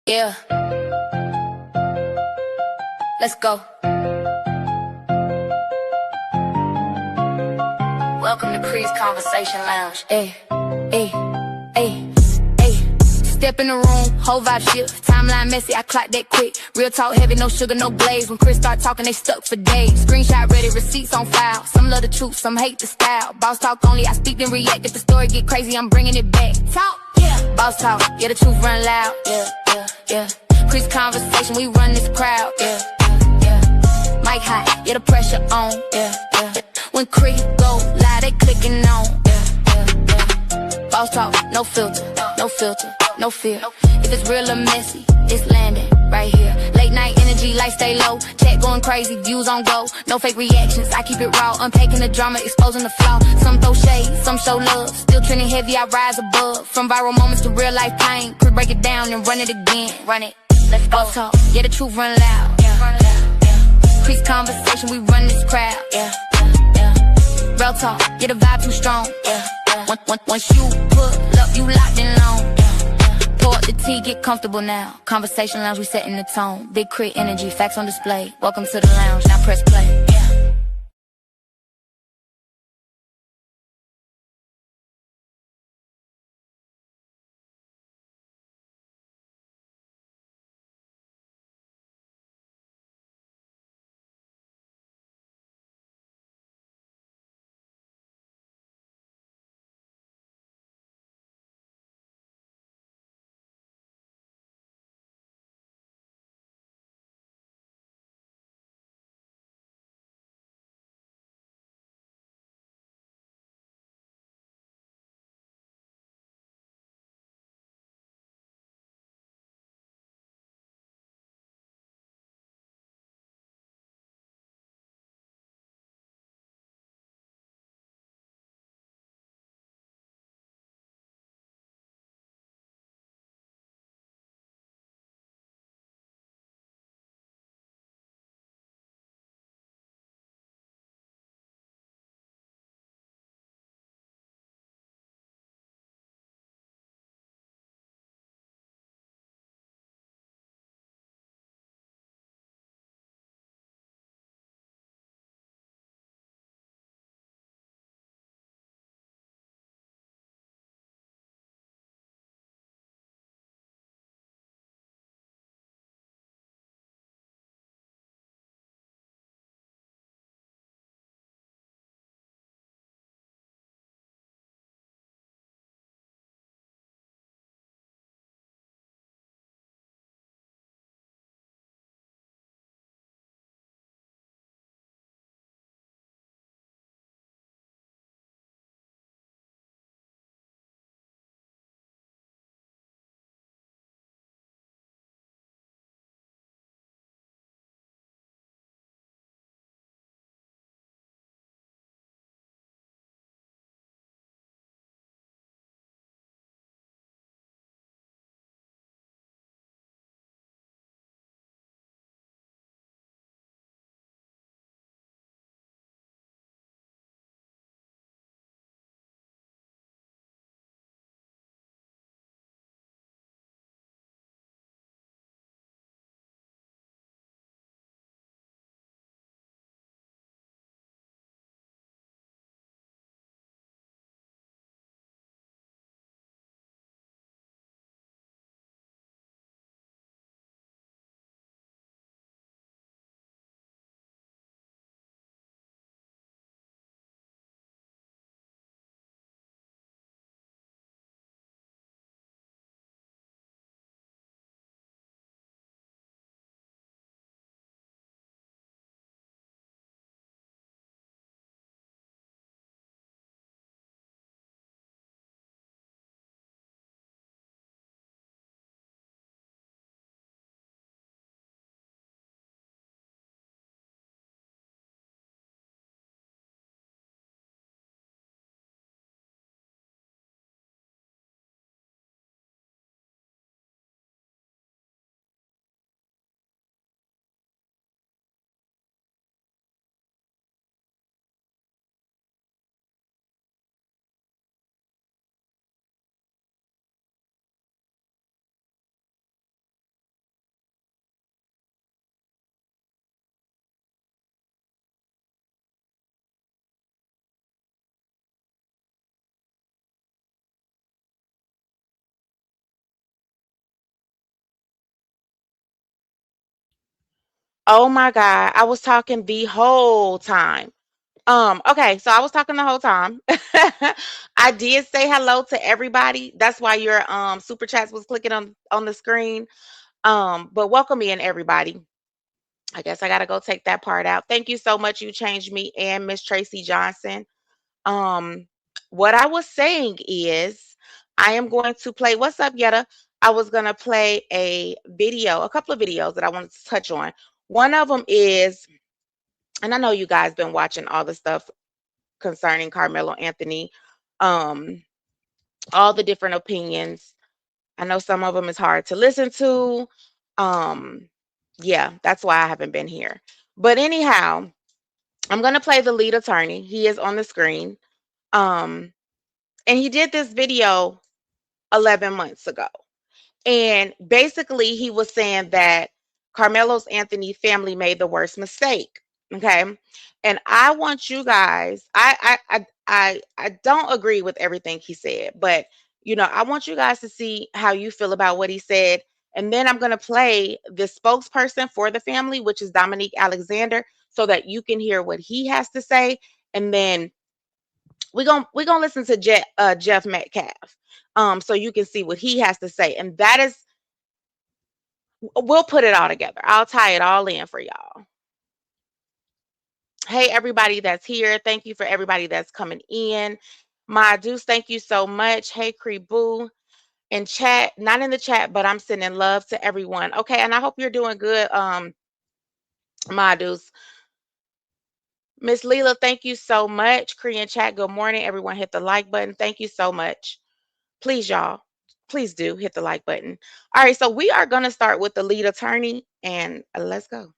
Yeah, let's go. Welcome to Cree's Conversation Lounge. Ay, ay, ay, ay. Step in the room, whole vibe shift. Timeline messy, I clock that quick. Real talk heavy, no sugar, no glaze. When Chris start talking, they stuck for days. Screenshot ready, receipts on file. Some love the truth, some hate the style. Boss talk only, I speak then react. If the story get crazy, I'm bringing it back. Talk, yeah. Boss talk, yeah, the truth run loud. Yeah, yeah, yeah. Chris Conversation, we run this crowd. Yeah, yeah. Mic hot, yeah, the pressure on. Yeah, yeah. When Chris go live, they clicking on. Yeah, yeah, yeah. Boss talk, no filter, no filter, no fear. If it's real or messy, it's landing right here. Late night energy, lights stay low. Chat going crazy, views on go. No fake reactions, I keep it raw. Unpacking the drama, exposing the flaw. Some throw shade, some show love. Still trending heavy, I rise above. From viral moments to real life pain. Could break it down and run it again. Run it, let's go. Boss talk, yeah, the truth run loud. Yeah, run loud. Yeah. Crease Conversation, we run this crowd. Yeah, yeah. Real talk, yeah, the vibe too strong. Yeah, yeah. Once you pull up, you locked in long. Pour up the tea, get comfortable now. Conversation Lounge, we setting the tone. Big crit energy, facts on display. Welcome to the lounge, now press play. Oh my God. I was talking the whole time. Okay, so I was talking the whole time. I did say hello to everybody. That's why your super chats was clicking on the screen. But welcome in everybody. I guess I gotta go take that part out. Thank you so much. You changed me and Miss Tracy Johnson. Um, what I was saying is I am going to play what's up, Yetta? I was gonna play a couple of videos that I wanted to touch on. One of them is, and I know you guys been watching all the stuff concerning Carmelo Anthony, um, all the different opinions. I know some of them is hard to listen to. Um, yeah, that's why I haven't been here. But anyhow, I'm gonna play the lead attorney. He is on the screen. Um, and he did this video 11 months ago. And basically, he was saying that Carmelo's Anthony family made the worst mistake. Okay. And I want you guys, I don't agree with everything he said, but I want you guys to see how you feel about what he said. And then I'm gonna play the spokesperson for the family, which is Dominique Alexander, so that you can hear what he has to say. And then we're gonna listen to Jeff Metcalf, so you can see what he has to say. And that is, we'll put it all together. I'll tie it all in for y'all. Hey, everybody that's here. Thank you for everybody that's coming in. My Deuce, thank you so much. Hey, Creeboo. In chat, not in the chat, but I'm sending love to everyone. Okay, and I hope you're doing good, my Deuce. Miss Leela, thank you so much. Korean chat, good morning. Everyone hit the like button. Thank you so much. Please, y'all, please do hit the like button. All right, so we are going to start with the lead attorney, and let's go.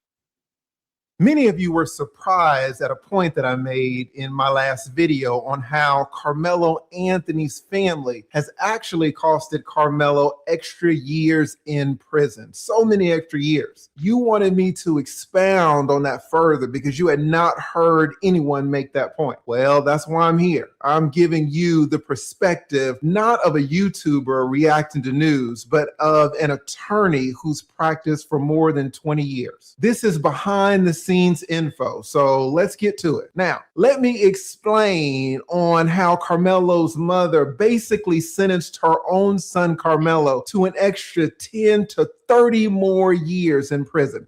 Many of you were surprised at a point that I made in my last video on how Carmelo Anthony's family has actually costed Carmelo extra years in prison. So many extra years. You wanted me to expound on that further because you had not heard anyone make that point. Well, that's why I'm here. I'm giving you the perspective, not of a YouTuber reacting to news, but of an attorney who's practiced for more than 20 years. This is behind the scenes info. So let's get to it. Now, let me explain on how Carmelo's mother basically sentenced her own son Carmelo to an extra 10 to 30 more years in prison.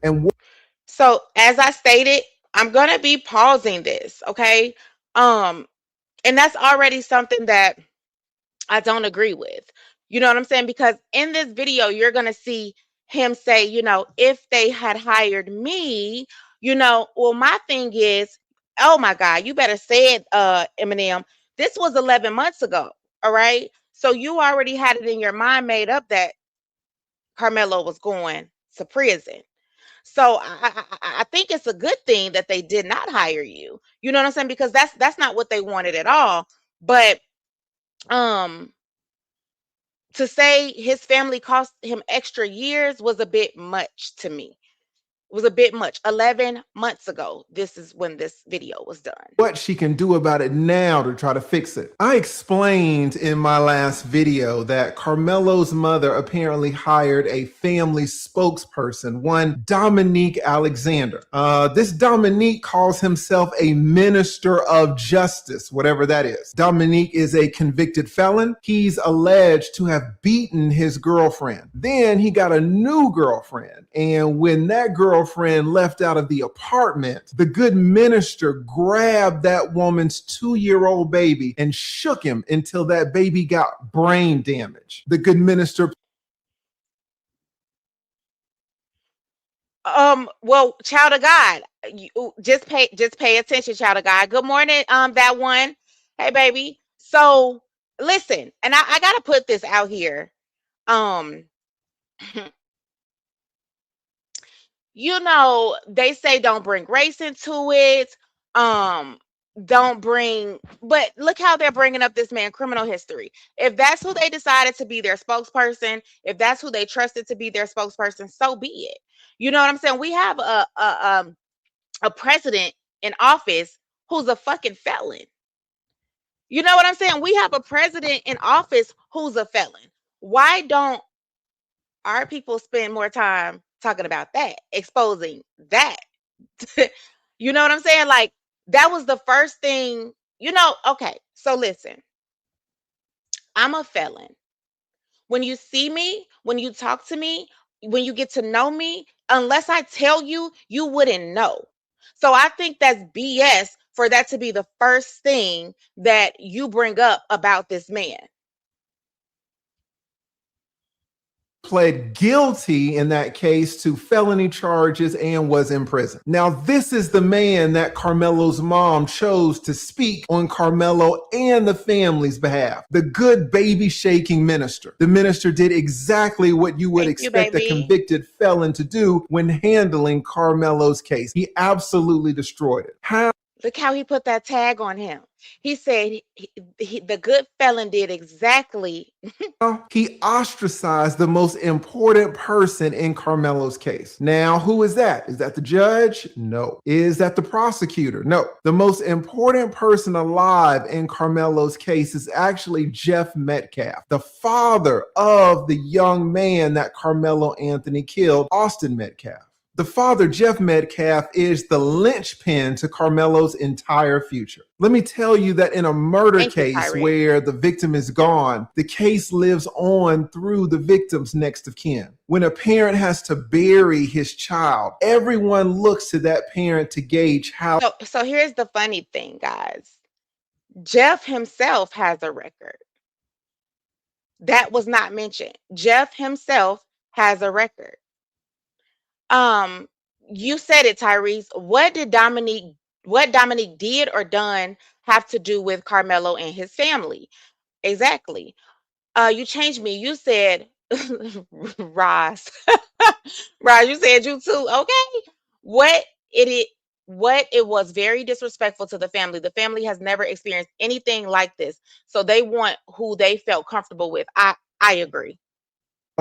So, as I stated, I'm going to be pausing this, okay? And that's already something that I don't agree with. You know what I'm saying? Because in this video, you're going to see him say, if they had hired me, well, my thing is, oh my God, you better say it, Eminem. This was 11 months ago. All right. So you already had it in your mind made up that Carmelo was going to prison. So I think it's a good thing that they did not hire you. You know what I'm saying? Because that's not what they wanted at all. But to say his family cost him extra years was a bit much to me. Was a bit much. 11 months ago, this is when this video was done. What she can do about it now to try to fix it. I explained in my last video that Carmelo's mother apparently hired a family spokesperson, one Dominique Alexander. This Dominique calls himself a minister of justice, whatever that is. Dominique is a convicted felon. He's alleged to have beaten his girlfriend. Then he got a new girlfriend. And when that girlfriend left out of the apartment, the good minister grabbed that woman's 2-year-old baby and shook him until that baby got brain damage. The good minister. Well, child of God, you just pay attention, child of God. Good morning, that one. Hey, baby. So listen, and I gotta put this out here. They say don't bring race into it. Don't bring, but look how they're bringing up this man criminal history. If that's who they decided to be their spokesperson, if that's who they trusted to be their spokesperson, so be it. You know what I'm saying? We have a president in office who's a fucking felon. You know what I'm saying? We have a president in office who's a felon. Why don't our people spend more time talking about that, exposing that. You know what I'm saying? Like, that was the first thing, okay. So listen, I'm a felon. When you see me, when you talk to me, when you get to know me, unless I tell you, you wouldn't know. So I think that's BS for that to be the first thing that you bring up about this man. Pled guilty in that case to felony charges and was in prison. Now, this is the man that Carmelo's mom chose to speak on Carmelo and the family's behalf. The good baby shaking minister. The minister did exactly what you would expect a convicted felon to do when handling Carmelo's case. He absolutely destroyed it. How? Look how he put that tag on him. He said the good felon did exactly. He ostracized the most important person in Carmelo's case. Now, who is that? Is that the judge? No. Is that the prosecutor? No. The most important person alive in Carmelo's case is actually Jeff Metcalf, the father of the young man that Carmelo Anthony killed, Austin Metcalf. The father, Jeff Metcalf, is the linchpin to Carmelo's entire future. Let me tell you that in a murder case where the victim is gone, the case lives on through the victim's next of kin. When a parent has to bury his child, everyone looks to that parent to gauge how. So here's the funny thing, guys. Jeff himself has a record. That was not mentioned. Jeff himself has a record. You said it, Tyrese. What Dominique did or done have to do with Carmelo and his family? Exactly. You changed me. You said Roz. Roz, you said you too. Okay. What it was very disrespectful to the family. The family has never experienced anything like this. So they want who they felt comfortable with. I agree.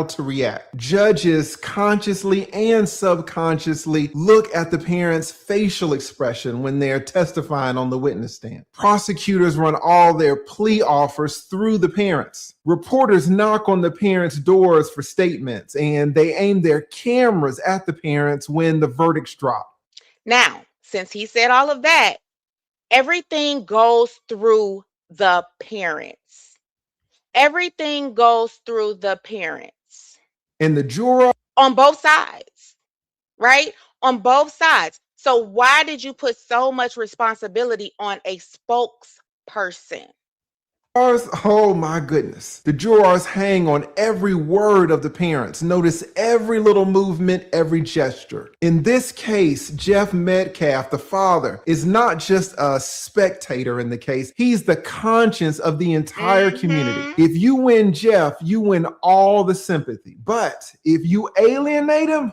To react. Judges consciously and subconsciously look at the parent's facial expression when they're testifying on the witness stand. Prosecutors run all their plea offers through the parents. Reporters knock on the parents' doors for statements, and they aim their cameras at the parents when the verdicts drop. Now, since he said all of that, everything goes through the parents. Everything goes through the parents. And the juror on both sides, right? On both sides. So why did you put so much responsibility on a spokesperson? Oh my goodness. The jurors hang on every word of the parents. Notice every little movement, every gesture. In this case, Jeff Metcalf, the father, is not just a spectator in the case. He's the conscience of the entire community. If you win Jeff, you win all the sympathy. But if you alienate him,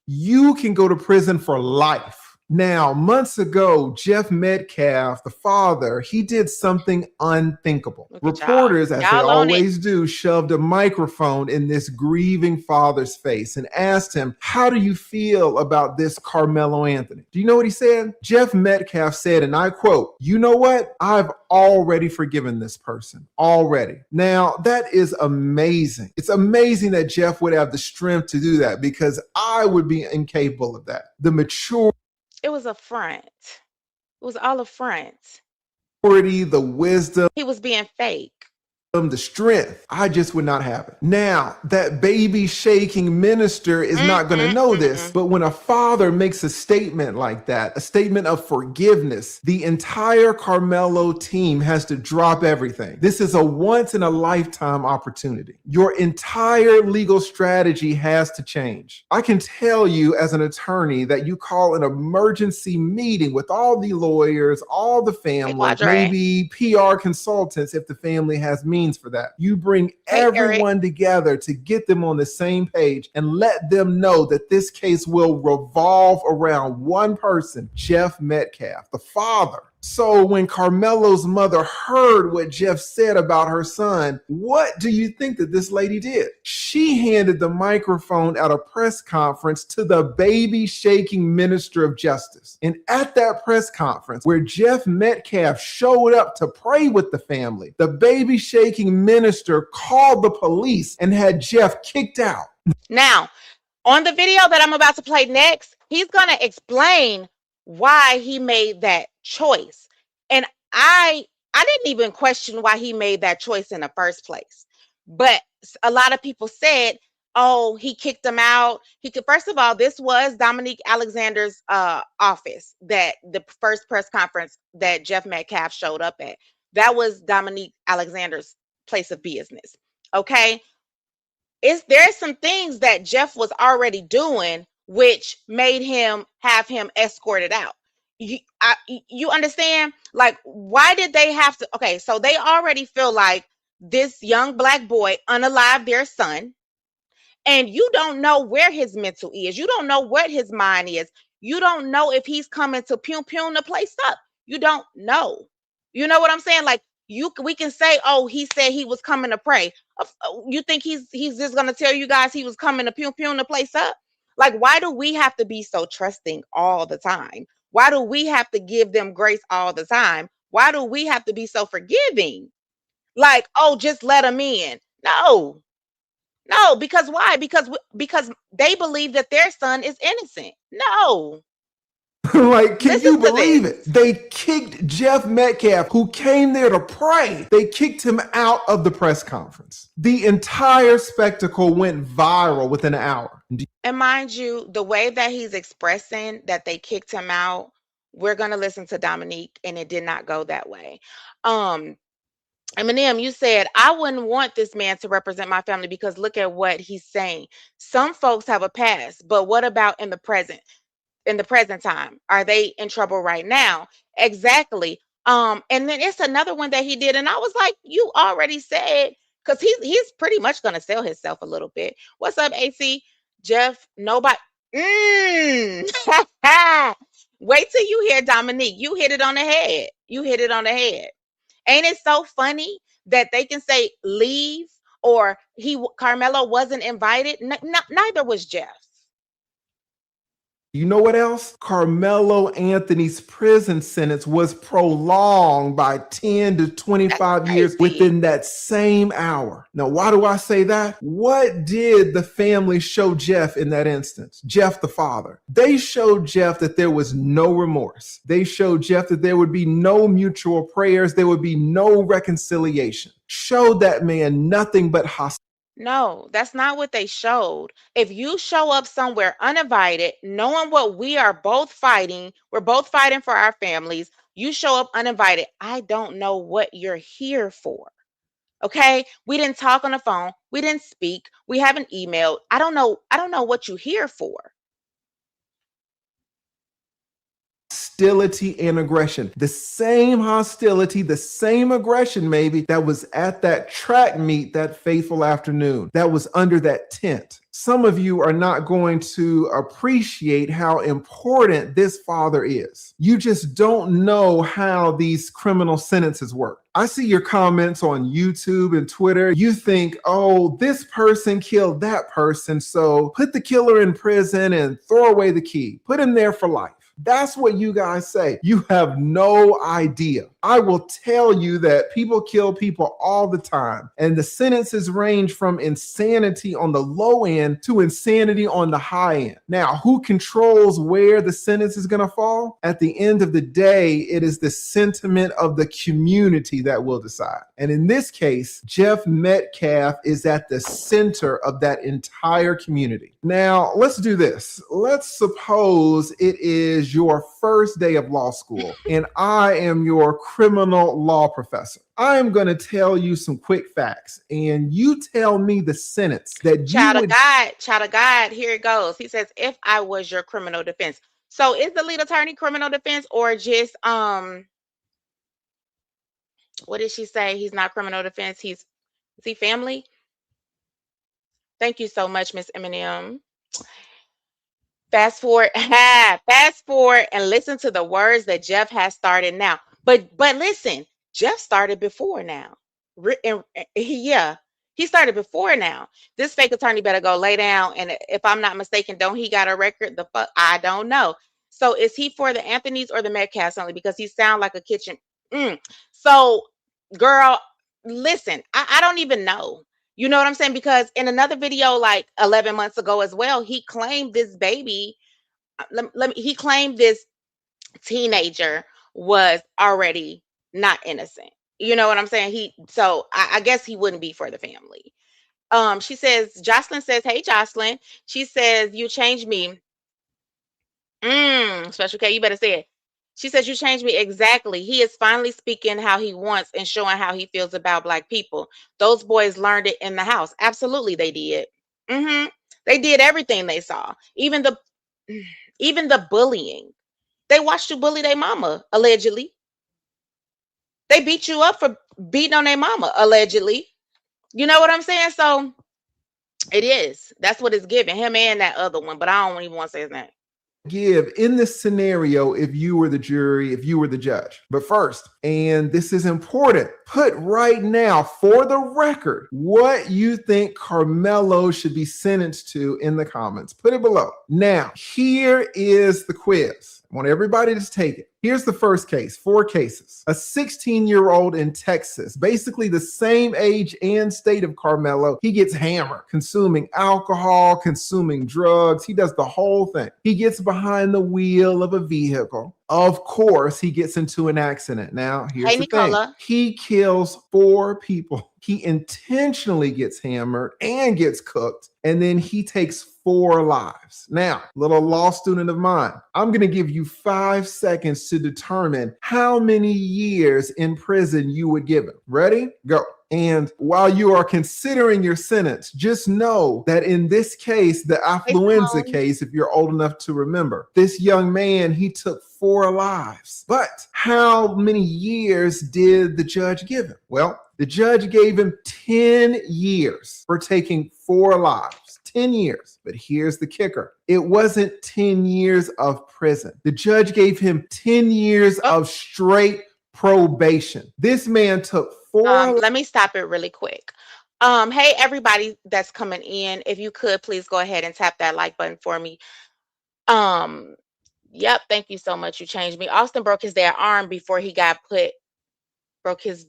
you can go to prison for life. Now, months ago, Jeff Metcalf, the father, he did something unthinkable. Reporters, as they always do, shoved a microphone in this grieving father's face and asked him, "How do you feel about this Carmelo Anthony?" Do you know what he said? Jeff Metcalf said, and I quote, "You know what? I've already forgiven this person. Already." Now, that is amazing. It's amazing that Jeff would have the strength to do that, because I would be incapable of that. The mature. It was a front. It was all a front. The wisdom. He was being fake. The strength. I just would not have it. Now, that baby shaking minister is not going to know this, but when a father makes a statement like that, a statement of forgiveness, the entire Carmelo team has to drop everything. This is a once in a lifetime opportunity. Your entire legal strategy has to change. I can tell you as an attorney that you call an emergency meeting with all the lawyers, all the family, maybe PR consultants if the family has means for that. You bring everyone together to get them on the same page and let them know that this case will revolve around one person, Jeff Metcalf, the father. So when Carmelo's mother heard what Jeff said about her son, what do you think that this lady did? She handed the microphone at a press conference to the baby shaking minister of justice. And at that press conference where Jeff Metcalf showed up to pray with the family, the baby shaking minister called the police and had Jeff kicked out. Now, On the video that I'm about to play next, he's going to explain why he made that choice. And I didn't even question why he made that choice in the first place. But a lot of people said, "Oh, he kicked him out." He could First of all, this was Dominique Alexander's office, that the first press conference that Jeff Metcalf showed up at. That was Dominique Alexander's place of business. Okay? There's some things that Jeff was already doing which made him have him escorted out. You understand? Like, why did they have to? Okay, so they already feel like this young black boy unalived their son, and you don't know where his mental is. You don't know what his mind is. You don't know if he's coming to pew the place up. You don't know. You know what I'm saying? Like, we can say, "Oh, he said he was coming to pray." You think he's just gonna tell you guys he was coming to pew the place up? Like, why do we have to be so trusting all the time? Why do we have to give them grace all the time? Why do we have to be so forgiving? Like, oh, just let them in. No, because why? Because they believe that their son is innocent. No. Like, can Listen you to believe this. it? They kicked Jeff Metcalf, who came there to pray. They kicked him out of the press conference. The entire spectacle went viral within an hour. And mind you, the way that he's expressing that they kicked him out, we're going to listen to Dominique, and it did not go that way. Eminem, you said, "I wouldn't want this man to represent my family because look at what he's saying. Some folks have a past, but what about in the present? In the present time, are they in trouble right now?" Exactly. And then it's another one that he did, and I was like, you already said, because he's pretty much gonna sell himself a little bit. What's up, AC? Jeff? Nobody. Mm. Wait till you hear Dominique. You hit it on the head. You hit it on the head. Ain't it so funny that they can say leave, or Carmelo wasn't invited? Neither was Jeff. You know what else? Carmelo Anthony's prison sentence was prolonged by 10 to 25 years within that same hour. Now, why do I say that? What did the family show Jeff in that instance? Jeff, the father. They showed Jeff that there was no remorse. They showed Jeff that there would be no mutual prayers. There would be no reconciliation. Showed that man nothing but hostility. No, that's not what they showed. If you show up somewhere uninvited, knowing what we are both fighting, we're both fighting for our families, you show up uninvited, I don't know what you're here for. Okay? We didn't talk on the phone. We didn't speak. We haven't emailed. I don't know what you're here for. Hostility and aggression. The same hostility, the same aggression, maybe, that was at that track meet that fateful afternoon, that was under that tent. Some of you are not going to appreciate how important this father is. You just don't know how these criminal sentences work. I see your comments on YouTube and Twitter. You think, oh, this person killed that person, so put the killer in prison and throw away the key. Put him there for life. That's what you guys say. You have no idea. I will tell you that people kill people all the time, and the sentences range from insanity on the low end to insanity on the high end. Now, who controls where the sentence is going to fall? At the end of the day, it is the sentiment of the community that will decide. And in this case, Jeff Metcalf is at the center of that entire community. Now, let's do this. Let's suppose it is your first day of law school, and I am your criminal law professor. I am going to tell you some quick facts, and you tell me the sentence that you Child of God, here it goes. He says, if I was your criminal defense. So is the lead attorney criminal defense, or just what did she say? He's not criminal defense. Is he family? Thank you so much, Miss Eminem. Fast forward, fast forward, and listen to the words that Jeff has started now. But listen, Jeff started before now. He started before now. This fake attorney better go lay down. And if I'm not mistaken, don't he got a record? The fuck, I don't know. So is he for the Anthony's or the Metcalfs only? Because he sound like a kitchen. So, girl, listen, I don't even know. You know what I'm saying? Because in another video, like 11 months ago as well, he claimed this baby, he claimed this teenager was already not innocent. You know what I'm saying? So I guess he wouldn't be for the family. She says, Jocelyn says, hey, Jocelyn. She says, you changed me. Special K, you better say it. She says, you changed me exactly. He is finally speaking how he wants and showing how he feels about Black people. Those boys learned it in the house. Absolutely, they did. They did everything they saw. Even the bullying. They watched you bully their mama, allegedly. They beat you up for beating on their mama, allegedly. You know what I'm saying? So it is. That's what it's giving him and that other one, but I don't even want to say his name. Give in this scenario if you were the jury, if you were the judge. But first, and this is important, put right now for the record what you think Carmelo should be sentenced to in the comments. Put it below. Now, here is the quiz. I want everybody to take it. Here's the first case, 4 cases. A 16-year-old in Texas, basically the same age and state of Carmelo. He gets hammered, consuming alcohol, consuming drugs. He does the whole thing. He gets behind the wheel of a vehicle. Of course, he gets into an accident. Now, here's the thing. He kills 4 people. He intentionally gets hammered and gets cooked, and then he takes 4 lives. Now, little law student of mine, I'm going to give you 5 seconds to determine how many years in prison you would give him. Ready? Go. And while you are considering your sentence, just know that in this case, the affluenza case, if you're old enough to remember, this young man, he took 4 lives. But how many years did the judge give him? Well, the judge gave him 10 years for taking 4 lives. 10 years. But here's the kicker. It wasn't 10 years of prison. The judge gave him 10 years of straight probation. This man took 4. Let me stop it really quick. Hey, everybody that's coming in, if you could please go ahead and tap that like button for me. Yep, thank you so much. You changed me. Austin broke his dad's arm before he got broke his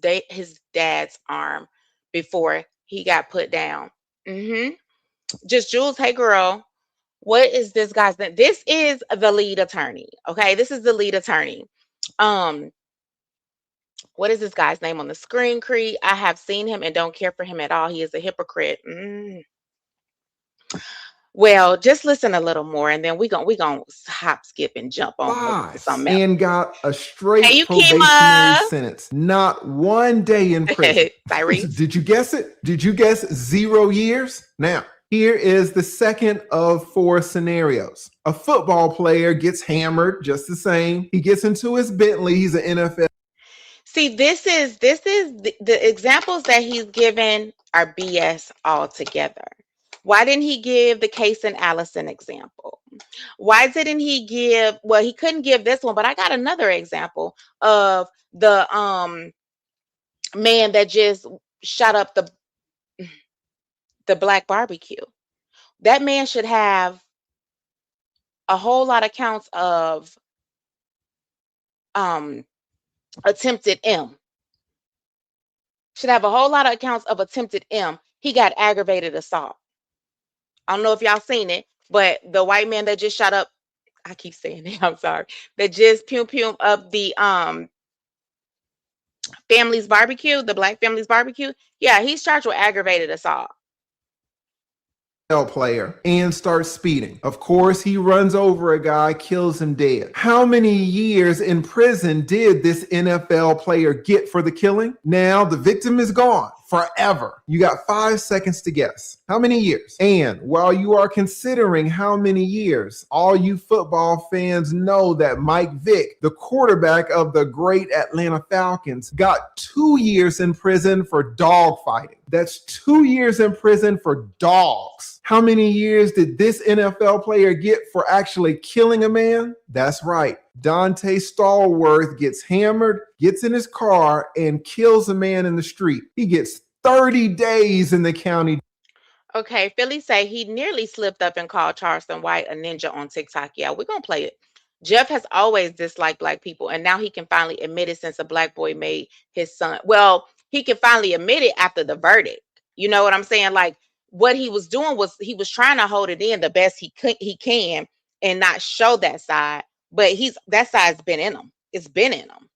dad's arm before he got put down. Just Jules, hey girl, what is this guy's name? This is the lead attorney. Okay, this is the lead attorney. What is this guy's name on the screen, Cree? I have seen him and don't care for him at all. He is a hypocrite. Well, just listen a little more, and then we gonna hop, skip, and jump on something else. And got a straight probationary sentence. Not 1 day in prison. Did you guess it? Did you guess 0 years? Now, here is the second of 4 scenarios. A football player gets hammered just the same. He gets into his Bentley. He's an NFL. See, this is the examples that he's given are BS altogether. Why didn't he give the Case and Allison example? Why didn't he give, well, he couldn't give this one, but I got another example of the man that just shot up the black barbecue. That man should have a whole lot of counts of attempted M. Should have a whole lot of counts of attempted M. He got aggravated assault. I don't know if y'all seen it, but the white man that just shot up, I keep saying it, I'm sorry, that just pum up the family's barbecue, the black family's barbecue. Yeah, he's charged with aggravated assault. Player and starts speeding. Of course, he runs over a guy, kills him dead. How many years in prison did this NFL player get for the killing? Now the victim is gone forever. You got 5 seconds to guess. How many years? And while you are considering how many years, all you football fans know that Mike Vick, the quarterback of the great Atlanta Falcons, got 2 years in prison for dog fighting. That's 2 years in prison for dogs. How many years did this NFL player get for actually killing a man? That's right. Dante Stallworth gets hammered, gets in his car, and kills a man in the street. He gets 30 days in the county. Okay, Philly say he nearly slipped up and called Charleston White a ninja on TikTok. Yeah, we're going to play it. Jeff has always disliked black people, and now he can finally admit it since a black boy made his son. Well, he can finally admit it after the verdict. You know what I'm saying? Like what he was doing was he was trying to hold it in the best he can and not show that side. But that side's been in him. It's been in him.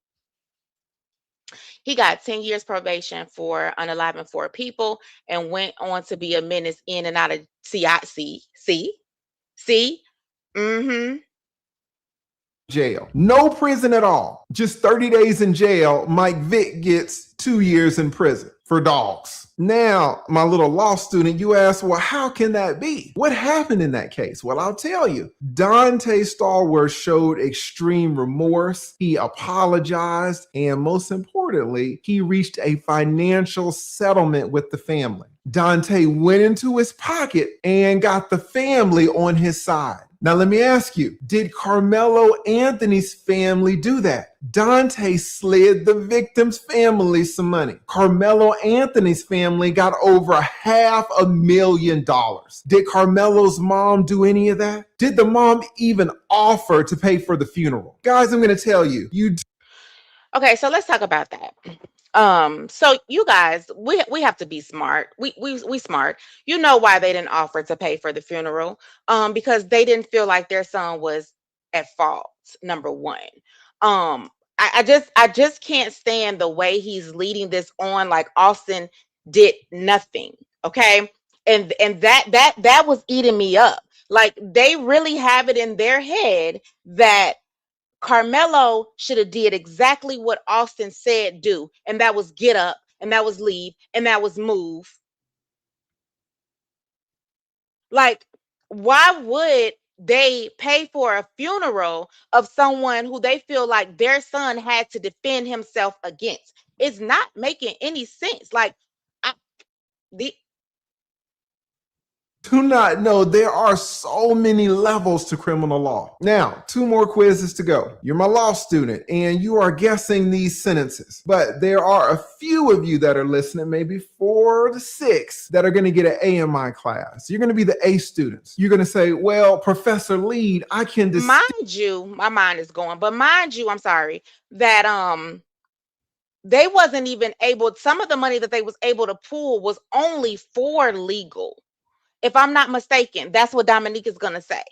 He got 10 years probation for unaliving 4 people and went on to be a menace in and out of CIC. See? Mm-hmm. Jail. No prison at all. Just 30 days in jail. Mike Vick gets 2 years in prison for dogs. Now, my little law student, you ask, well, how can that be? What happened in that case? Well, I'll tell you. Dante Stallworth showed extreme remorse. He apologized. And most importantly, he reached a financial settlement with the family. Dante went into his pocket and got the family on his side. Now, let me ask you, did Carmelo Anthony's family do that? Dante slid the victim's family some money. Carmelo Anthony's family got over $500,000. Did Carmelo's mom do any of that? Did the mom even offer to pay for the funeral? Guys, I'm going to tell you, Okay, so let's talk about that. So you guys, we have to be smart. We smart. You know why they didn't offer to pay for the funeral? Because they didn't feel like their son was at fault. Number one. I just can't stand the way he's leading this on like Austin did nothing. Okay. And that was eating me up. Like they really have it in their head that Carmelo should have did exactly what Austin said do, and that was get up, and that was leave, and that was move. Like, why would they pay for a funeral of someone who they feel like their son had to defend himself against? It's not making any sense. Like, the do not know there are so many levels to criminal law. Now, 2 more quizzes to go. You're my law student and you are guessing these sentences, but there are a few of you that are listening, maybe 4 to 6, that are going to get an A in my class. You're going to be the A students. You're going to say, well, Professor Lead, I can mind you, my mind is going, but mind you, I'm sorry, that they wasn't even able, some of the money that they was able to pull was only for legal. If I'm not mistaken, that's what Dominique is going to say.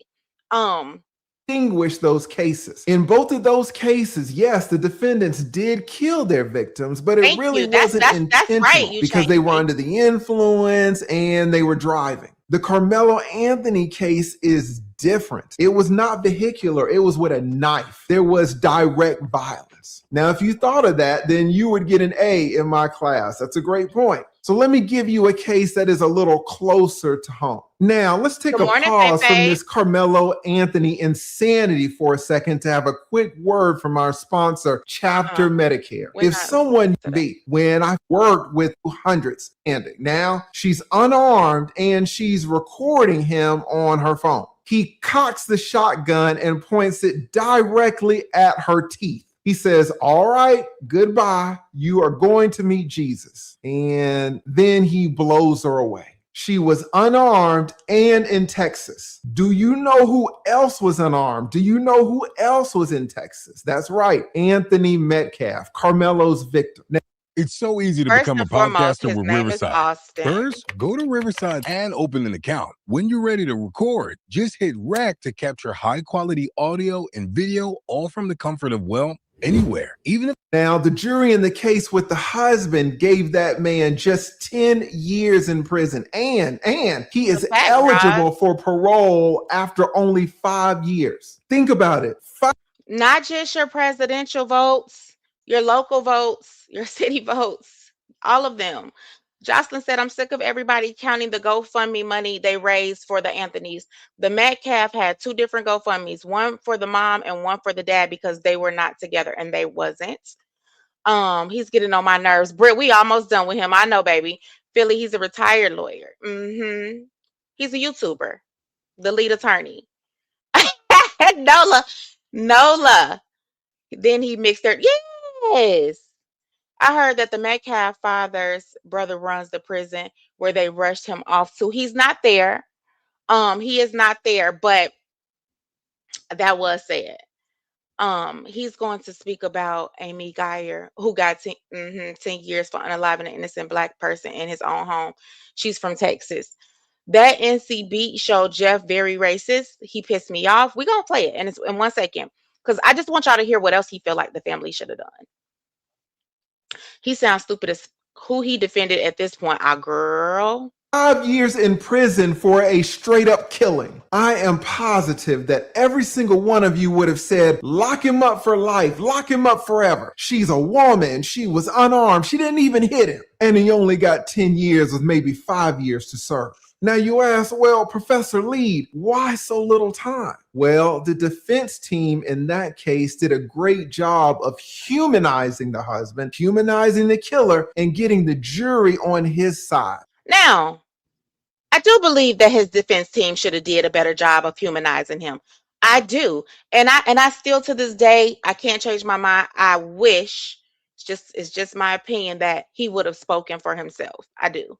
Distinguish those cases. In both of those cases, yes, the defendants did kill their victims, but it really wasn't intentional right. Because they were under the influence and they were driving. The Carmelo Anthony case is different. It was not vehicular. It was with a knife. There was direct violence. Now, if you thought of that, then you would get an A in my class. That's a great point. So let me give you a case that is a little closer to home. Now, let's take a pause from this Carmelo Anthony insanity for a second to have a quick word from our sponsor, Chapter Medicare. If someone be, when I worked with hundreds, and now she's unarmed and she's recording him on her phone. He cocks the shotgun and points it directly at her teeth. He says, all right, goodbye. You are going to meet Jesus. And then he blows her away. She was unarmed and in Texas. Do you know who else was unarmed? Do you know who else was in Texas? That's right. Anthony Metcalf, Carmelo's victim. Now, it's so easy to become a podcaster with Riverside. First, go to Riverside and open an account. When you're ready to record, just hit rec to capture high-quality audio and video, all from the comfort of, well, anywhere. Even if now the jury in the case with the husband gave that man just 10 years in prison, and he is eligible for parole after only 5 years. Think about it. Not just your presidential votes, your local votes, your city votes, all of them. Jocelyn said, I'm sick of everybody counting the GoFundMe money they raised for the Anthonys. The Metcalf had 2 different GoFundMes, one for the mom and one for the dad because they were not together, and they wasn't. He's getting on my nerves. Britt, we almost done with him. I know, baby. Philly, he's a retired lawyer. He's a YouTuber, the lead attorney. Nola. Then he mixed her. Yes. I heard that the Metcalf father's brother runs the prison where they rushed him off to. He's not there. He is not there, but that was said. He's going to speak about Amy Geyer, who got 10 years for unaliving an innocent Black person in his own home. She's from Texas. That NC beat showed Jeff very racist. He pissed me off. We're going to play it in 1 second because I just want y'all to hear what else he feel like the family should have done. He sounds stupid as who he defended at this point. Our girl. 5 years in prison for a straight up killing. I am positive that every single one of you would have said, lock him up for life, lock him up forever. She's a woman. She was unarmed. She didn't even hit him. And he only got 10 years with maybe 5 years to serve. Now you ask, well, Professor Lead, why so little time? Well, the defense team in that case did a great job of humanizing the husband, humanizing the killer, and getting the jury on his side. Now, I do believe that his defense team should have did a better job of humanizing him. I do. And I still to this day, I can't change my mind. I wish, it's just my opinion, that he would have spoken for himself. I do.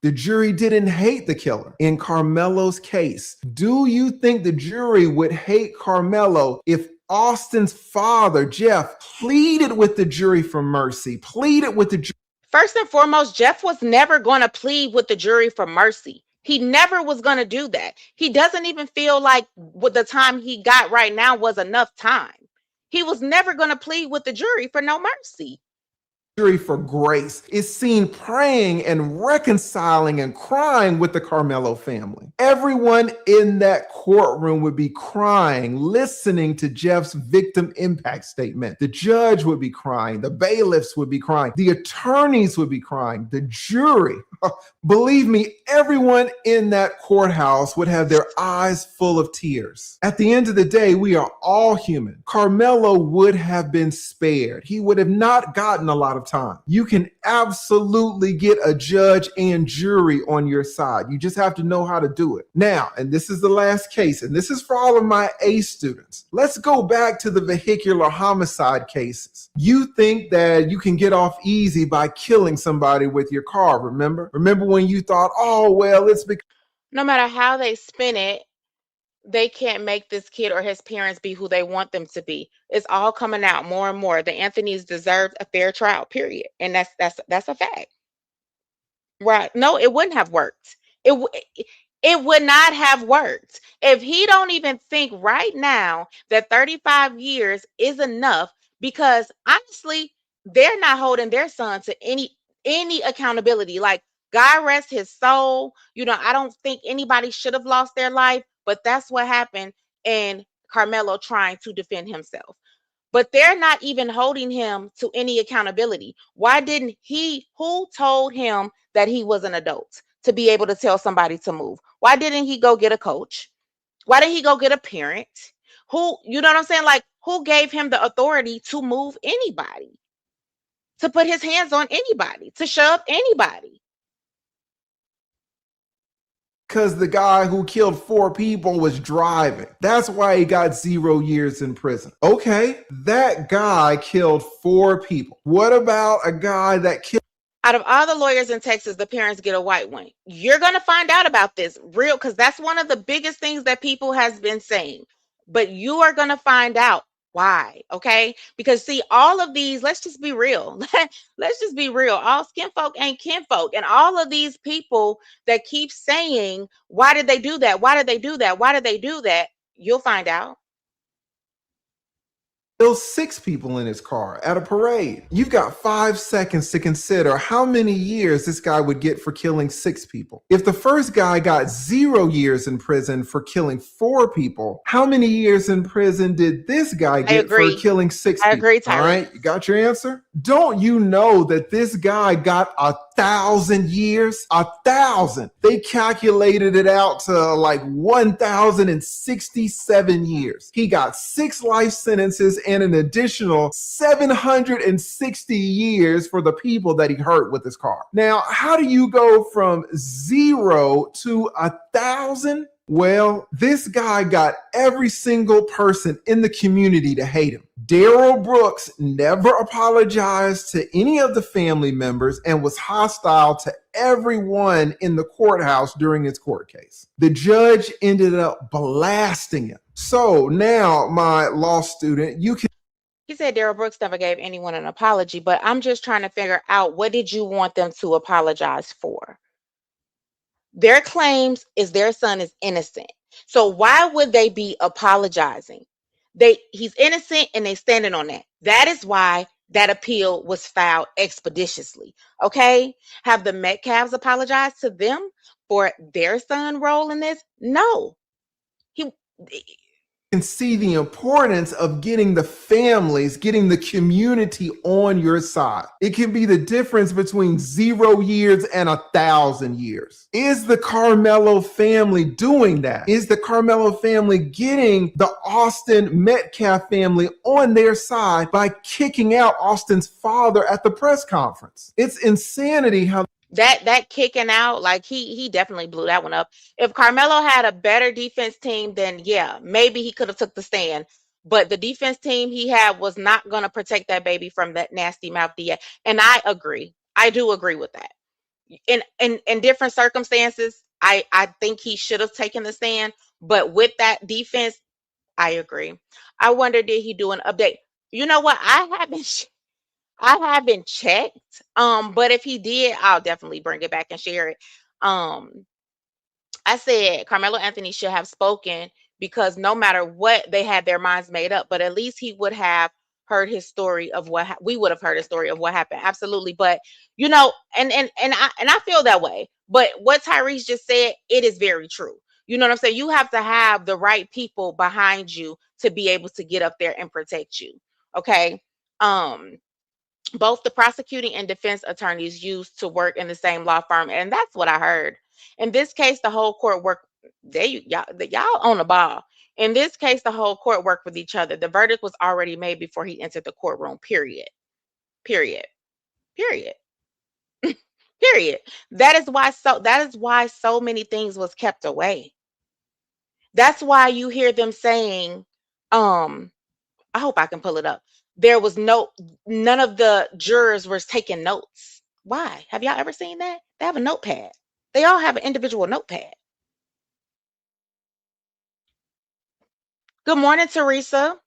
The jury didn't hate the killer. In Carmelo's case, do you think the jury would hate Carmelo if Austin's father, Jeff, pleaded with the jury for mercy, pleaded with the jury? First and foremost, Jeff was never going to plead with the jury for mercy. He never was going to do that. He doesn't even feel like what the time he got right now was enough time. He was never going to plead with the jury for no mercy. For grace is seen praying and reconciling and crying with the Carmelo family. Everyone in that courtroom would be crying, listening to Jeff's victim impact statement. The judge would be crying. The bailiffs would be crying. The attorneys would be crying. The jury, believe me, everyone in that courthouse would have their eyes full of tears. At the end of the day, we are all human. Carmelo would have been spared. He would have not gotten a lot of time. You can absolutely get a judge and jury on your side. You just have to know how to do it. Now, and this is the last case, and this is for all of my A students. Let's go back to the vehicular homicide cases. You think that you can get off easy by killing somebody with your car, remember? Remember when you thought, oh, well, it's because... No matter how they spin it, they can't make this kid or his parents be who they want them to be. It's all coming out more and more. The Anthonys deserved a fair trial, period. And that's a fact. Right. No, it wouldn't have worked. It would not have worked. If he don't even think right now that 35 years is enough, because honestly, they're not holding their son to any accountability. Like, God rest his soul. I don't think anybody should have lost their life. But that's what happened in Carmelo trying to defend himself. But they're not even holding him to any accountability. Why didn't who told him that he was an adult to be able to tell somebody to move? Why didn't he go get a coach? Why didn't he go get a parent? You know what I'm saying? Like, who gave him the authority to move anybody? To put his hands on anybody? To shove anybody? Because the guy who killed 4 people was driving. That's why he got 0 years in prison. Okay, that guy killed 4 people. What about a guy that killed... Out of all the lawyers in Texas, the parents get a white one. You're going to find out about this real, because that's one of the biggest things that people has been saying. But you are going to find out why, okay? Because see, all of these, let's just be real. Let's just be real. All skin folk ain't kinfolk. And all of these people that keep saying, why did they do that? Why did they do that? Why did they do that? You'll find out. Killed 6 people in his car at a parade. You've got 5 seconds to consider how many years this guy would get for killing 6 people. If the first guy got 0 years in prison for killing 4 people, how many years in prison did this guy get for killing 6 people? I agree, Tyler. All right, you got your answer? Don't you know that this guy got 1,000 years? 1,000. They calculated it out to like 1,067 years. He got 6 life sentences and an additional 760 years for the people that he hurt with his car. Now, how do you go from 0 to 1,000? Well, this guy got every single person in the community to hate him. Daryl Brooks never apologized to any of the family members and was hostile to everyone in the courthouse during his court case. The judge ended up blasting him, So now, my law student, you can. He said Daryl Brooks never gave anyone an apology, but I'm just trying to figure out, what did you want them to apologize for? Their claims is their son is innocent. So why would they be apologizing? He's innocent and they standing on that. That is why that appeal was filed expeditiously. Okay? Have the Metcalfs apologized to them for their son role in this? No. He Can see the importance of getting the families, getting the community on your side. It can be the difference between 0 years and 1,000 years. Is the Carmelo family doing that? Is the Carmelo family getting the Austin Metcalf family on their side by kicking out Austin's father at the press conference? It's insanity how that kicking out, like he definitely blew that one up. If Carmelo had a better defense team, then yeah, maybe he could have took the stand. But the defense team he had was not going to protect that baby from that nasty mouth DA. And I agree. I do agree with that. In different circumstances, I think he should have taken the stand. But with that defense, I agree. I wonder, did he do an update? You know what? I haven't checked. But if he did, I'll definitely bring it back and share it. I said Carmelo Anthony should have spoken, because no matter what, they had their minds made up. But at least he would have heard his story of we would have heard a story of what happened. Absolutely. But and I feel that way. But what Tyrese just said, it is very true. You know what I'm saying? You have to have the right people behind you to be able to get up there and protect you. Okay. Both the prosecuting and defense attorneys used to work in the same law firm, and that's what I heard. In this case, the whole court worked. Y'all on the ball. In this case, the whole court worked with each other. The verdict was already made before he entered the courtroom. Period. Period. Period. Period. That is why so many things was kept away. That's why you hear them saying, I hope I can pull it up. There was none of the jurors was taking notes. Why? Have y'all ever seen that? They have a notepad. They all have an individual notepad. Good morning, Teresa.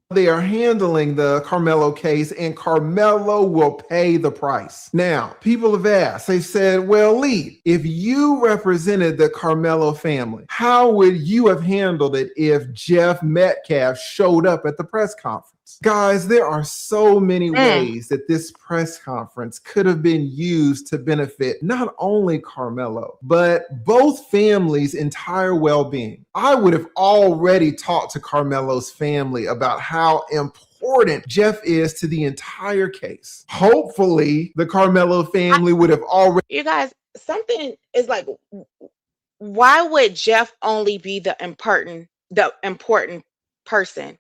They are handling the Carmelo case, and Carmelo will pay the price. Now, people have asked, they said, well, Lee, if you represented the Carmelo family, how would you have handled it if Jeff Metcalf showed up at the press conference? Guys, there are so many ways that this press conference could have been used to benefit not only Carmelo, but both families' entire well-being. I would have already talked to Carmelo's family about how important Jeff is to the entire case. Hopefully, the Carmelo family would have already. You guys, something is like, why would Jeff only be the important person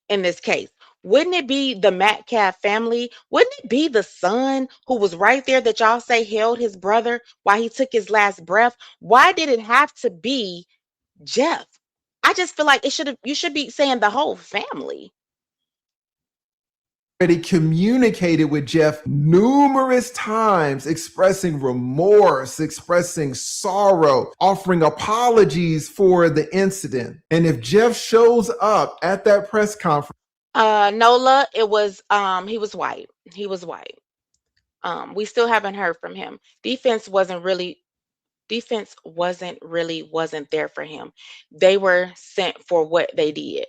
in this case? Wouldn't it be the Metcalf family? Wouldn't it be the son who was right there that y'all say held his brother while he took his last breath? Why did it have to be Jeff? I just feel like you should be saying the whole family. Already communicated with Jeff numerous times, expressing remorse, expressing sorrow, offering apologies for the incident. And if Jeff shows up at that press conference, Nola, it was he was white. He was white. We still haven't heard from him. Defense wasn't really wasn't there for him. They were sent for what they did.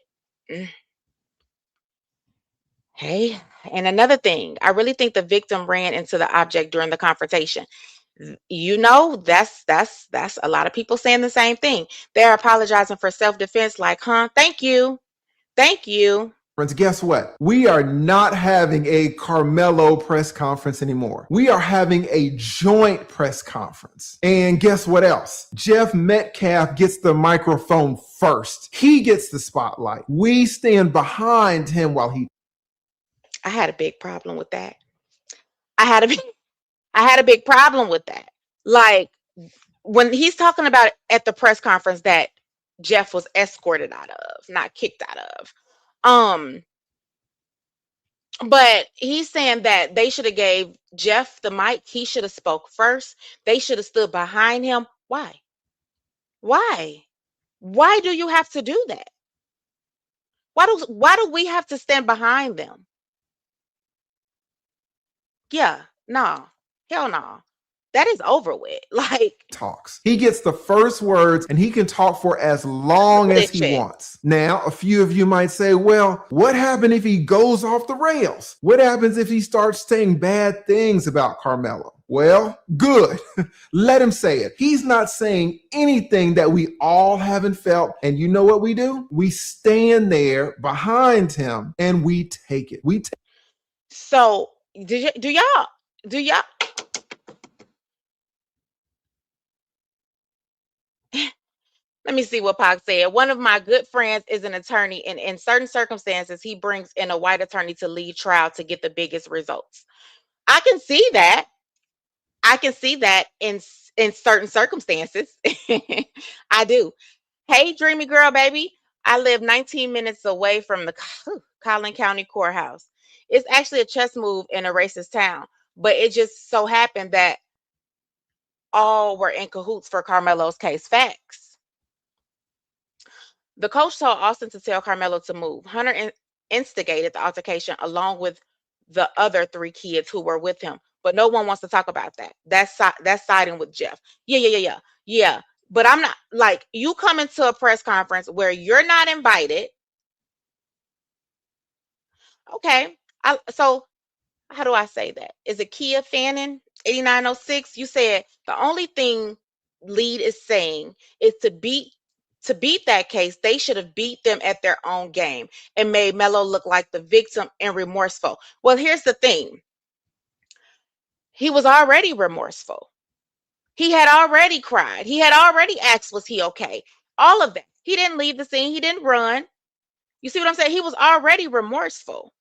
Hey, and another thing, I really think the victim ran into the object during the confrontation. That's a lot of people saying the same thing. They're apologizing for self-defense, like, huh? Thank you. Thank you. Guess what? We are not having a Carmelo press conference anymore. We are having a joint press conference. And guess what else? Jeff Metcalf gets the microphone first. He gets the spotlight. We stand behind him while he. I had a big problem with that. I had a big problem with that. Like, when he's talking about at the press conference that Jeff was escorted out of, not kicked out of. But he's saying that they should have gave Jeff the mic. He should have spoke first. They should have stood behind him. Why? Why do you have to do that? Why do we have to stand behind them? Yeah, no. Hell no. That is over with. Like, talks. He gets the first words and he can talk for as long as he wants. Now, a few of you might say, well, what happens if he goes off the rails? What happens if he starts saying bad things about Carmelo? Well, good. Let him say it. He's not saying anything that we all haven't felt. And you know what we do? We stand there behind him and we take it. So do y'all let me see what Pac said. One of my good friends is an attorney, and in certain circumstances, he brings in a white attorney to lead trial to get the biggest results. I can see that. I can see that in certain circumstances. I do. Hey, dreamy girl, baby. I live 19 minutes away from the Collin County Courthouse. It's actually a chess move in a racist town, but it just so happened that all were in cahoots for Carmelo's case. Facts. The coach told Austin to tell Carmelo to move. Hunter instigated the altercation along with the other 3 kids who were with him, but no one wants to talk about that. That's siding with Jeff. Yeah. But I'm not, like, you come into a press conference where you're not invited. Okay. So how do I say that? Is it Kia Fannin 8906? You said the only thing lead is saying is to beat that case, they should have beat them at their own game and made Melo look like the victim and remorseful. Well, here's the thing. He was already remorseful. He had already cried. He had already asked, was he okay? All of that. He didn't leave the scene. He didn't run. You see what I'm saying? He was already remorseful.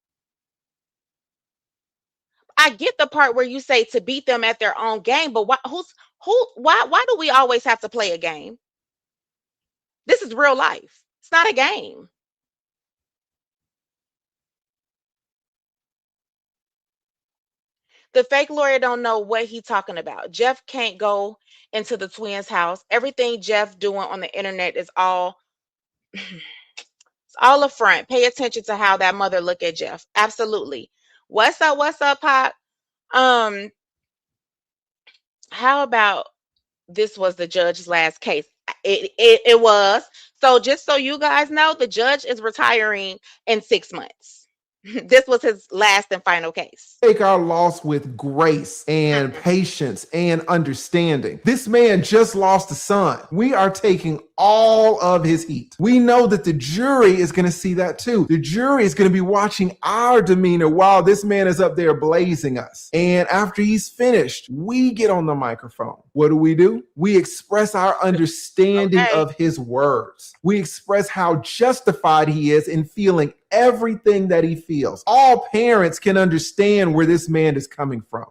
I get the part where you say to beat them at their own game, but why do we always have to play a game? This is real life. It's not a game. The fake lawyer don't know what he talking about. Jeff can't go into the twins' house. Everything Jeff doing on the internet is all it's all a front. Pay attention to how that mother look at Jeff. Absolutely. What's up, Pop? How about this was the judge's last case? It was. So just so you guys know, the judge is retiring in 6 months. This was his last and final case. Take our loss with grace and patience and understanding. This man just lost a son. We are taking all of his heat. We know that the jury is going to see that too. The jury is going to be watching our demeanor while this man is up there blazing us. And after he's finished, we get on the microphone. What do? We express our understanding of his words. We express how justified he is in feeling everything that he feels. All parents can understand where this man is coming from.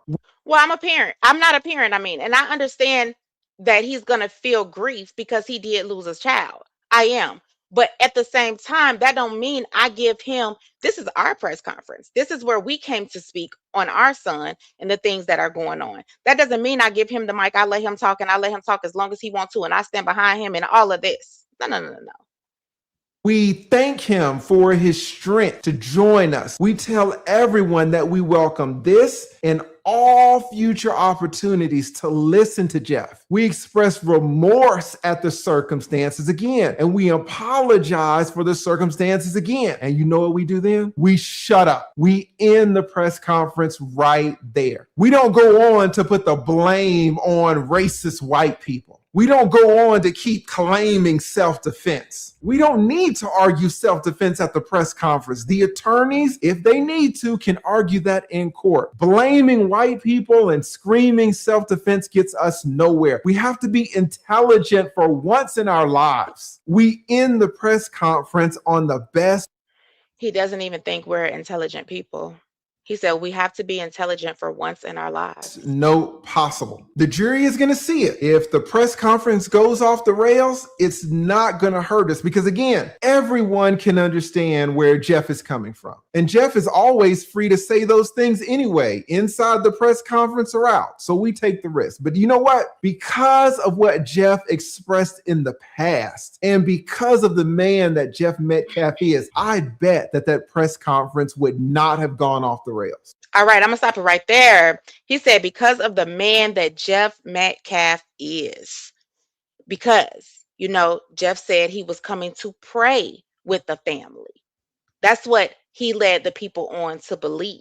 Well, I'm a parent. I'm not a parent, and I understand that he's going to feel grief because he did lose his child. I am. But at the same time, that don't mean I give him, this is our press conference. This is where we came to speak on our son and the things that are going on. That doesn't mean I give him the mic. I let him talk, and I let him talk as long as he wants to, and I stand behind him and all of this. No. We thank him for his strength to join us. We tell everyone that we welcome this and all future opportunities to listen to Jeff. We express remorse at the circumstances again, and we apologize for the circumstances again. And you know what we do then? We shut up. We end the press conference right there. We don't go on to put the blame on racist white people. We don't go on to keep claiming self-defense. We don't need to argue self-defense at the press conference. The attorneys, if they need to, can argue that in court. Blaming white people and screaming self-defense gets us nowhere. We have to be intelligent for once in our lives. We end the press conference on the best. He doesn't even think we're intelligent people. He said, we have to be intelligent for once in our lives. No possible. The jury is going to see it. If the press conference goes off the rails, it's not going to hurt us because, again, everyone can understand where Jeff is coming from. And Jeff is always free to say those things anyway, inside the press conference or out. So we take the risk. But you know what? Because of what Jeff expressed in the past and because of the man that Jeff Metcalf is, I bet that press conference would not have gone off the rails. All right, I'm gonna stop it right there. He said, because of the man that Jeff Metcalf is. Because, Jeff said he was coming to pray with the family. That's what he led the people on to believe.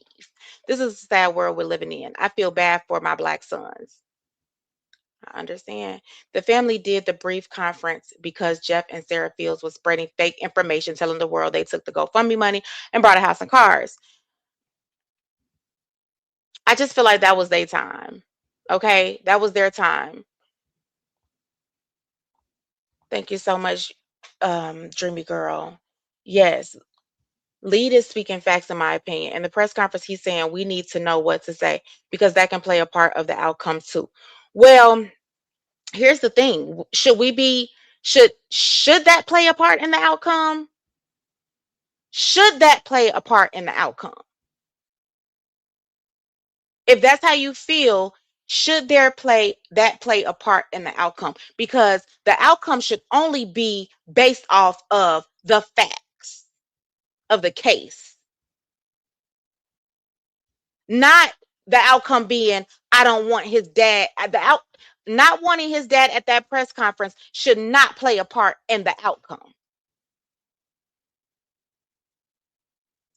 This is a sad world we're living in. I feel bad for my Black sons. I understand. The family did the brief conference because Jeff and Sarah Fields was spreading fake information, telling the world they took the GoFundMe money and bought a house and cars. I just feel like that was their time. Okay? That was their time. Thank you so much, Dreamy Girl. Yes. Lead is speaking facts, in my opinion. In the press conference, he's saying we need to know what to say because that can play a part of the outcome too. Well, here's the thing. Should that play a part in the outcome? Should that play a part in the outcome? If that's how you feel, should play a part in the outcome? Because the outcome should only be based off of the facts of the case. Not the outcome being, I don't want his dad. Not wanting his dad at that press conference should not play a part in the outcome.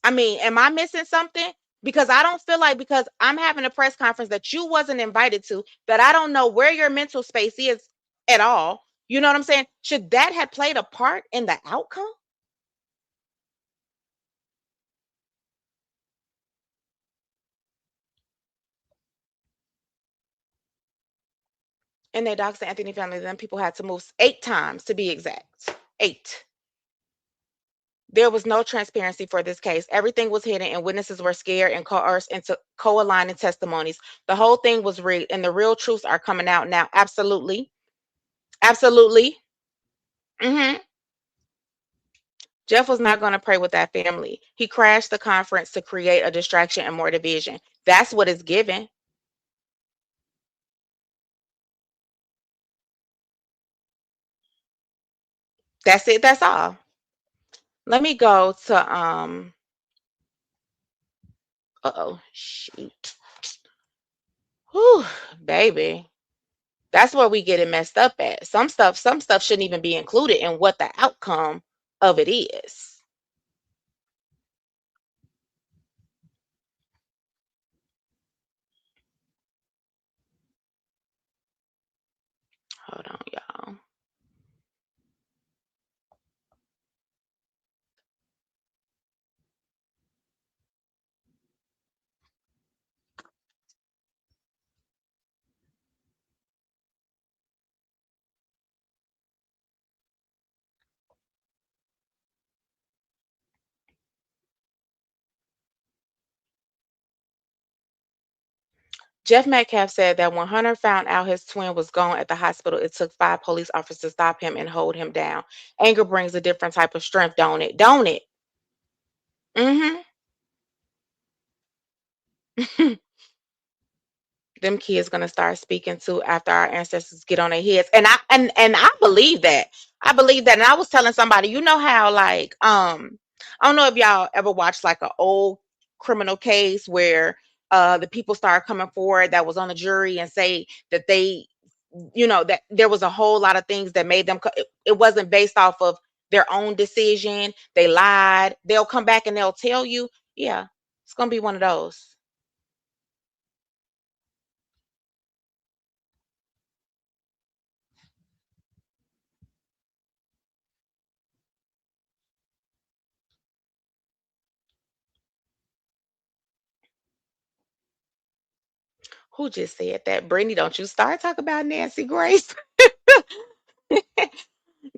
I mean, am I missing something? Because I don't feel like because I'm having a press conference that you wasn't invited to, that I don't know where your mental space is at all. You know what I'm saying? Should that have played a part in the outcome? In their Dr. Anthony family, then people had to move 8 times to be exact. 8. There was no transparency for this case. Everything was hidden and witnesses were scared and coerced into co-aligning testimonies. The whole thing was rigged and the real truths are coming out now. Absolutely. Absolutely. Jeff was not going to pray with that family. He crashed the conference to create a distraction and more division. That's what it's given. That's it. That's all. Let me go to shoot. Whew, baby. That's where we get it messed up at. Some stuff shouldn't even be included in what the outcome of it is. Hold on, y'all. Jeff Metcalf said that when Hunter found out his twin was gone at the hospital, it took 5 police officers to stop him and hold him down. Anger brings a different type of strength, don't it? Don't it? Them kids gonna start speaking too after our ancestors get on their heads. And I believe that. I believe that. And I was telling somebody, you know how like I don't know if y'all ever watched like an old criminal case where the people start coming forward that was on the jury and say that they, that there was a whole lot of things that made them it wasn't based off of their own decision. They lied. They'll come back and they'll tell you, yeah, it's gonna be one of those. Who just said that? Brittany, don't you start talking about Nancy Grace.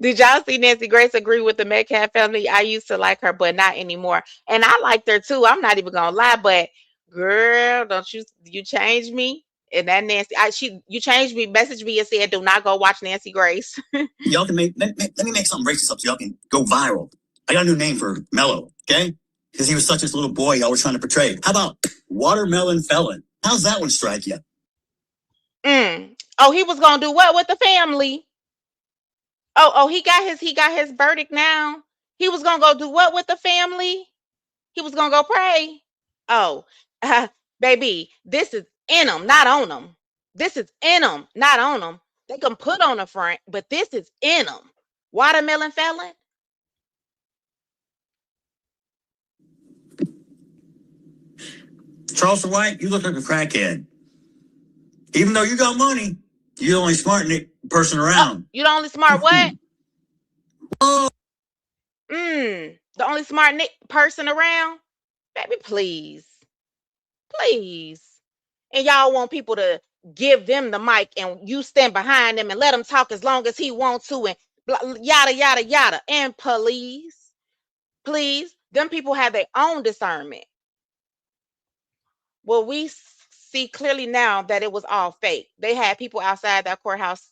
Did y'all see Nancy Grace agree with the Metcalf family? I used to like her, but not anymore. And I liked her too. I'm not even gonna lie, but girl, don't you changed me. And that Nancy, you changed me, messaged me and said, do not go watch Nancy Grace. Y'all can let me make something racist up so y'all can go viral. I got a new name for Mello, okay? Because he was such this little boy y'all were trying to portray. How about Watermelon Felon? How's that one strike you? Oh, he was gonna do what with the family? Oh, he got his verdict now. He was gonna go do what with the family? He was gonna go pray. Oh, baby, this is in them, not on them. This is in them, not on them. They can put on the front, but this is in them. Watermelon Felon. Charleston White, you look like a crackhead. Even though you got money, you're the only smart person around. You the only smart what? Oh. The only smart person around? Baby, please. Please. And y'all want people to give them the mic and you stand behind them and let him talk as long as he wants to and yada, yada, yada. And please, them people have their own discernment. Well, we see clearly now that it was all fake. They had people outside that courthouse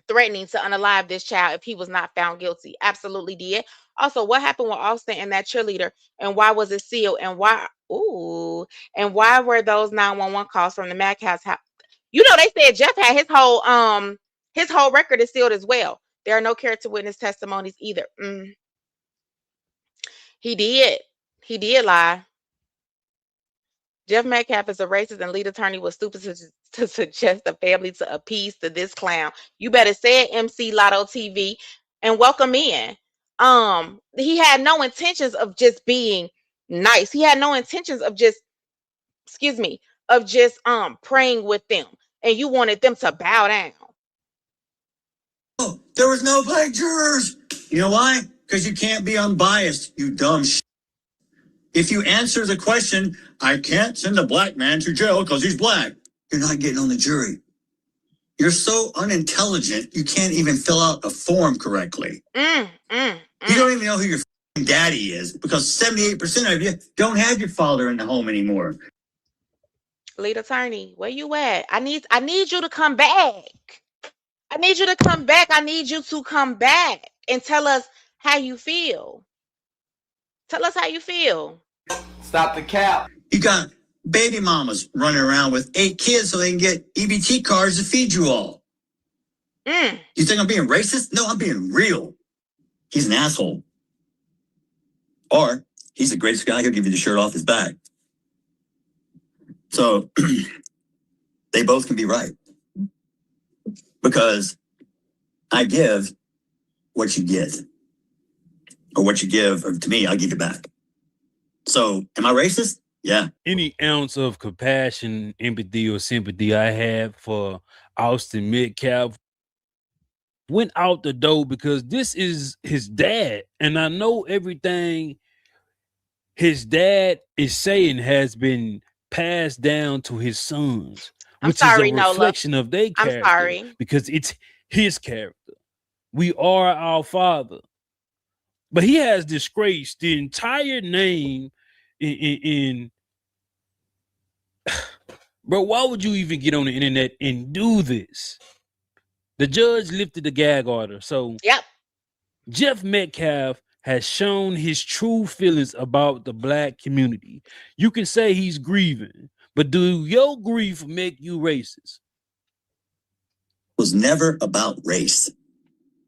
threatening to unalive this child if he was not found guilty. Absolutely did. Also, what happened with Austin and that cheerleader, and why was it sealed, and why were those 911 calls from the Metcalf house? You know, they said Jeff had his whole record is sealed as well. There are no character witness testimonies either. He did lie. Jeff Metcalf is a racist and lead attorney was stupid to suggest a family to appease to this clown. You better say it, MC Lotto TV, and welcome in. He had no intentions of just being nice. He had no intentions of just, praying with them. And you wanted them to bow down. Oh, there was no black jurors. You know why? Because you can't be unbiased, you dumb shit. If you answer the question, I can't send a black man to jail because he's black, you're not getting on the jury. You're so unintelligent, you can't even fill out a form correctly. You don't even know who your daddy is because 78% of you don't have your father in the home anymore. Lead attorney, where you at? I need you to come back. I need you to come back. I need you to come back and tell us how you feel. Tell us how you feel. Stop the cap. You got baby mamas running around with 8 kids so they can get EBT cards to feed you all. You think I'm being racist? No, I'm being real. He's an asshole. Or he's the greatest guy who'll give you the shirt off his back. So they both can be right. Because I give what you get. Or what you give to me, I'll give it back. So, am I racist? Yeah. Any ounce of compassion, empathy, or sympathy I had for Austin Metcalf went out the door because this is his dad. And I know everything his dad is saying has been passed down to his sons, which is a reflection of their character. I'm sorry. Because it's his character. We are our father. But he has disgraced the entire name in bro, why would you even get on the internet and do this? The judge lifted the gag order. So yep. Jeff Metcalf has shown his true feelings about the black community. You can say he's grieving, but do your grief make you racist? It was never about race.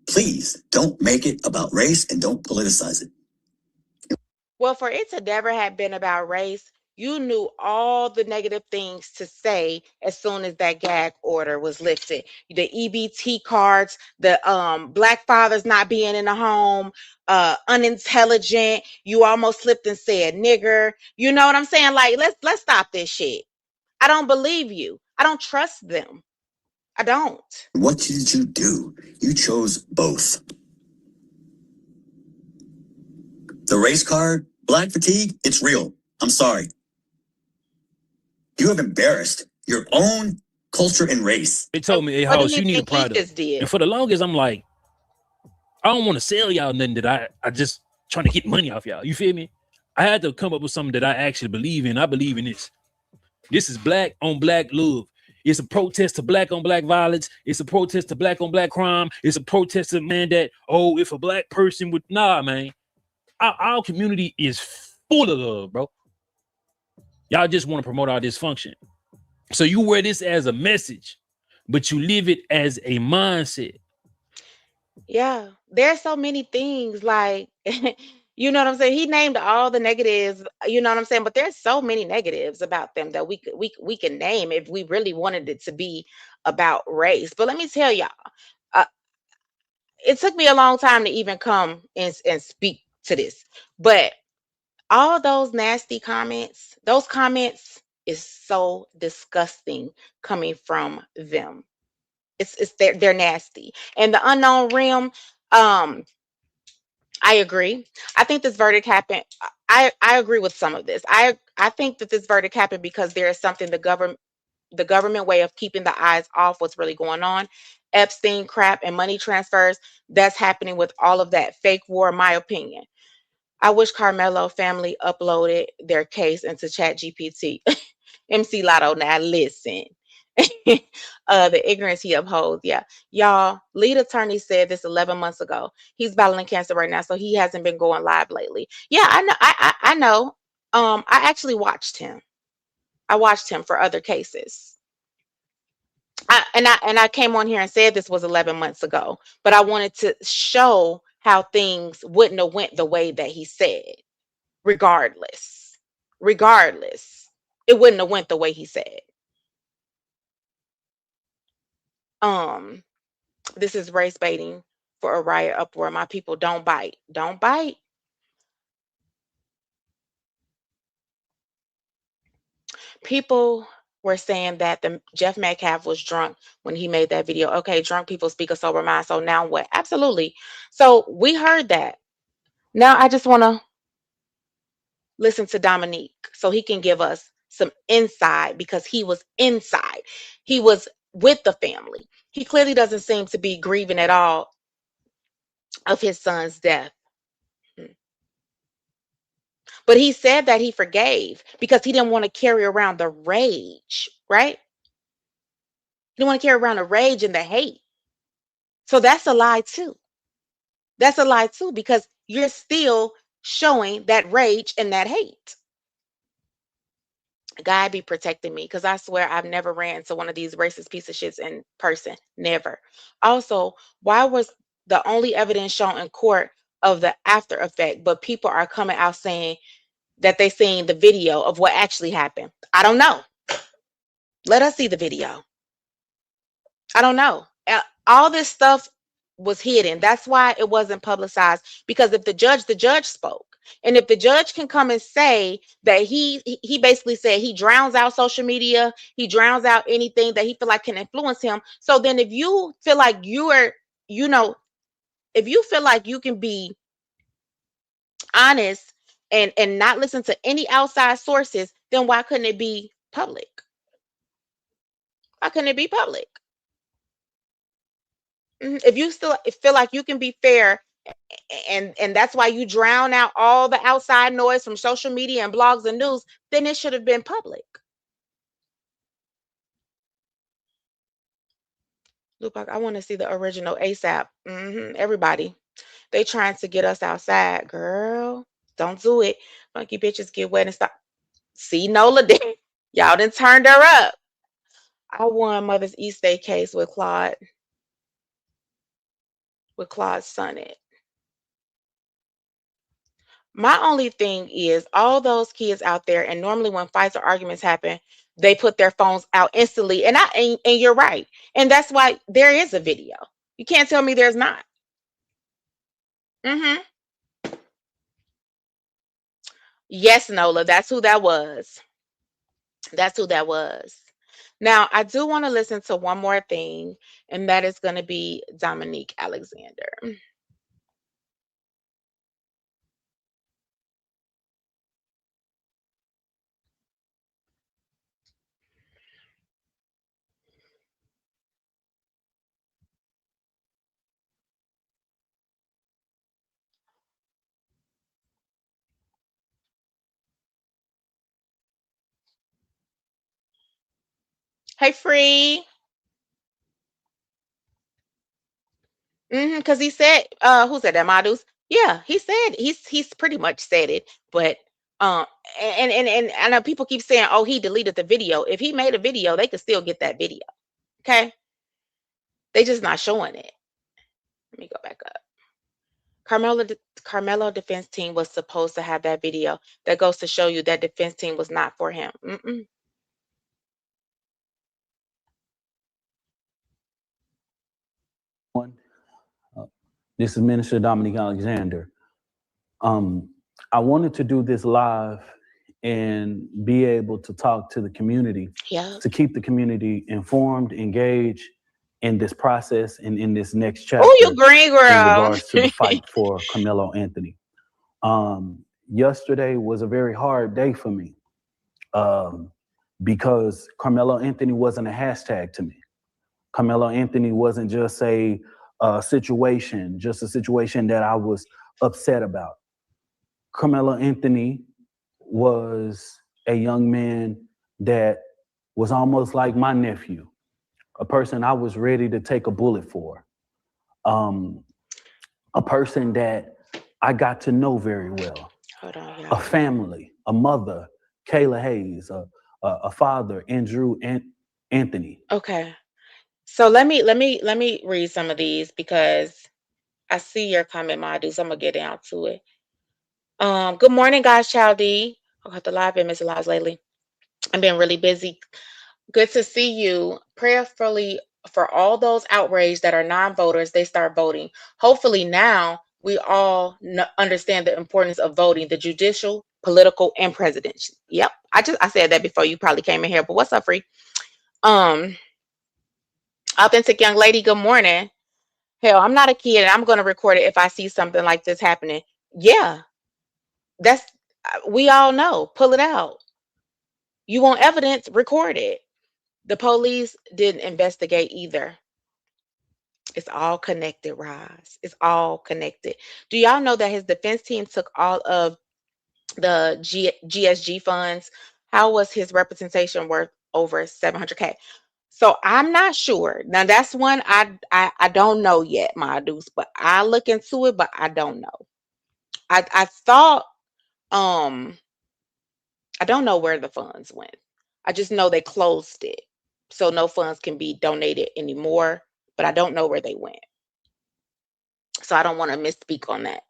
Please don't make it about race and don't politicize it. Well, for it to never have been about race, you knew all the negative things to say as soon as that gag order was lifted. The EBT cards, the black fathers not being in the home, unintelligent. You almost slipped and said nigger. You know what I'm saying? Like, let's stop this shit. I don't believe you. I don't trust them. I don't. What did you do? You chose both. The race card, black fatigue, it's real. I'm sorry. You have embarrassed your own culture and race. They told me, hey, House, you need a product. And for the longest, I'm like, I don't want to sell y'all nothing that I just trying to get money off y'all. You feel me? I had to come up with something that I actually believe in. I believe in this. This is black on black love. It's a protest to black on black violence. It's a protest to black on black crime. It's a protest to, man, that, oh, if a black person would, nah, man. Our community is full of love, bro. Y'all just want to promote our dysfunction. So you wear this as a message, but you live it as a mindset. Yeah, there's so many things like you know what I'm saying? He named all the negatives, you know what I'm saying? But there's so many negatives about them that we can name if we really wanted it to be about race. But let me tell y'all, uh, it took me a long time to even come and speak to this. But all those nasty comments, those comments is so disgusting coming from them. It's they're nasty. And the unknown realm, um, I agree. I think this verdict happened. I agree with some of this. I think that this verdict happened because there is something the government way of keeping the eyes off what's really going on. Epstein crap and money transfers, that's happening with all of that fake war, in my opinion. I wish Carmelo family uploaded their case into Chat GPT. MC Lotto, now listen. The ignorance he upholds. Yeah. Y'all, lead attorney said this 11 months ago. He's battling cancer right now, so he hasn't been going live lately. Yeah, I know. I know. I actually watched him. I watched him for other cases. I came on here and said this was 11 months ago, but I wanted to show how things wouldn't have went the way that he said. Regardless, regardless, it wouldn't have went the way he said. Um, this is race baiting for a riot uproar. My people, don't bite. Don't bite. People were saying that the Jeff Metcalf was drunk when he made that video. Okay, drunk people speak a sober mind. So now what? Absolutely. So we heard that. Now I just want to listen to Dominique so he can give us some insight because he was inside. He was with the family. He clearly doesn't seem to be grieving at all of his son's death. But he said that he forgave because he didn't want to carry around the rage, right? He didn't want to carry around the rage and the hate. So that's a lie too. That's a lie too because you're still showing that rage and that hate. God be protecting me because I swear I've never ran into one of these racist piece of shits in person. Never. Also, why was the only evidence shown in court of the after effect, but people are coming out saying that they seen the video of what actually happened? I don't know. Let us see the video. I don't know. All this stuff was hidden. That's why it wasn't publicized. Because if the judge spoke. And if the judge can come and say that he basically said he drowns out social media, he drowns out anything that he feel like can influence him. So then if you feel like you are, you know, if you feel like you can be honest and not listen to any outside sources, then why couldn't it be public? Why couldn't it be public? If you still feel like you can be fair and that's why you drown out all the outside noise from social media and blogs and news, then it should have been public. Lupac, I want to see the original ASAP. Everybody, they trying to get us outside, girl. Don't do it. Funky bitches get wet and stop. See Nola did. Y'all done turned her up. I won Mother's East Day case with Claude's Sonnet. My only thing is all those kids out there, and normally when fights or arguments happen, they put their phones out instantly. And you're right. And that's why there is a video. You can't tell me there's not. hmm Yes, Nola, that's who that was. That's who that was. Now, I do want to listen to one more thing, and that is going to be Dominique Alexander. Hey, Free. Because he said, who said that, Madus? Yeah, he said he's pretty much said it, but um, and I know people keep saying, oh, he deleted the video. If he made a video, they could still get that video. Okay, they just not showing it. Let me go back up. Carmelo defense team was supposed to have that video. That goes to show you that defense team was not for him. This is Minister Dominique Alexander. I wanted to do this live and be able to talk to the community, to keep the community informed, engaged in this process and in this next chapter. Oh, you green girl. In regards to the fight for Carmelo Anthony. Yesterday was a very hard day for me because Carmelo Anthony wasn't a hashtag to me. Carmelo Anthony wasn't just a situation that I was upset about. Carmelo Anthony was a young man that was almost like my nephew, a person I was ready to take a bullet for, a person that I got to know very well, a family, a mother, Kayla Hayes, a father, Andrew Anthony. Okay. So let me read some of these because I see your comment, Madu. So I'm gonna get down to it. Good morning, guys. Child D. I got the live been missing lives lately. I've been really busy. Good to see you. Prayerfully for all those outraged that are non-voters, they start voting. Hopefully now we all understand the importance of voting, the judicial, political, and presidential. Yep. I said that before you probably came in here, but what's up, Free? Authentic young lady, good morning. Hell, I'm not a kid and I'm going to record it if I see something like this happening. Yeah, we all know. Pull it out. You want evidence, record it. The police didn't investigate either. It's all connected, Roz. It's all connected. Do y'all know that his defense team took all of the GSG funds? How was his representation worth over $700K? So I'm not sure. Now that's one I don't know yet, my dudes, but I look into it, but I don't know. I thought I don't know where the funds went. I just know they closed it. So no funds can be donated anymore, but I don't know where they went. So I don't want to misspeak on that.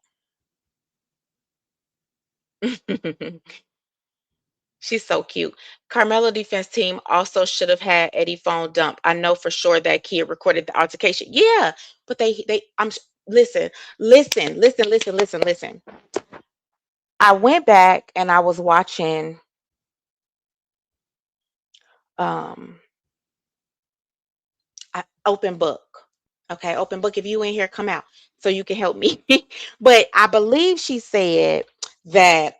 She's so cute. Carmelo defense team also should have had Eddie phone dump. I know for sure that kid recorded the altercation. Yeah, but listen. I went back and I was watching Open Book. Okay, Open Book. If you in here, come out so you can help me. But I believe she said that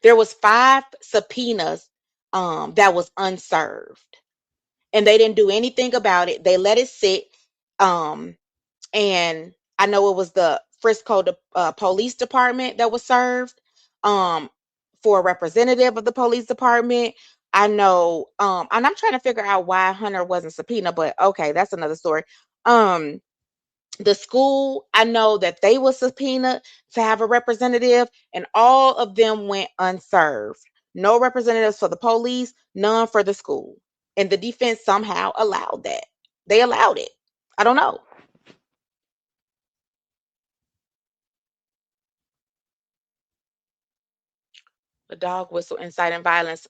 there was 5 subpoenas that was unserved. And they didn't do anything about it. They let it sit. And I know it was the Frisco Police Department that was served for a representative of the police department. I know, and I'm trying to figure out why Hunter wasn't subpoenaed, but okay, that's another story. The school, I know that they were subpoenaed to have a representative, and all of them went unserved. No representatives for the police, none for the school. And the defense somehow allowed that. They allowed it. I don't know. The dog whistle inciting violence.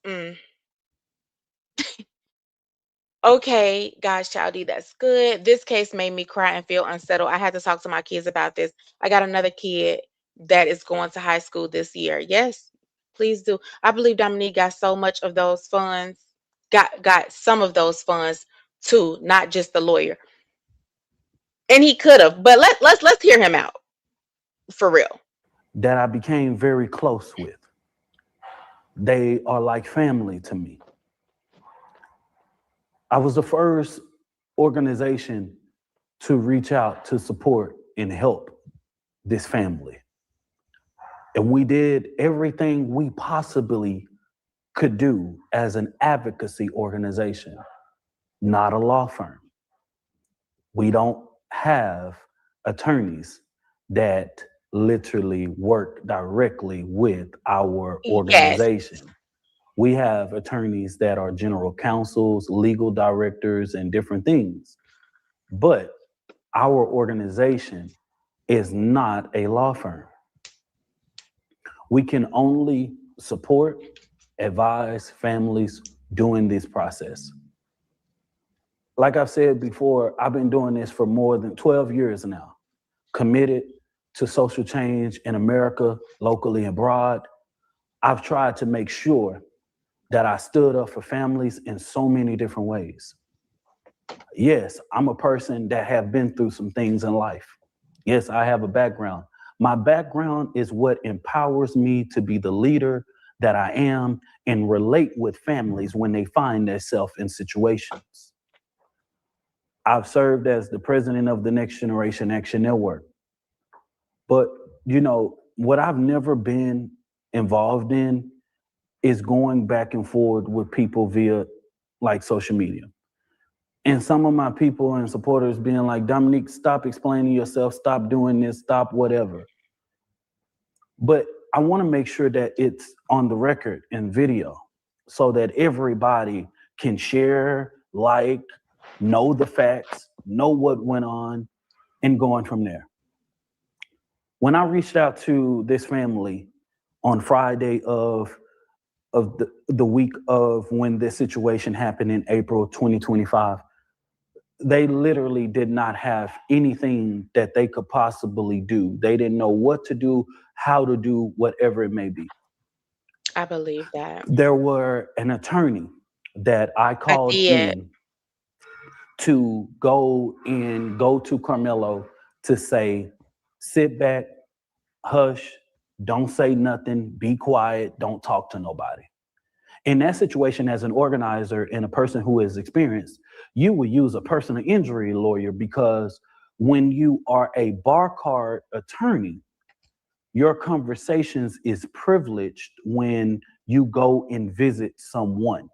Okay, guys, Childy, that's good. This case made me cry and feel unsettled. I had to talk to my kids about this. I got another kid that is going to high school this year. Yes, please do. I believe Dominique got so much of those funds, got some of those funds too, not just the lawyer. And he could have, but let's hear him out for real. That I became very close with. They are like family to me. I was the first organization to reach out to support and help this family. And we did everything we possibly could do as an advocacy organization, not a law firm. We don't have attorneys that literally work directly with our organization. Yes. We have attorneys that are general counsels, legal directors, and different things. But our organization is not a law firm. We can only support, advise families during this process. Like I've said before, I've been doing this for more than 12 years now, committed to social change in America, locally and abroad. I've tried to make sure that I stood up for families in so many different ways. Yes, I'm a person that have been through some things in life. Yes, I have a background. My background is what empowers me to be the leader that I am and relate with families when they find themselves in situations. I've served as the president of the Next Generation Action Network. But, you know, what I've never been involved in is going back and forth with people via like social media. And some of my people and supporters being like, Dominique, stop explaining yourself, stop doing this, stop whatever. But I want to make sure that it's on the record and video so that everybody can share, like, know the facts, know what went on, and going from there. When I reached out to this family on Friday of the week of when this situation happened in April 2025, they literally did not have anything that they could possibly do. They didn't know what to do, how to do, whatever it may be. I believe that. There were an attorney that I called in to go to Carmelo to say, sit back, hush, don't say nothing, be quiet, don't talk to nobody. In that situation, as an organizer and a person who is experienced, you would use a personal injury lawyer because when you are a bar card attorney, your conversations is privileged when you go and visit someone.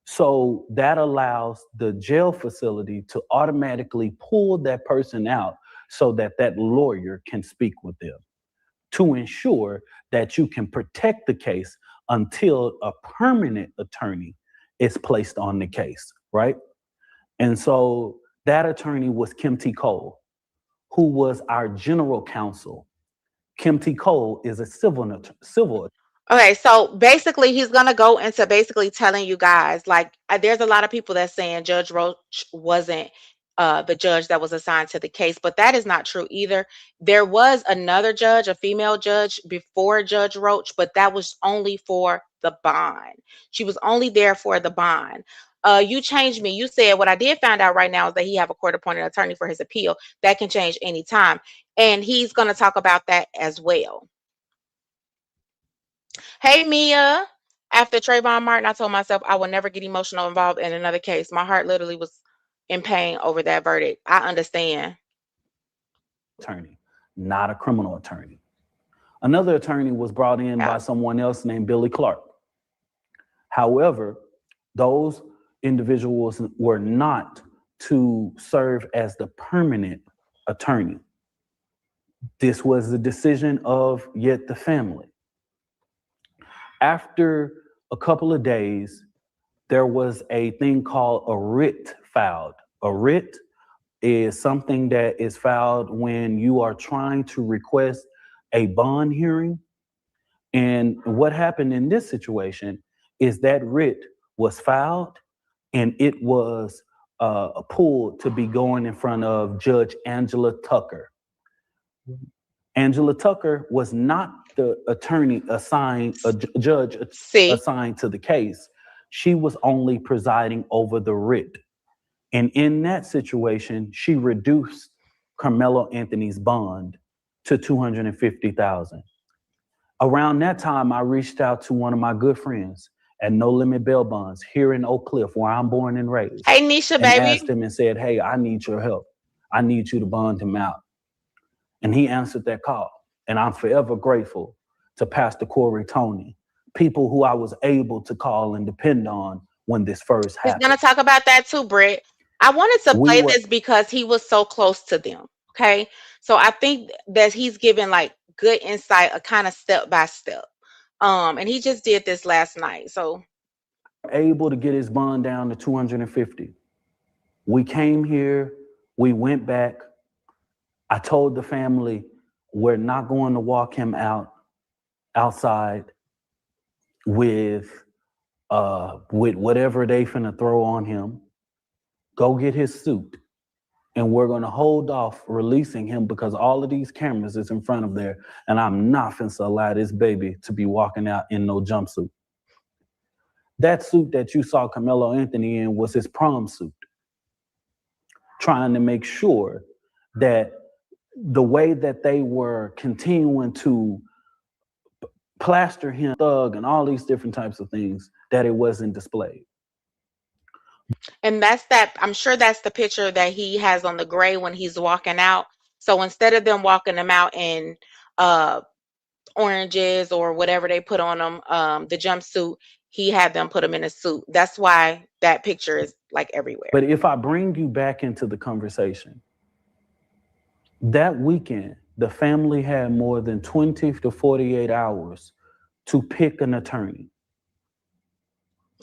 So that allows the jail facility to automatically pull that person out so that that lawyer can speak with them to ensure that you can protect the case until a permanent attorney is placed on the case, right? And so that attorney was Kim T. Cole, who was our general counsel. Kim T. Cole is a civil. Okay, so basically he's going to go into basically telling you guys, like, there's a lot of people that's saying Judge Roach wasn't the judge that was assigned to the case, but that is not true either. There was another judge, a female judge before Judge Roach, but that was only for the bond. She was only there for the bond. You changed me. You said what I did find out right now is that he have a court-appointed attorney for his appeal. That can change anytime. And he's going to talk about that as well. Hey, Mia. After Trayvon Martin, I told myself I will never get emotional involved in another case. My heart literally was in pain over that verdict. I understand. Attorney, not a criminal attorney. Another attorney was brought in by someone else named Billy Clark. However, those individuals were not to serve as the permanent attorney. This was the decision of yet the family. After a couple of days, there was a thing called a writ filed. A writ is something that is filed when you are trying to request a bond hearing. And what happened in this situation is that writ was filed and it was pulled to be going in front of Judge Angela Tucker. Angela Tucker was not the attorney assigned, a judge assigned to the case. She was only presiding over the writ. And in that situation, she reduced Carmelo Anthony's bond to $250,000. Around that time, I reached out to one of my good friends at No Limit Bail Bonds here in Oak Cliff, where I'm born and raised. Hey, Nisha, and baby. Asked him and said, hey, I need your help. I need you to bond him out. And he answered that call. And I'm forever grateful to Pastor Corey Tony, people who I was able to call and depend on when this first He's happened. gonna talk about that too, Britt. I wanted to play this because he was so close to them. Okay. So I think that he's given like good insight, a kind of step by step. And he just did this last night. So able to get his bond down to 250. We came here, we went back. I told the family, we're not going to walk him outside with whatever they finna throw on him. Go get his suit. And we're gonna hold off releasing him because all of these cameras is in front of there, and I'm not finna allow this baby to be walking out in no jumpsuit. That suit that you saw Carmelo Anthony in was his prom suit, trying to make sure that the way that they were continuing to plaster him thug and all these different types of things, that it wasn't displayed. And that's that. I'm sure that's the picture that he has on the gray when he's walking out. So instead of them walking him out in oranges or whatever they put on them, the jumpsuit, he had them put him in a suit. That's why that picture is like everywhere. But if I bring you back into the conversation, that weekend, the family had more than 20 to 48 hours to pick an attorney.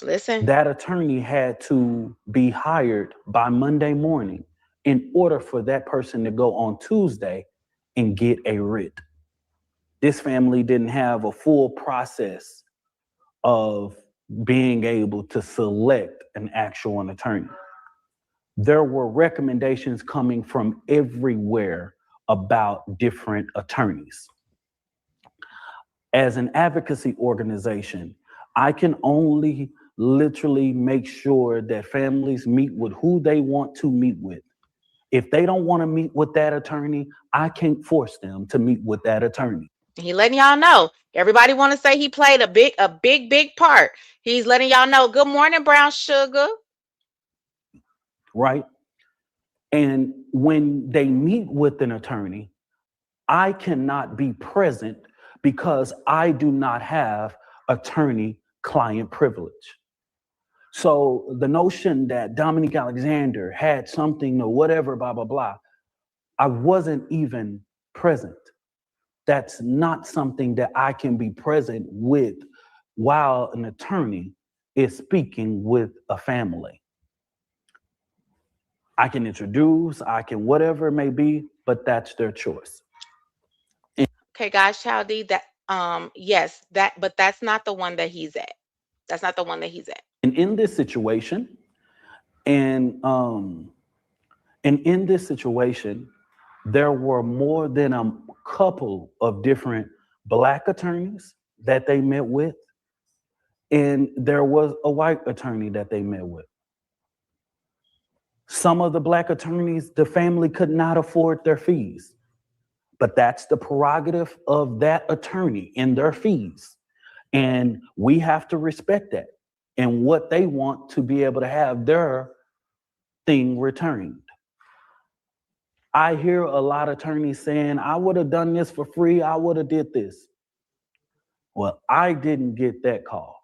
Listen. That attorney had to be hired by Monday morning in order for that person to go on Tuesday and get a writ. This family didn't have a full process of being able to select an actual attorney. There were recommendations coming from everywhere about different attorneys. As an advocacy organization, I can only literally make sure that families meet with who they want to meet with. If they don't want to meet with that attorney, I can't force them to meet with that attorney. He letting y'all know. Everybody want to say he played a big part. He's letting y'all know. Good morning, brown sugar. Right? And when they meet with an attorney, I cannot be present because I do not have attorney-client privilege. So the notion that Dominique Alexander had something or whatever, blah, blah, blah, I wasn't even present. That's not something that I can be present with while an attorney is speaking with a family. I can introduce, I can whatever it may be, but that's their choice. Okay, guys, Childy, that yes, but that's not the one that he's at. That's not the one that he's at. And in this situation, there were more than a couple of different Black attorneys that they met with, and there was a white attorney that they met with. Some of the Black attorneys, the family could not afford their fees, but that's the prerogative of that attorney in their fees. And we have to respect that and what they want to be able to have their thing returned. I hear a lot of attorneys saying, I would have done this for free. I would have did this. Well, I didn't get that call.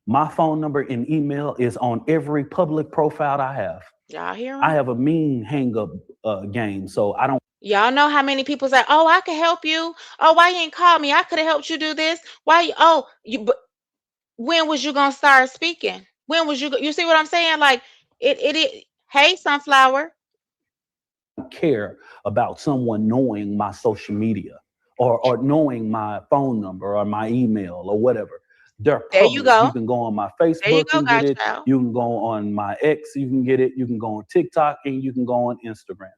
My phone number and email is on every public profile I have. Y'all hear him? I have a mean hang-up game, so I don't. Y'all know how many people say, oh, I can help you. Oh, why you ain't called me? I could have helped you do this. Why? But when was you going to start speaking? When was you see what I'm saying? Like, hey, Sunflower. Care about someone knowing my social media or knowing my phone number or my email or whatever. They're public. There you go. You can go on my Facebook and get it. You can go on my X, you can get it. You can go on TikTok and you can go on Instagram.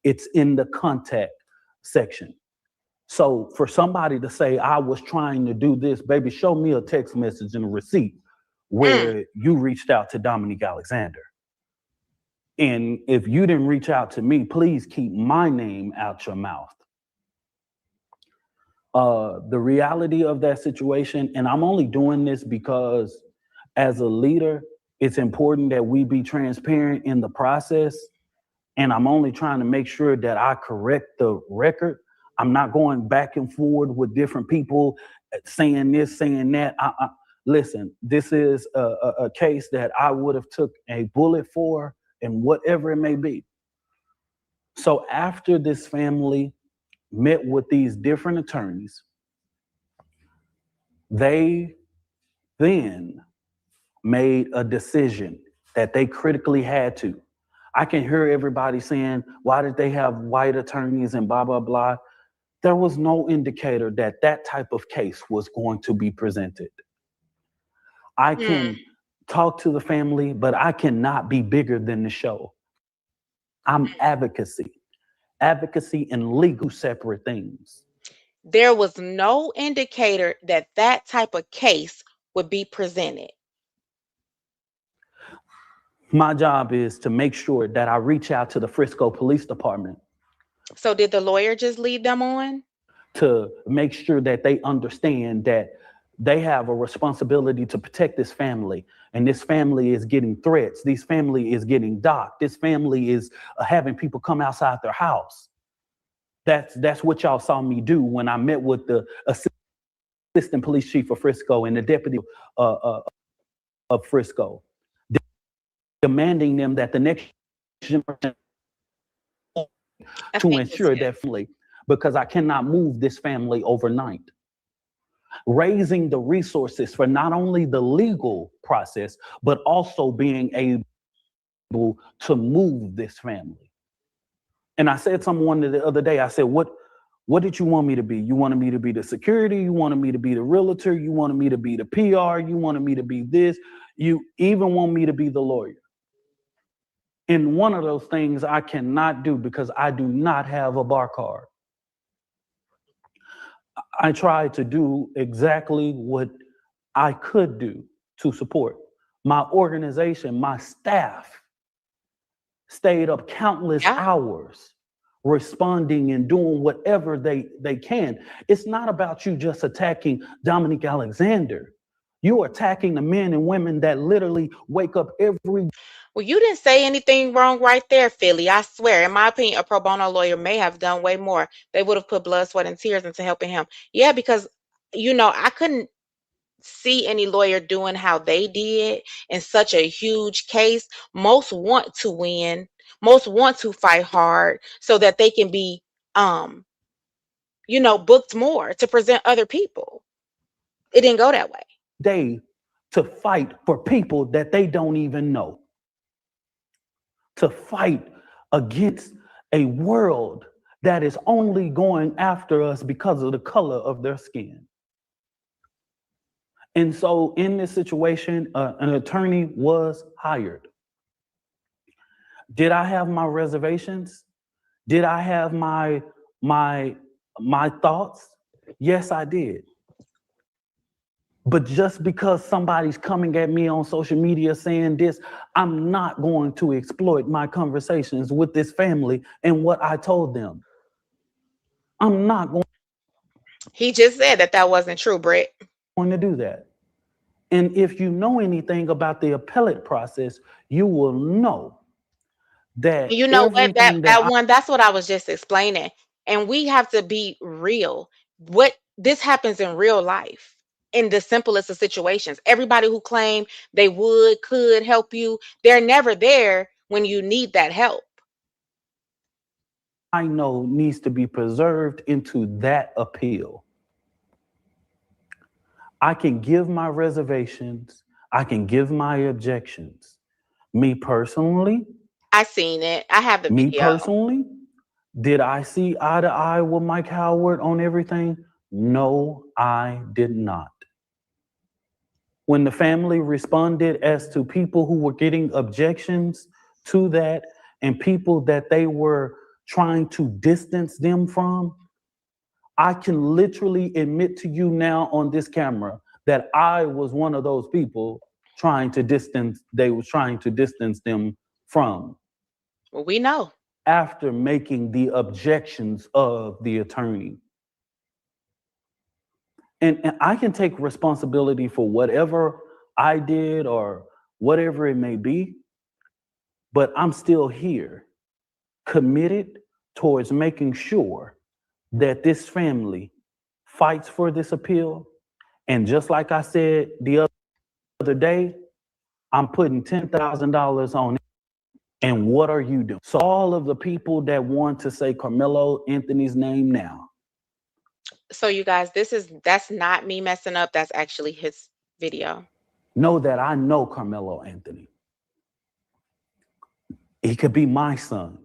It's in the contact section. So for somebody to say, I was trying to do this, baby, show me a text message and a receipt where you reached out to Dominique Alexander. And if you didn't reach out to me, please keep my name out your mouth. The reality of that situation, and I'm only doing this because as a leader, it's important that we be transparent in the process. And I'm only trying to make sure that I correct the record. I'm not going back and forward with different people saying this, saying that. Listen, this is a case that I would have took a bullet for, and whatever it may be. So after this family met with these different attorneys, they then made a decision that they critically had to. I can hear everybody saying, why did they have white attorneys and blah, blah, blah. There was no indicator that that type of case was going to be presented. I can talk to the family, but I cannot be bigger than the show. I'm advocacy. Advocacy and legal separate things. There was no indicator that that type of case would be presented. My job is to make sure that I reach out to the Frisco Police Department. So did the lawyer just lead them on? To make sure that they understand that they have a responsibility to protect this family. And this family is getting threats. This family is getting docked. This family is having people come outside their house. That's what y'all saw me do when I met with the assistant police chief of Frisco and the deputy of Frisco, demanding them that the next generation to ensure that family, because I cannot move this family overnight. Raising the resources for not only the legal process, but also being able to move this family. And I said someone the other day, I said, what did you want me to be? You wanted me to be the security? You wanted me to be the realtor? You wanted me to be the PR? You wanted me to be this? You even want me to be the lawyer? And one of those things I cannot do because I do not have a bar card. I tried to do exactly what I could do to support. My organization, my staff stayed up countless hours responding and doing whatever they can. It's not about you just attacking Dominique Alexander. You're attacking the men and women that literally wake up every. Well, you didn't say anything wrong right there, Philly. I swear, in my opinion, a pro bono lawyer may have done way more. They would have put blood, sweat, and tears into helping him. Yeah, because, I couldn't see any lawyer doing how they did in such a huge case. Most want to win. Most want to fight hard so that they can be, booked more to present other people. It didn't go that way. Day to fight for people that they don't even know. To fight against a world that is only going after us because of the color of their skin. And so in this situation, an attorney was hired. Did I have my reservations? Did I have my thoughts? Yes, I did. But just because somebody's coming at me on social media saying this, I'm not going to exploit my conversations with this family and what I told them. I'm not going. He just said that wasn't true, Brett. Going to do that. And if you know anything about the appellate process, you will know that. You know what? That's what I was just explaining. And we have to be real. This happens in real life. In the simplest of situations. Everybody who claimed they could help you, they're never there when you need that help. I know needs to be preserved into that appeal. I can give my reservations. I can give my objections. Me personally. I seen it. I have the video. Me personally. Did I see eye to eye with Mike Howard on everything? No, I did not. When the family responded as to people who were getting objections to that and people that they were trying to distance them from, I can literally admit to you now on this camera that I was one of those people they was trying to distance them from. Well, we know. After making the objections of the attorney. And I can take responsibility for whatever I did or whatever it may be, but I'm still here, committed towards making sure that this family fights for this appeal. And just like I said the other day, I'm putting $10,000 on it. And what are you doing? So all of the people that want to say Carmelo Anthony's name now. So you guys, that's not me messing up. That's actually his video. Know that I know Carmelo Anthony. He could be my son.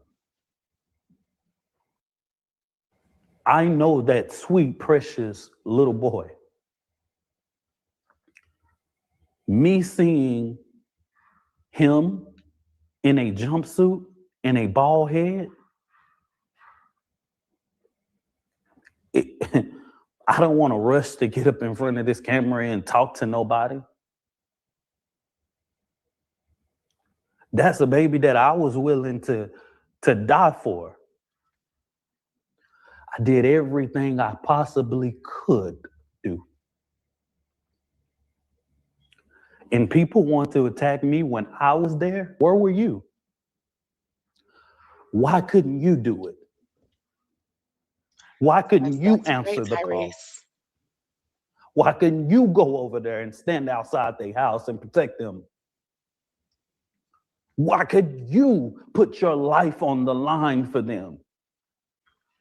I know that sweet, precious little boy. Me seeing him in a jumpsuit and a bald head, I don't want to rush to get up in front of this camera and talk to nobody. That's a baby that I was willing to die for. I did everything I possibly could do. And people want to attack me when I was there. Where were you? Why couldn't you do it? Why couldn't you answer the call? Why couldn't you go over there and stand outside their house and protect them? Why could you put your life on the line for them?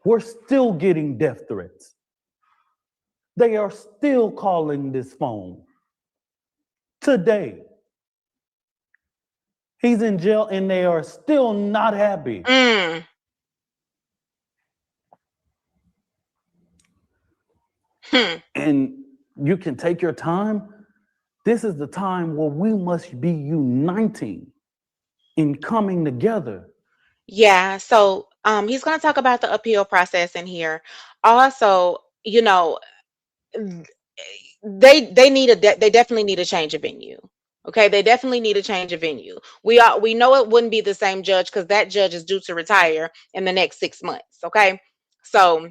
We're still getting death threats. They are still calling this phone today. He's in jail and they are still not happy. And you can take your time. This is the time where we must be uniting and coming together. Yeah, so he's going to talk about the appeal process in here. Also, you know, they definitely need a change of venue. Okay, they definitely need a change of venue. We know it wouldn't be the same judge because that judge is due to retire in the next 6 months. Okay, so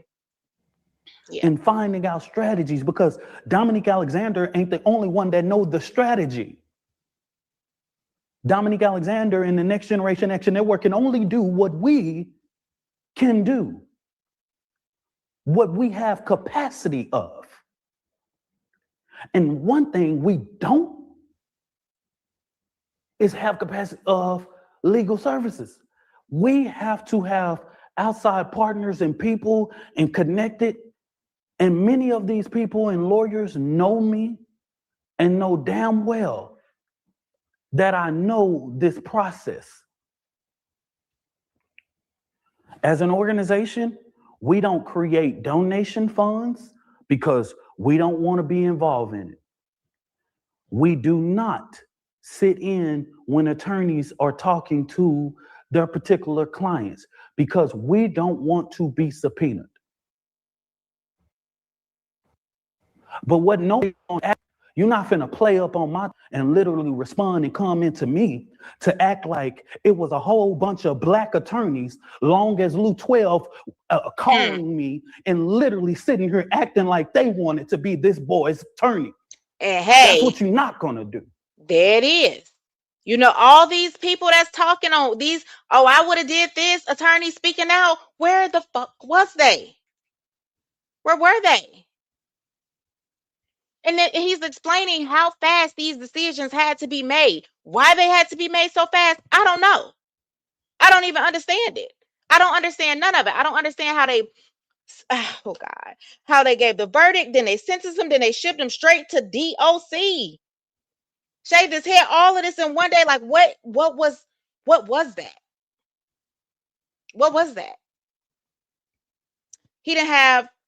yeah. And finding out strategies, because Dominique Alexander ain't the only one that knows the strategy. Dominique Alexander and the Next Generation Action Network can only do what we can do, what we have capacity of. And one thing we don't is have capacity of legal services. We have to have outside partners and people and connected. And many of these people and lawyers know me and know damn well that I know this process. As an organization, we don't create donation funds because we don't want to be involved in it. We do not sit in when attorneys are talking to their particular clients because we don't want to be subpoenaed. But what you're not finna play up on my and literally respond and come into me to act like it was a whole bunch of black attorneys, long as Lou 12, calling me and literally sitting here acting like they wanted to be this boy's attorney. And hey, that's what you're not gonna do. There it is. You know, all these people that's talking on these, oh, I would have did this, attorney speaking out. Where the fuck was they? Where were they? And then he's explaining how fast these decisions had to be made. Why they had to be made so fast, I don't know. I don't even understand it. I don't understand none of it. I don't understand how they, oh God, how they gave the verdict, then they sentenced him, then they shipped him straight to DOC. Shaved his hair, all of this in one day. Like what was that? What was that?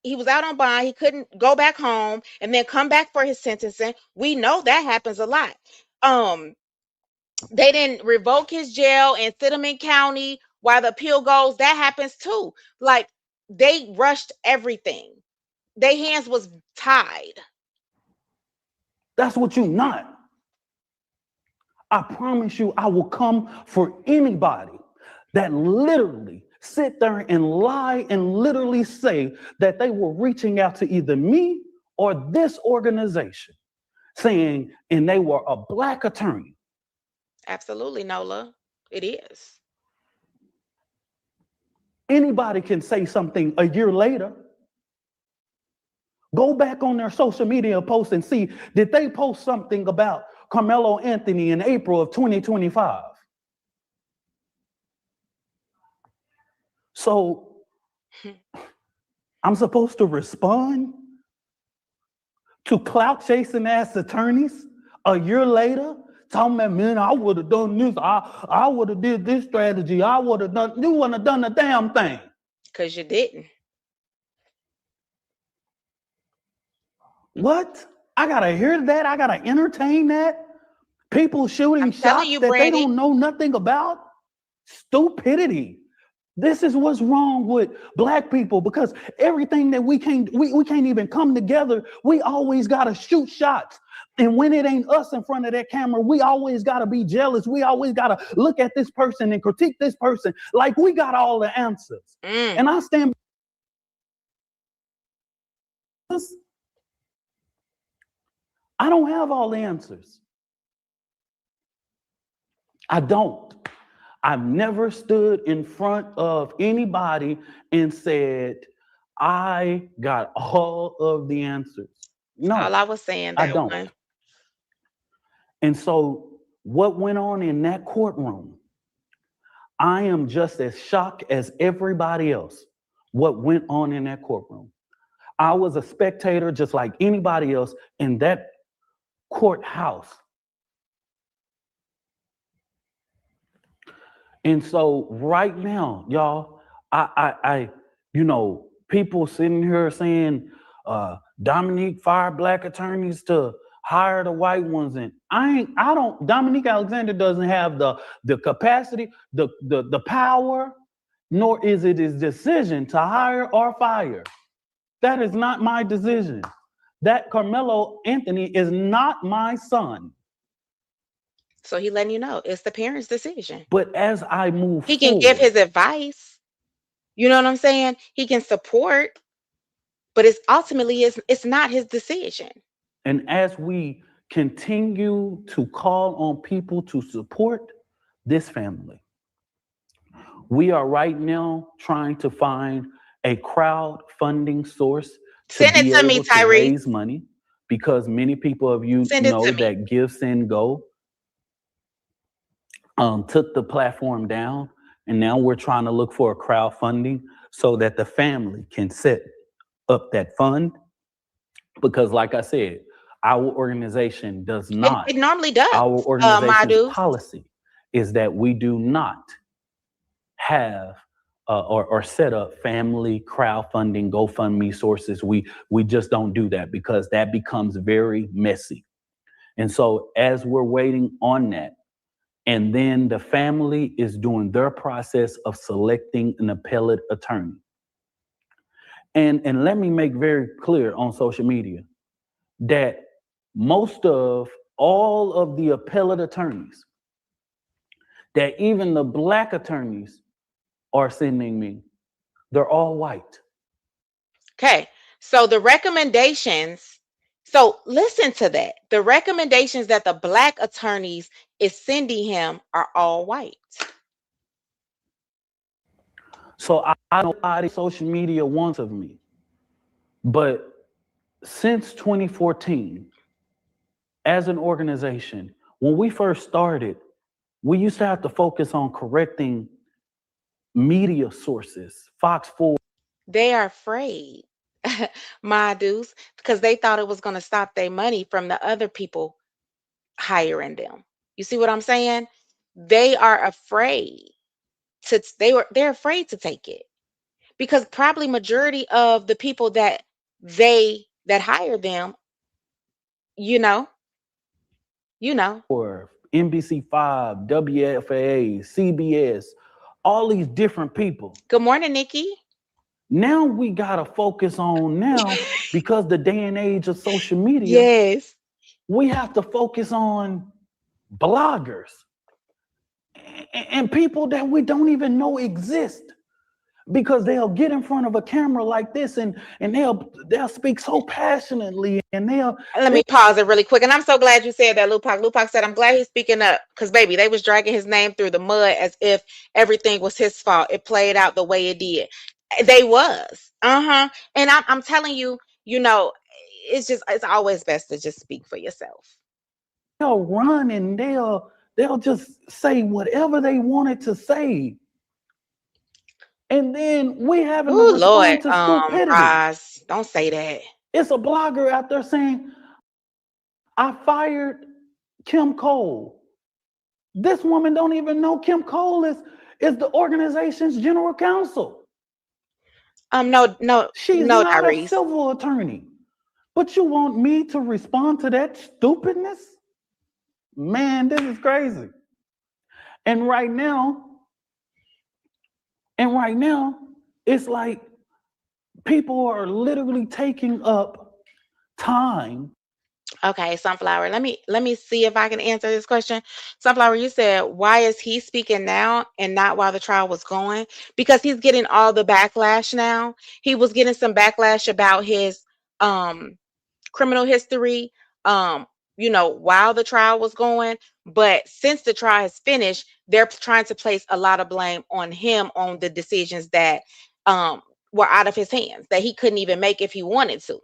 He was out on bond. He couldn't go back home and then come back for his sentencing. We know that happens a lot. They didn't revoke his jail and sit him in county while the appeal goes. That happens too. Like they rushed everything. Their hands was tied. That's what you not. I promise you, I will come for anybody that literally sit there and lie and literally say that they were reaching out to either me or this organization saying, and they were a black attorney. Absolutely, Nola. It is. Anybody can say something a year later Go back on their social media posts and see, did they post something about Carmelo Anthony in April of 2025? So I'm supposed to respond to clout chasing ass attorneys a year later, talking about, man, I would have done this, I would have did this strategy, I would have done, you wouldn't have done a damn thing. Because you didn't. What? I gotta hear that? I gotta entertain that? People shooting shots you, that Brandy, they don't know nothing about? Stupidity. This is what's wrong with Black people, because everything that we can't even come together. We always gotta shoot shots. And when it ain't us in front of that camera, we always gotta be jealous. We always gotta look at this person and critique this person like we got all the answers. And I stand. I don't have all the answers. I don't. I've never stood in front of anybody and said, I got all of the answers. No, all I was saying, I don't. One. And so what went on in that courtroom, I am just as shocked as everybody else what went on in that courtroom. I was a spectator just like anybody else in that courthouse. And so right now, y'all, I people sitting here saying Dominique fired Black attorneys to hire the white ones, and Dominique Alexander doesn't have the capacity, the power, nor is it his decision to hire or fire. That is not my decision. That Carmelo Anthony is not my son. So he letting you know it's the parents' decision. But as I move he can give his advice. You know what I'm saying? He can support, but it's not his decision. And as we continue to call on people to support this family, we are right now trying to find a crowdfunding source to be able to raise money, because many people of you know that Give, Send, Go took the platform down, and now we're trying to look for a crowdfunding so that the family can set up that fund. Because like I said, our organization does not. It normally does. Our organization's policy is that we do not have or set up family crowdfunding, GoFundMe sources. We just don't do that because that becomes very messy. And so as we're waiting on that, and then the family is doing their process of selecting an appellate attorney. And let me make very clear on social media that most of all of the appellate attorneys, that even the Black attorneys are sending me, they're all white. Okay, so the recommendations, so listen to that. The recommendations that the Black attorneys is sending him are all white. So I know how social media wants of me, but since 2014, as an organization, when we first started, we used to have to focus on correcting media sources, Fox 4. They are afraid, my dudes, because they thought it was going to stop their money from the other people hiring them. You see what I'm saying? They are afraid they're afraid to take it, because probably majority of the people that hire them, or NBC5, WFAA, CBS, all these different people. Good morning, Nikki. Now we gotta focus on because the day and age of social media. Yes. We have to focus on bloggers and people that we don't even know exist, because they'll get in front of a camera like this and they'll speak so passionately, and let me pause it really quick. And I'm so glad you said that, Lupac. Lupac said, I'm glad he's speaking up, because baby, they was dragging his name through the mud as if everything was his fault. It played out the way it did. They was. And I'm telling you, it's always best to just speak for yourself. They'll run and they'll just say whatever they wanted to say. And then we having to Oh Lord, respond to stupidity. Roz, don't say that. It's a blogger out there saying, I fired Kim Cole. This woman don't even know Kim Cole is the organization's general counsel. No, She's no, not a Tyrese. civil attorney. But you want me to respond to that stupidness? Man, this is crazy. And right now, it's like people are literally taking up time. Okay, Sunflower. Let me see if I can answer this question. Sunflower, you said, why is he speaking now and not while the trial was going? Because he's getting all the backlash now. He was getting some backlash about his criminal history, while the trial was going. But since the trial is finished, they're trying to place a lot of blame on him on the decisions that were out of his hands, that he couldn't even make if he wanted to.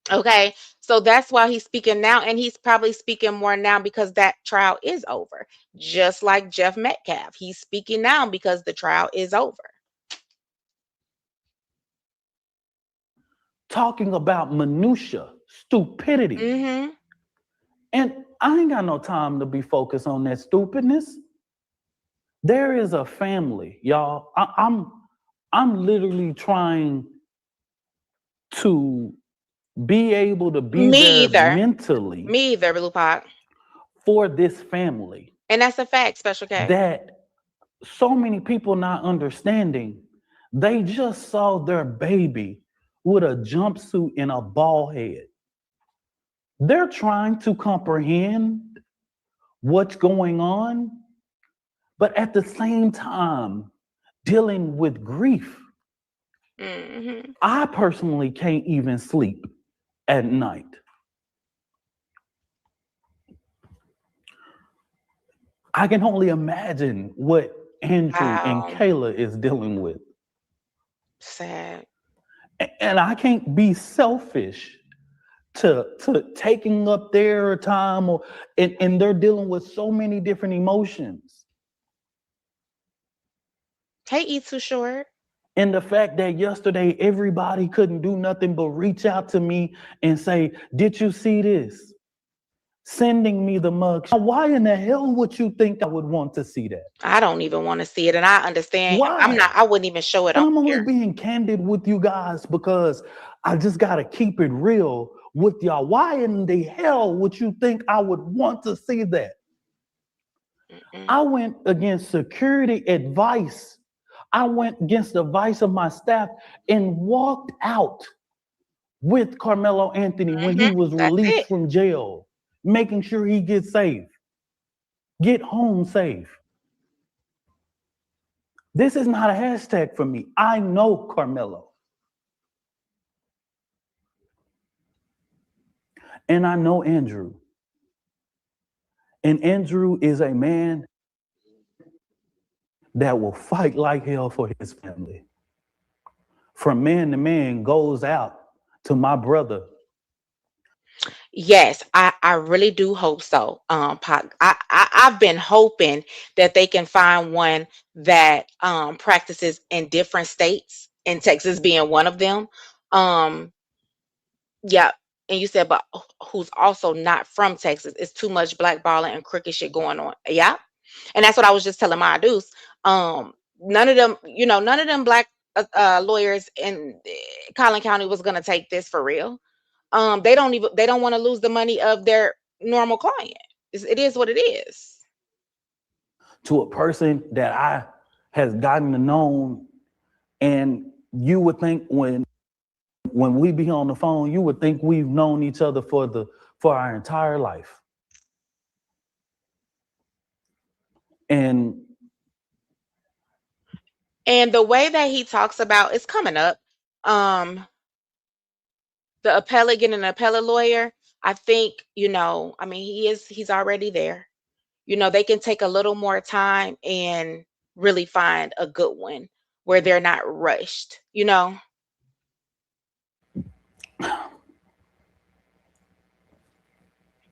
Okay, so that's why he's speaking now, and he's probably speaking more now because that trial is over. Just like Jeff Metcalf, he's speaking now because the trial is over. Talking about minutia, stupidity. Mm-hmm. And I ain't got no time to be focused on that stupidness. There is a family, y'all. I'm literally trying to be able to be there mentally. Me either, Blue Pot. For this family. And that's a fact, Special K. That so many people not understanding. They just saw their baby with a jumpsuit and a bald head. They're trying to comprehend what's going on, but at the same time, dealing with grief. Mm-hmm. I personally can't even sleep at night. I can only imagine what Andrew and Kayla is dealing with. Sad. And I can't be selfish to taking up their time, and they're dealing with so many different emotions. Hey, eat too short. And the fact that yesterday everybody couldn't do nothing but reach out to me and say, did you see this? Sending me the mug. Why in the hell would you think I would want to see that? I don't even want to see it, and I understand. Why? I wouldn't even show it on I'm only here. being candid with you guys because I just gotta keep it real with y'all. Why in the hell would you think I would want to see that? Mm-mm. I went against security advice. I went against the advice of my staff and walked out with Carmelo Anthony when he was released from jail, making sure he gets safe, get home safe. This is not a hashtag for me. I know Carmelo. And I know Andrew. And Andrew is a man that will fight like hell for his family. From man to man goes out to my brother. Yes, I really do hope so. Pac. I've been hoping that they can find one that practices in different states, and Texas being one of them. Yeah, and you said, but who's also not from Texas? It's too much blackballing and crooked shit going on. Yeah, and that's what I was just telling my deuce. None of them black lawyers in Collin County was gonna take this for real. They don't want to lose the money of their normal client. It is what it is. To a person that I has gotten to know, and you would think when we be on the phone, you would think we've known each other for our entire life. And the way that he talks about it's coming up. The appellate getting an appellate lawyer, I think, he's already there. They can take a little more time and really find a good one where they're not rushed.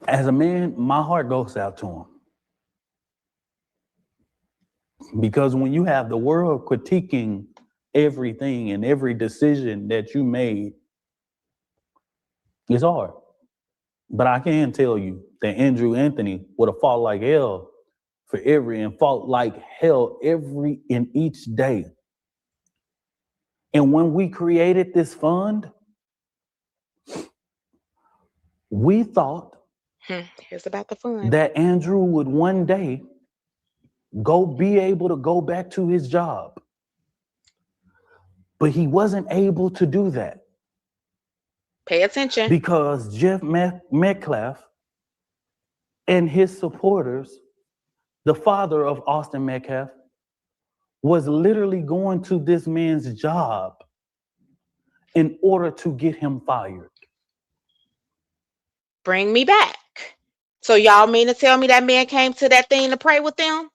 As a man, my heart goes out to him. Because when you have the world critiquing everything and every decision that you made, it's hard. But I can tell you that Andrew Anthony would have fought like hell for every and fought like hell every in each day. And when we created this fund, we thought Here's about the fund. that Andrew would one day be able to go back to his job. But he wasn't able to do that. Pay attention. Because Jeff Metcalf and his supporters, the father of Austin Metcalf, was literally going to this man's job in order to get him fired. Bring me back. So y'all mean to tell me that man came to that thing to pray with them?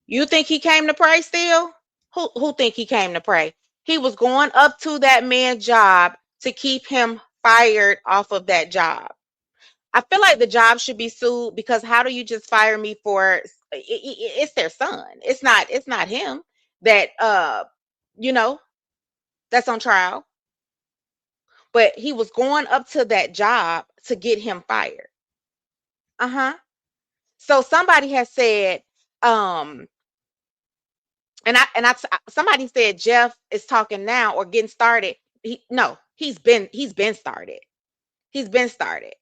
You think he came to pray still? Who think he came to pray? He was going up to that man's job to keep him fired off of that job. I feel like the job should be sued, because how do you just fire me for it's their son. It's not him that that's on trial. But he was going up to that job to get him fired. So somebody has said somebody said Jeff is talking now or getting started. He's been started. He's been started.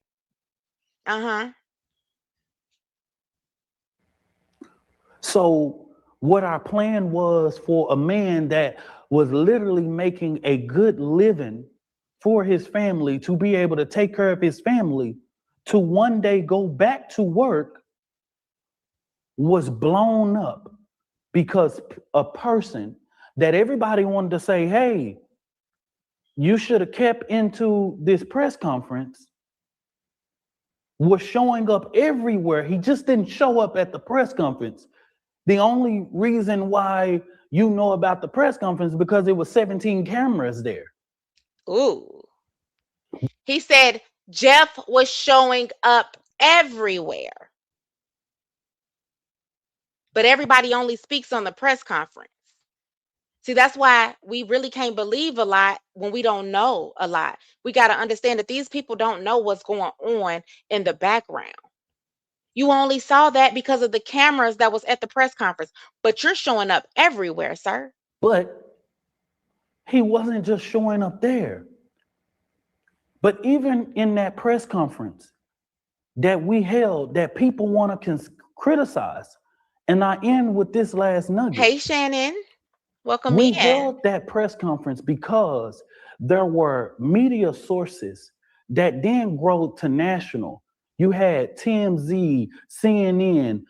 So what our plan was for a man that was literally making a good living for his family, to be able to take care of his family, to one day go back to work, was blown up because a person that everybody wanted to say, hey, you should have kept into this press conference, was showing up everywhere. He just didn't show up at the press conference. The only reason why you know about the press conference is because it was 17 cameras there. Ooh. He said Jeff was showing up everywhere. But everybody only speaks on the press conference. See, that's why we really can't believe a lot when we don't know a lot. We got to understand that these people don't know what's going on in the background. You only saw that because of the cameras that was at the press conference, but you're showing up everywhere, sir. But he wasn't just showing up there. But even in that press conference that we held, that people want to criticize, and I end with this last nugget. Hey, Shannon. Welcome we in. We held that press conference because there were media sources that then grew to national. You had TMZ, CNN,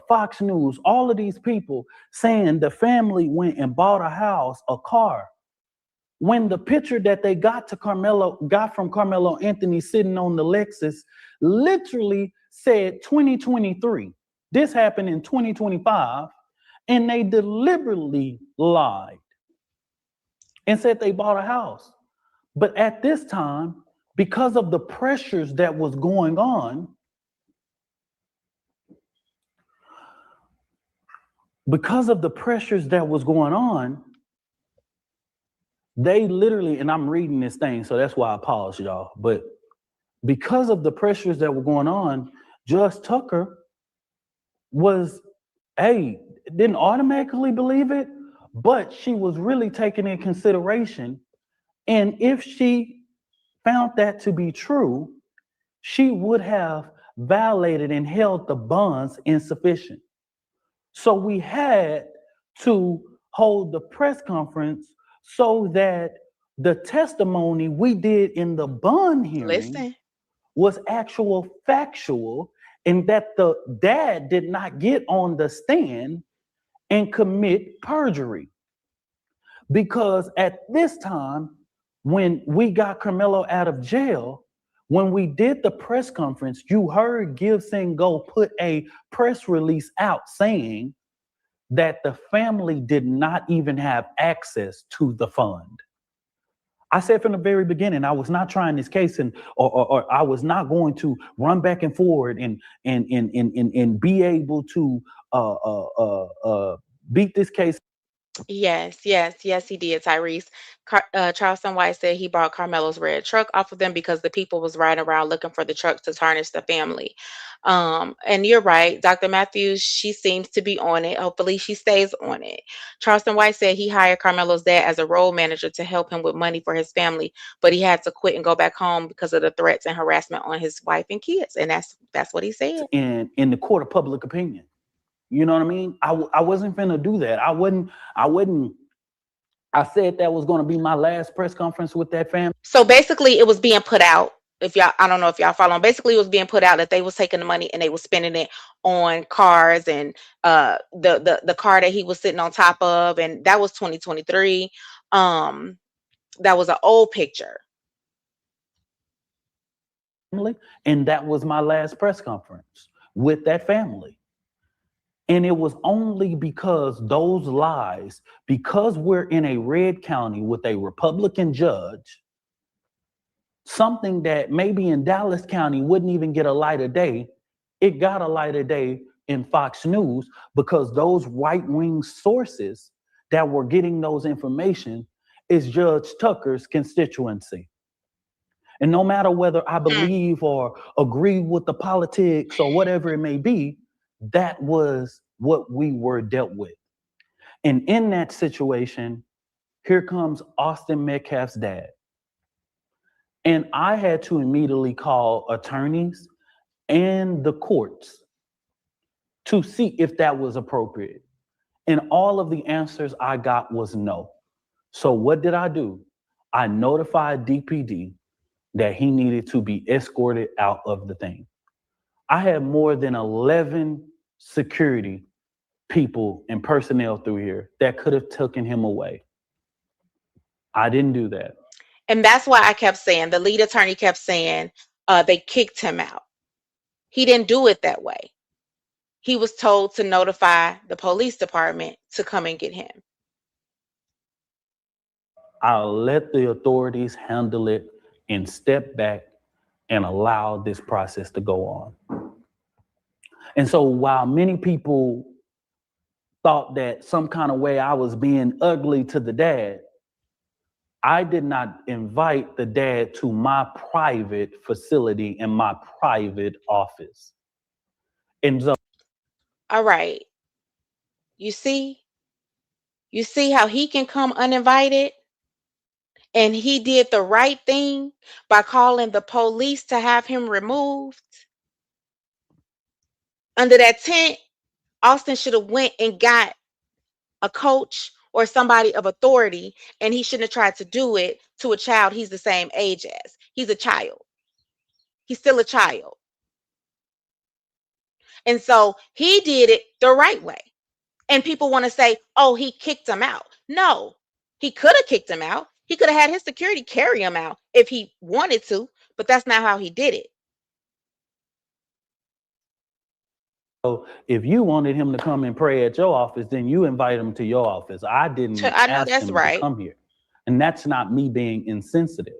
Fox News, all of these people saying the family went and bought a house, a car. When the picture that they got from Carmelo Anthony sitting on the Lexus literally said 2023. This happened in 2025, and they deliberately lied and said they bought a house. But at this time, because of the pressures that was going on, they literally, and I'm reading this thing, so that's why I apologize, y'all. But because of the pressures that were going on, Judge Tucker didn't automatically believe it, but she was really taking in consideration. And if she found that to be true, she would have violated and held the bonds insufficient. So we had to hold the press conference so that the testimony we did in the bond hearing was factual, and that the dad did not get on the stand and commit perjury. Because at this time, when we got Carmelo out of jail, when we did the press conference, you heard Give Sing Go put a press release out saying that the family did not even have access to the fund. I said from the very beginning, I was not trying this case, and or I was not going to run back and forward and be able to beat this case. Yes, he did, Tyrese. Charleston White said he bought Carmelo's red truck off of them because the people was riding around looking for the truck to tarnish the family. And you're right, Dr. Matthews, she seems to be on it. Hopefully she stays on it. Charleston White said he hired Carmelo's dad as a role manager to help him with money for his family, but he had to quit and go back home because of the threats and harassment on his wife and kids. And that's what he said. In the court of public opinion. You know what I mean? I wasn't finna do that. I said that was going to be my last press conference with that family. So basically it was being put out. I don't know if y'all follow, basically it was being put out that they was taking the money and they was spending it on cars and the car that he was sitting on top of, and that was 2023. That was an old picture. And that was my last press conference with that family. And it was only because those lies, because we're in a red county with a Republican judge, something that maybe in Dallas County wouldn't even get a light of day, it got a light of day in Fox News because those right-wing sources that were getting those information is Judge Tucker's constituency. And no matter whether I believe or agree with the politics or whatever it may be, that was what we were dealt with. And in that situation, here comes Austin Metcalf's dad. And I had to immediately call attorneys and the courts to see if that was appropriate. And all of the answers I got was no. So what did I do? I notified DPD that he needed to be escorted out of the thing. I had more than 11 security people and personnel through here that could have taken him away. I didn't do that. And that's why I kept saying, the lead attorney kept saying, they kicked him out. He didn't do it that way. He was told to notify the police department to come and get him. I'll let the authorities handle it and step back and allow this process to go on. And so while many people thought that some kind of way I was being ugly to the dad, I did not invite the dad to my private facility and my private office. And so, all right, you see how he can come uninvited? And he did the right thing by calling the police to have him removed. Under that tent, Austin should have went and got a coach or somebody of authority, and he shouldn't have tried to do it to a child he's the same age as. He's a child. He's still a child. And so he did it the right way. And people want to say, oh, he kicked him out. No, he could have kicked him out. He could have had his security carry him out if he wanted to, but that's not how he did it. So if you wanted him to come and pray at your office, then you invite him to your office. I didn't ask him to come here. And that's not me being insensitive.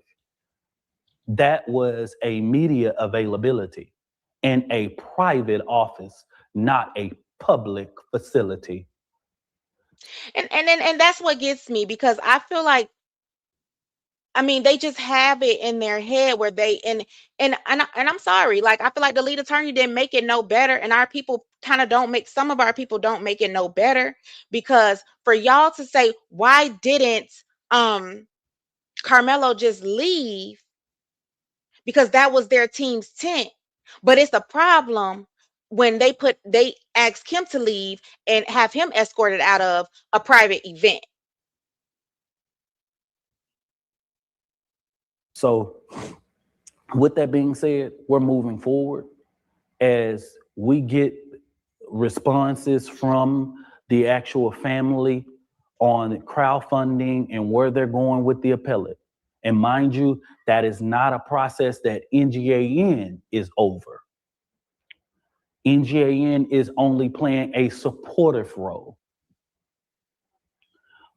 That was a media availability in a private office, not a public facility. And that's what gets me, because I feel like, I mean, they just have it in their head where they and I'm sorry, like I feel like the lead attorney didn't make it no better, and our people kind of don't make, some of our people don't make it no better, because for y'all to say, why didn't Carmelo just leave, because that was their team's tent, but it's a problem when they asked him to leave and have him escorted out of a private event. So with that being said, we're moving forward as we get responses from the actual family on crowdfunding and where they're going with the appellate. And mind you, that is not a process that NGAN is over. NGAN is only playing a supportive role.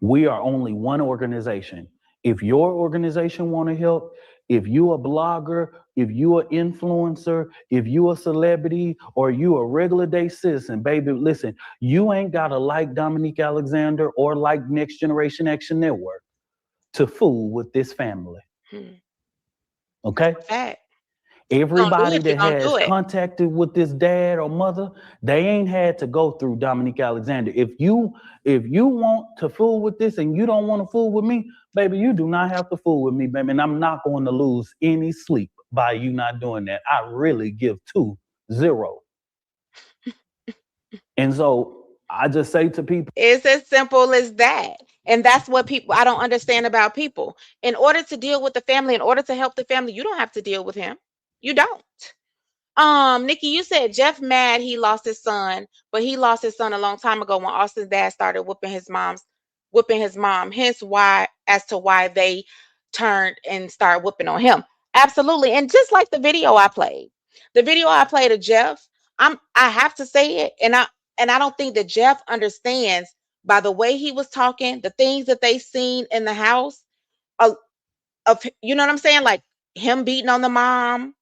We are only one organization. If your organization want to help, if you a blogger, if you an influencer, if you a celebrity, or you a regular day citizen, baby, listen, you ain't got to like Dominique Alexander or like Next Generation Action Network to fool with this family. Okay? Fact. Everybody that has do it. contacted with this dad or mother, they ain't had to go through Dominique Alexander. If you want to fool with this and you don't want to fool with me, baby, you do not have to fool with me, baby. And I'm not going to lose any sleep by you not doing that. I really give 0. And so I just say to people, it's as simple as that. And that's what I don't understand about people. In order to deal with the family, in order to help the family, you don't have to deal with him. You don't. Nikki, you said Jeff mad he lost his son, but he lost his son a long time ago when Austin's dad started whooping his mom. Hence why they turned and started whooping on him. Absolutely. And just like the video I played of Jeff, I have to say it, and I don't think that Jeff understands by the way he was talking, the things that they seen in the house of you know what I'm saying? Like him beating on the mom,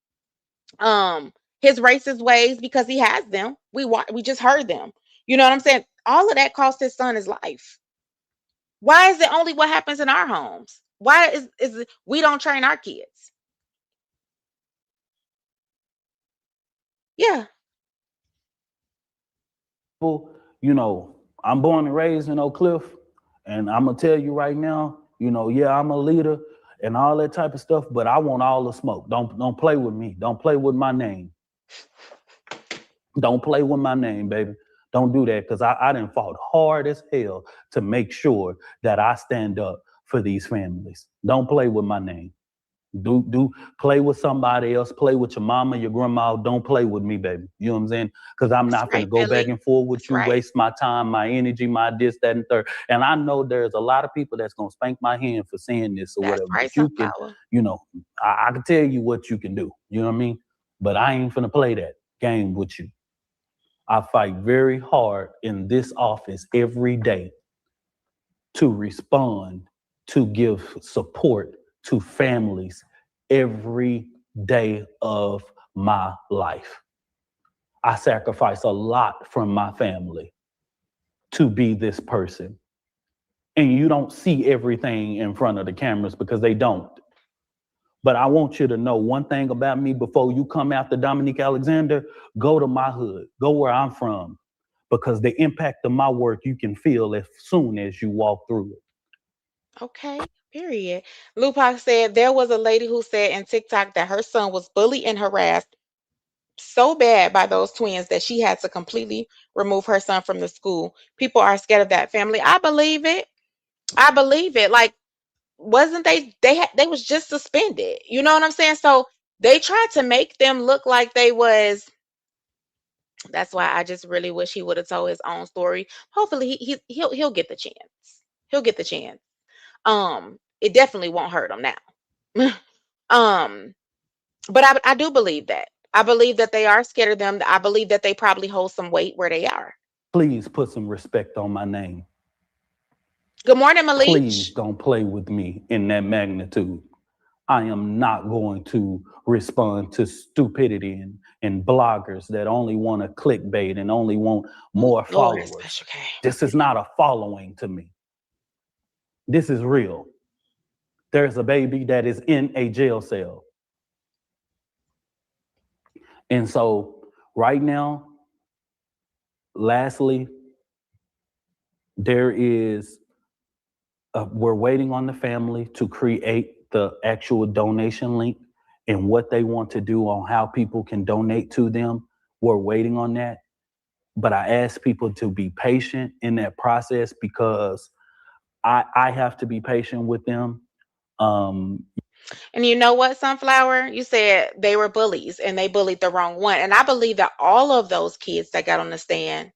his racist ways, because he has them. We just heard them. You know what I'm saying? All of that cost his son his life. Why is it only what happens in our homes? Why is it we don't train our kids? Yeah. you know, I'm born and raised in Oak Cliff, and I'm gonna tell you right now, you know, yeah, I'm a leader and all that type of stuff, but I want all the smoke. Don't play with me. Don't play with my name. Don't play with my name, baby. Don't do that, because I done fought hard as hell to make sure that I stand up for these families. Don't play with my name. Do play with somebody else. Play with your mama, your grandma. Don't play with me, baby. You know what I'm saying? Because I'm not going to go back and forth with you, waste my time, my energy, my this, that, and third. And I know there's a lot of people that's going to spank my hand for saying this or whatever. But you can, you know, I can tell you what you can do. You know what I mean? But I ain't finna play that game with you. I fight very hard in this office every day to respond, to give support to families every day of my life. I sacrifice a lot from my family to be this person. And you don't see everything in front of the cameras because they don't. But I want you to know one thing about me before you come after Dominique Alexander. Go to my hood, go where I'm from, because the impact of my work you can feel as soon as you walk through it. Okay, period. Lupac said there was a lady who said in TikTok that her son was bullied and harassed so bad by those twins that she had to completely remove her son from the school. People are scared of that family. I believe it. Like, wasn't they was just suspended? You know what I'm saying? So they tried to make them look like they was. That's why I just really wish he would have told his own story. Hopefully he'll get the chance. He'll get the chance. It definitely won't hurt him now. But I do believe that. I believe that they are scared of them. I believe that they probably hold some weight where they are. Please put some respect on my name. Good morning, Malik. Please don't play with me in that magnitude. I am not going to respond to stupidity and bloggers that only want to clickbait and only want more followers. This is not a following to me. This is real. There's a baby that is in a jail cell. And so right now, lastly, there is we're waiting on the family to create the actual donation link and what they want to do on how people can donate to them. We're waiting on that. But I ask people to be patient in that process, because I have to be patient with them. And you know what, Sunflower? You said they were bullies and they bullied the wrong one. And I believe that all of those kids that got on the stand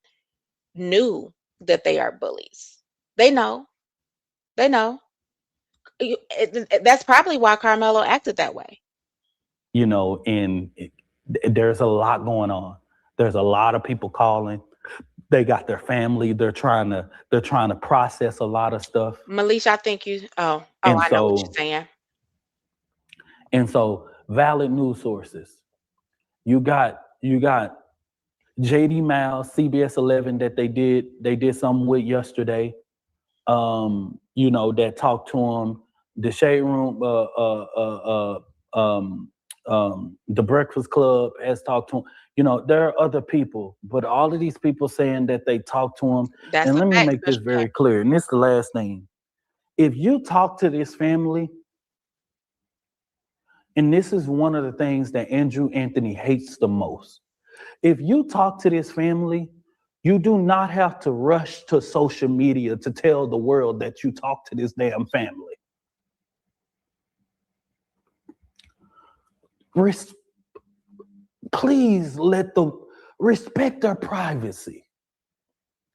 knew that they are bullies. They know. They know. That's probably why Carmelo acted that way. You know, and there's a lot going on. There's a lot of people calling. They got their family. They're trying to process a lot of stuff. Melisha, I think you. I know what you're saying. And so, valid news sources. You got JD Miles, CBS 11 that they did something with yesterday. That talked to him. The Shade Room, the Breakfast Club has talked to him. There are other people, but all of these people saying that they talked to him. And let me make this very clear, and this is the last thing. If you talk to this family, and this is one of the things that Andrew Anthony hates the most. If you talk to this family, you do not have to rush to social media to tell the world that you talk to this damn family. Please let them respect their privacy.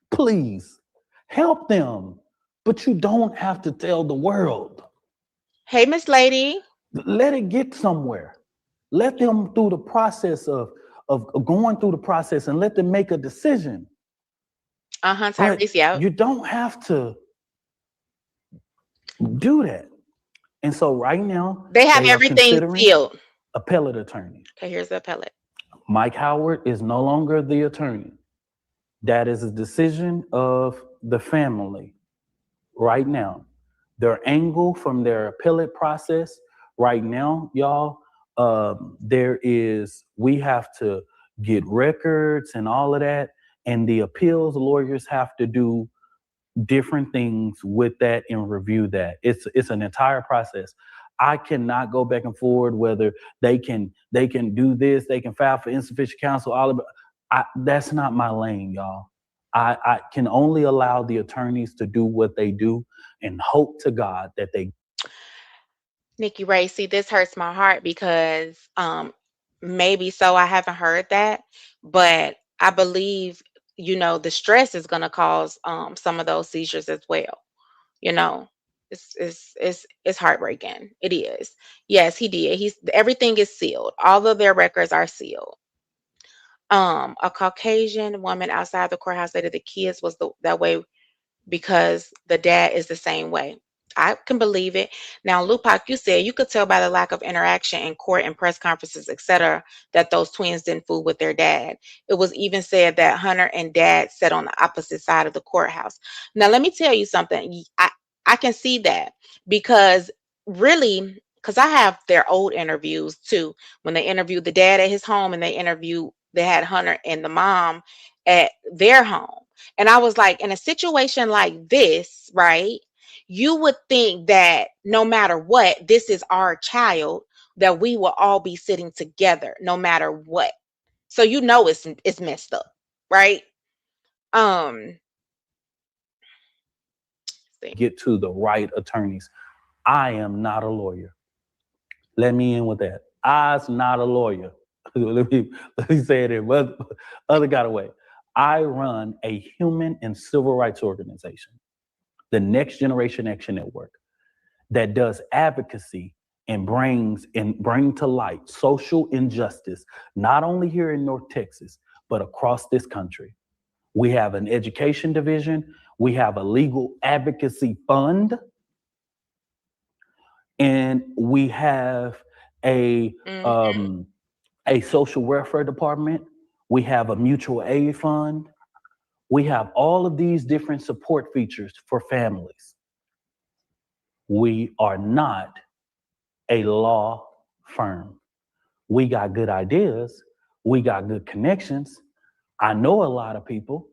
Please help them, but you don't have to tell the world. Hey, Miss Lady. Let it get somewhere. Let them through the process of going through the process and let them make a decision. Tyrese, yeah. You don't have to do that. And so right now, they have everything sealed. Appellate attorney. Okay, here's the appellate. Mike Howard is no longer the attorney. That is a decision of the family right now. Their angle from their appellate process right now, y'all, we have to get records and all of that. And the appeals lawyers have to do different things with that and review that. It's an entire process. I cannot go back and forward whether they can do this, they can file for insufficient counsel, all of it. That's not my lane, y'all. I can only allow the attorneys to do what they do and hope to God that they. Nikki Ray, see, this hurts my heart because maybe so I haven't heard that, but I believe, the stress is going to cause some of those seizures as well. It's heartbreaking. It is. Yes, he did. Everything is sealed. All of their records are sealed. A Caucasian woman outside the courthouse said that the kids was that way because the dad is the same way. I can believe it. Now, Lupac, you said you could tell by the lack of interaction in court and press conferences, etc., that those twins didn't fool with their dad. It was even said that Hunter and dad sat on the opposite side of the courthouse. Now, let me tell you something. I can see that because really, because I have their old interviews too, when they interviewed the dad at his home and they had Hunter and the mom at their home. And I was like, in a situation like this, right, you would think that no matter what, this is our child, that we will all be sitting together no matter what. So it's messed up, right? Get to the right attorneys. I am not a lawyer. Let me in with that. I's not a lawyer. let me say it in other got away. I run a human and civil rights organization, the Next Generation Action Network, that does advocacy and bring to light social injustice, not only here in North Texas, but across this country. We have an education division. We have a legal advocacy fund. And we have a social welfare department. We have a mutual aid fund. We have all of these different support features for families. We are not a law firm. We got good ideas. We got good connections. I know a lot of people.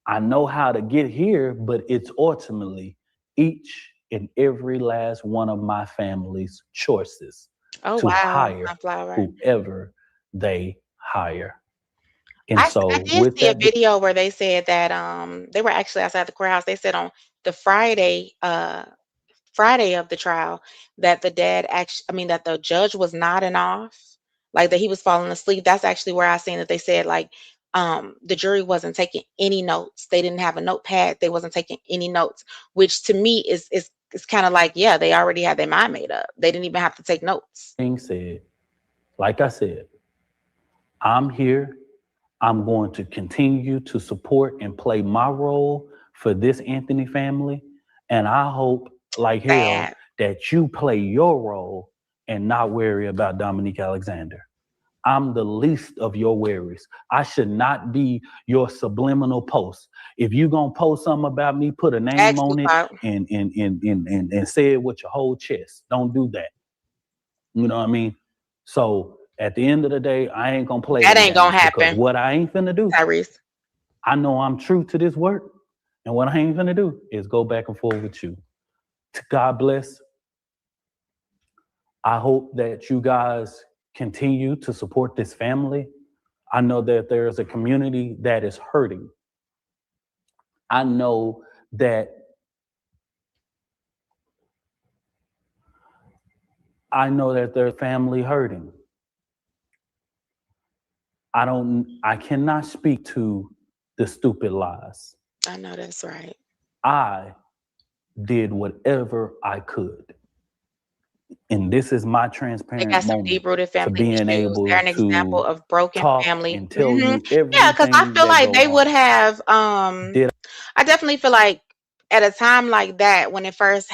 I know how to get here, but it's ultimately each and every last one of my family's choices hire whoever they hire. And I did see a video where they said that they were actually outside the courthouse. They said on the Friday of the trial that that the judge was nodding off, like that he was falling asleep. That's actually where I seen that they said like the jury wasn't taking any notes. They didn't have a notepad. They wasn't taking any notes, which to me is kind of like, yeah, they already had their mind made up. They didn't even have to take notes. Being said, like I said, I'm here. I'm going to continue to support and play my role for this Anthony family. And I hope, like hell, that you play your role and not worry about Dominique Alexander. I'm the least of your worries. I should not be your subliminal post. If you're going to post something about me, put a name on it and say it with your whole chest. Don't do that. You know what I mean? So at the end of the day, I ain't going to play that. Ain't going to happen. Because what I ain't finna do, Tyrese, I know I'm true to this work. And what I ain't finna do is go back and forth with you. God bless. I hope that you guys continue to support this family. I know that there is a community that is hurting. I know that there's family hurting. I cannot speak to the stupid lies. I know that's right. I did whatever I could. And this is my transparent they got some moment deep-rooted family being issues. able They're an to example of broken talk family. and tell you everything. Yeah, because I feel like they would have. I definitely feel like at a time like that, when it first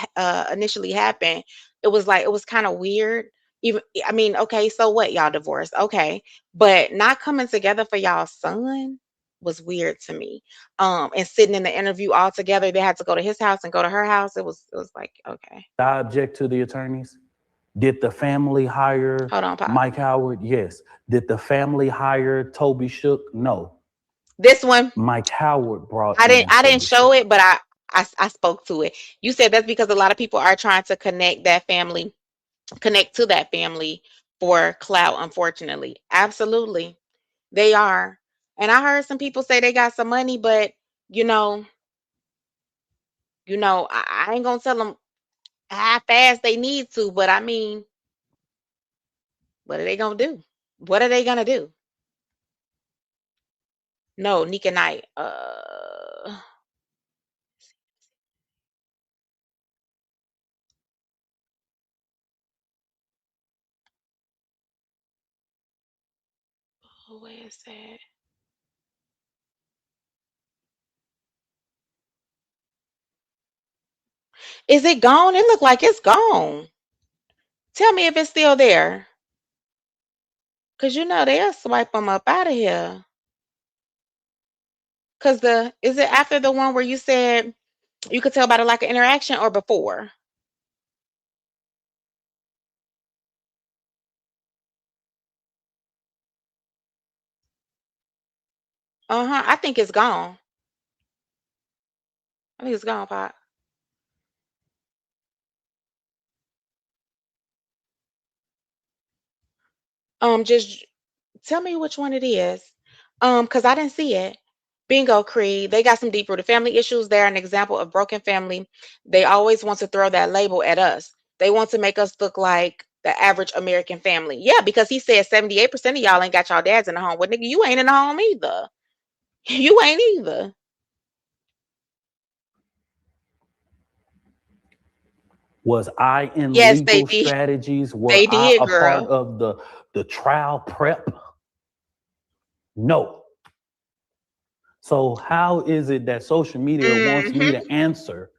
initially happened, it was kind of weird. Even I mean, okay, so what? Y'all divorced, okay, but not coming together for y'all's son was weird to me. And sitting in the interview all together, they had to go to his house and go to her house. It was like, okay. I object to the attorneys. Did the family hire Mike Howard? Yes. Did the family hire Toby Shook? No. This one, Mike Howard brought. I didn't show it, but I spoke to it. You said that's because a lot of people are trying to connect to that family for clout, unfortunately. Absolutely. They are. And I heard some people say they got some money, but you know, I ain't gonna tell them how fast they need to, but I mean, what are they gonna do? What are they gonna do? No, Nika Knight. Where is that? Is it gone? It looked like it's gone. Tell me if it's still there. Cause they'll swipe them up out of here. Cause is it after the one where you said you could tell by the lack of interaction or before? I think it's gone. I think it's gone, Pop. Just tell me which one it is. Cause I didn't see it. Bingo, Creed. They got some deep-rooted family issues. They're an example of broken family. They always want to throw that label at us. They want to make us look like the average American family. Yeah, because he said 78% of y'all ain't got y'all dads in the home. Well, nigga, you ain't in the home either. You ain't either. Was I in Yes, they legal did. strategies? Were They I did, a girl. part of the trial prep? No. So how is it that social media wants me to answer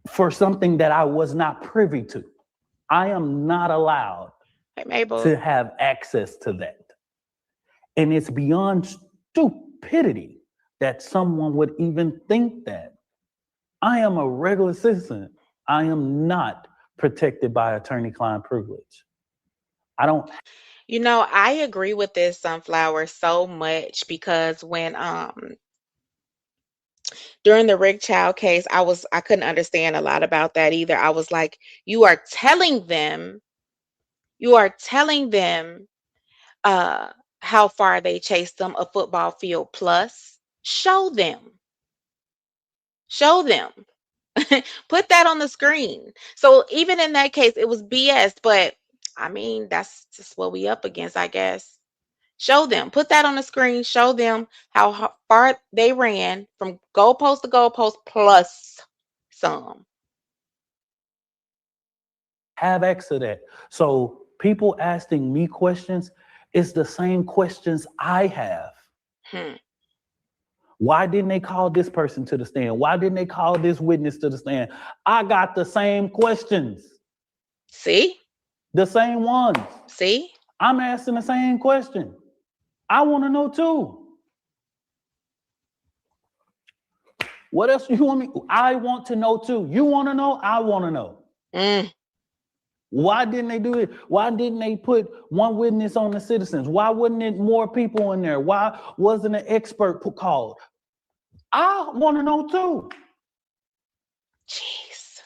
for something that I was not privy to? I am not allowed to have access to that. And it's beyond stupidity that someone would even think that. I am a regular citizen. I am not protected by attorney-client privilege. I don't. I agree with this, Sunflower, so much because when during the Rick Child case, I couldn't understand a lot about that either. I was like, you are telling them how far they chased them, a football field plus. Show them. Show them. Put that on the screen. So even in that case, it was BS, but I mean, that's just what we up against, I guess. Show them. Put that on the screen. Show them how far they ran from goalpost to goalpost plus some. Have access to that. So people asking me questions, It's the same questions I have. Hmm. Why didn't they call this person to the stand? Why didn't they call this witness to the stand? I got the same questions. See? The same ones. See? I'm asking the same question. I want to know too. What else you want me? I want to know too. You want to know? I want to know. Why didn't they do it? Why didn't they put one witness on the citizens? Why wasn't it more people in there? Why wasn't an expert called? I want to know too. Jeez.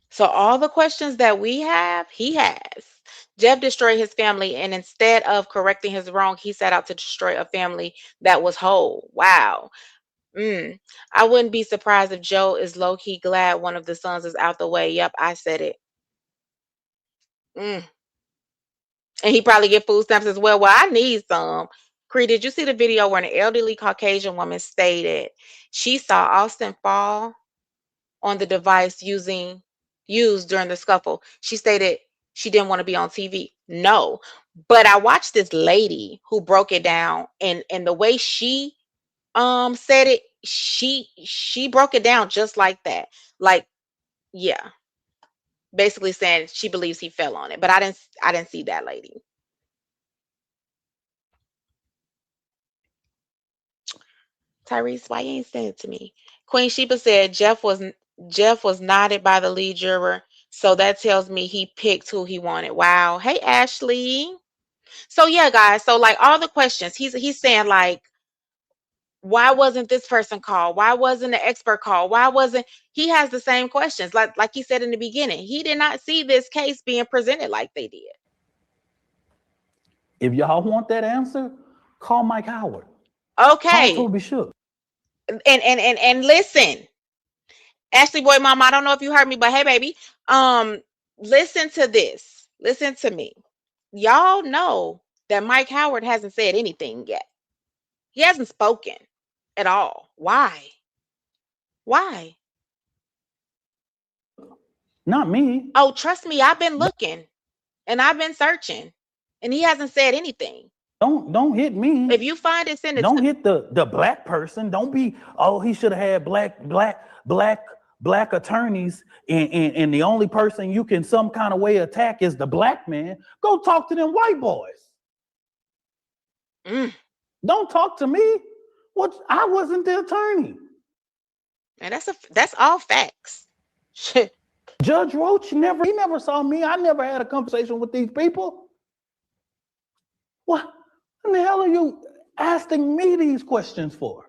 So all the questions that we have, he has. Jeff destroyed his family, and instead of correcting his wrong, he set out to destroy a family that was whole. Wow. I wouldn't be surprised if Joe is low-key glad one of the sons is out the way. Yep, I said it. And he probably get food stamps as well. Well, I need some. Cree, did you see the video where an elderly Caucasian woman stated she saw Austin fall on the device used during the scuffle? She stated she didn't want to be on TV. No, but I watched this lady who broke it down, and the way she said it, she broke it down just like that. Like, yeah, basically saying she believes he fell on it, but I didn't see that lady. Tyrese, why you ain't saying it to me? Queen Sheba said Jeff was nodded by the lead juror, so that tells me he picked who he wanted. Wow. Hey, Ashley. So yeah, guys. So like all the questions, he's saying like, why wasn't this person called? Why wasn't the expert called? Why wasn't he has the same questions? Like he said in the beginning, he did not see this case being presented like they did. If y'all want that answer, call Mike Howard. Okay. Call Toby Shook. And listen, Ashley boy mom, I don't know if you heard me, but hey baby, listen to this. Listen to me. Y'all know that Mike Howard hasn't said anything yet. He hasn't spoken at all. Why? Why? Not me. Oh, trust me, I've been looking and I've been searching, and he hasn't said anything. Don't hit me. If you find it, send it. Don't hit the black person. Don't be, oh, he should have had black attorneys, and the only person you can some kind of way attack is the black man. Go talk to them white boys. Don't talk to me. What? I wasn't the attorney. And that's all facts. Judge Roach never saw me. I never had a conversation with these people. What in the hell are you asking me these questions for?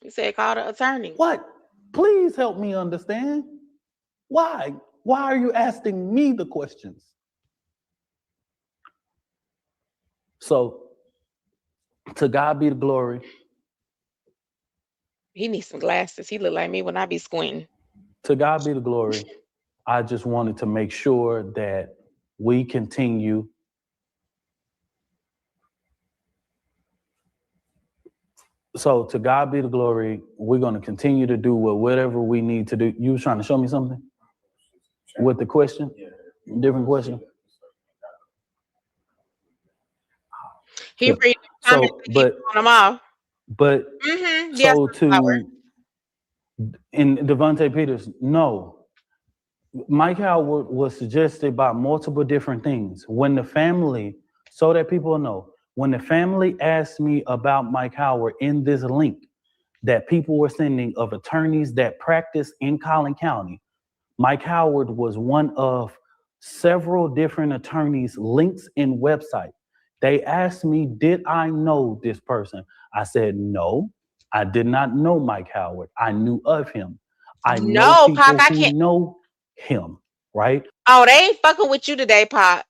You said call the attorney. What? Please help me understand. Why? Why are you asking me the questions? So, to God be the glory. He needs some glasses. He look like me when I be squinting. To God be the glory. I just wanted to make sure that we continue So to God be the glory. We're going to continue to do whatever we need to do. You was trying to show me something with the question? Different question? He read the comments and keep on them off. But so to in Devontae Peters, no. Mike Howard was suggested by multiple different things. When the family, so that people know, when the family asked me about Mike Howard in this link that people were sending of attorneys that practice in Collin County, Mike Howard was one of several different attorneys' links in website. They asked me, did I know this person? I said, no, I did not know Mike Howard. I knew of him. I know people who know him, right? Oh, they ain't fucking with you today, Pop.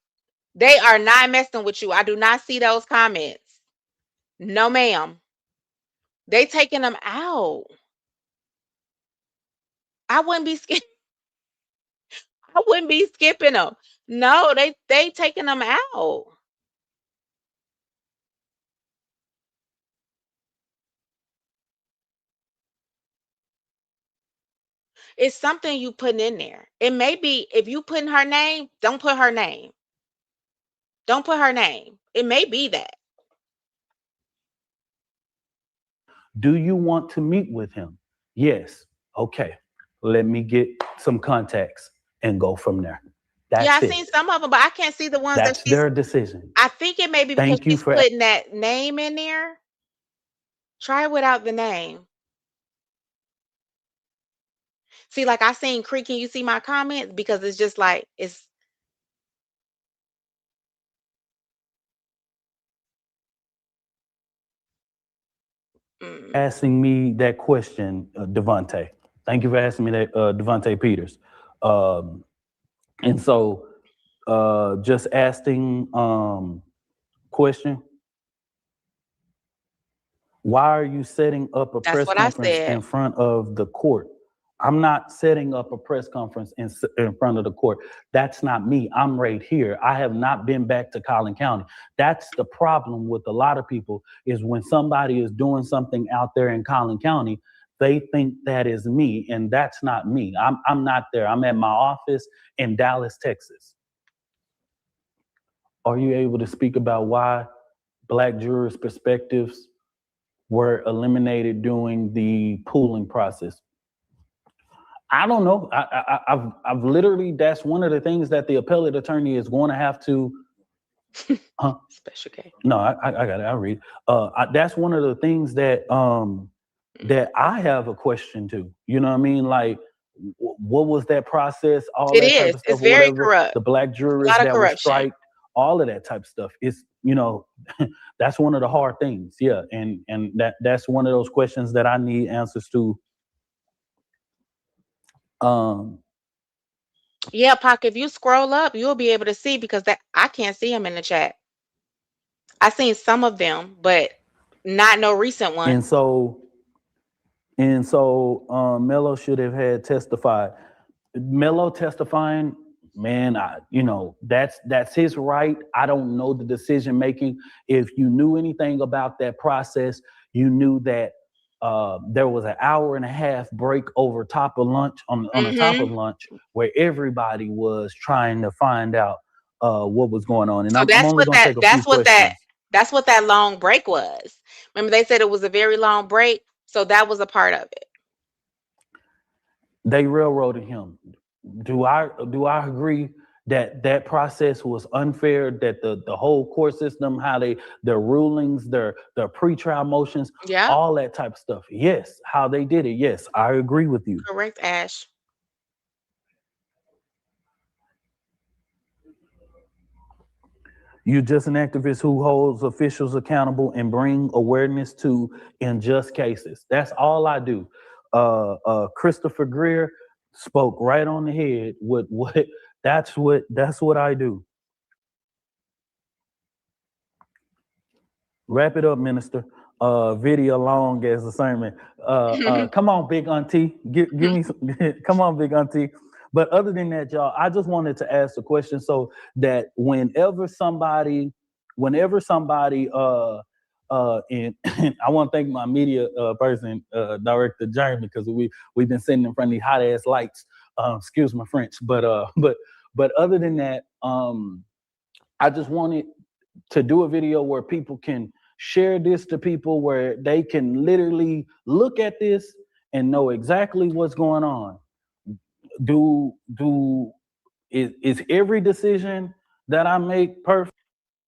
They are not messing with you. I do not see those comments. No, ma'am. They taking them out. I wouldn't be skipping them. No, they taking them out. It's something you putting in there. It may be if you putting her name, don't put her name. Don't put her name. It may be that. Do you want to meet with him? Yes. Okay. Let me get some contacts and go from there. That's Yeah, I it. seen some of them, but I can't see the ones That's that she's. their decision. I think it may be because Thank you she's for putting that name in there. Try without the name. See, like I seen Creek. Can you see my comments? Because it's just like it's. asking me that question, Devontae. Thank you for asking me that, Devontae Peters. And so, just asking question. Why are you setting up a That's press what I conference said. in front of the court? I'm not setting up a press conference in front of the court. That's not me. I'm right here. I have not been back to Collin County. That's the problem with a lot of people is when somebody is doing something out there in Collin County, they think that is me, and that's not me. I'm not there. I'm at my office in Dallas, Texas. Are you able to speak about why Black jurors' perspectives were eliminated during the pooling process? I don't know. I've literally, that's one of the things that the appellate attorney is going to have to. Special K. No, I got it. I'll read. That's one of the things that that I have a question to. You know what I mean? Like, what was that process? All It that type is. of stuff, It's or very whatever. corrupt. The Black A jurors lot of that were corruption. striked, all of that type of stuff. It's, you know, that's one of the hard things. Yeah, and that's one of those questions that I need answers to. Yeah, Pac, if you scroll up, you'll be able to see because that I can't see them in the chat. I seen some of them, but not no recent one. And so Mello should have had testified. Mello testifying, man, that's his right. I don't know the decision making. If you knew anything about that process, you knew that there was an hour and a half break over top of lunch on the top of lunch where everybody was trying to find out what was going on. And So I'm only going to take a few questions. that's what that long break was. Remember they said it was a very long break, so that was a part of it. They railroaded him. Do I agree that that process was unfair, that the whole court system, how their rulings, their pretrial motions, Yeah. all that type of stuff? Yes. How they did it? Yes, I agree with you. Correct, Ash. You're just an activist who holds officials accountable and bring awareness to unjust cases. That's all I do. Christopher Greer spoke right on the head with what that's what I do. Wrap it up, minister. Video long as a sermon. Come on, big auntie. Give me some, come on, big auntie. But other than that, y'all, I just wanted to ask a question so that whenever somebody and I want to thank my media person, director Jeremy, because we've been sitting in front of these hot ass lights. Excuse my French, but other than that, I just wanted to do a video where people can share this to people, where they can literally look at this and know exactly what's going on. Is every decision that I make perfect?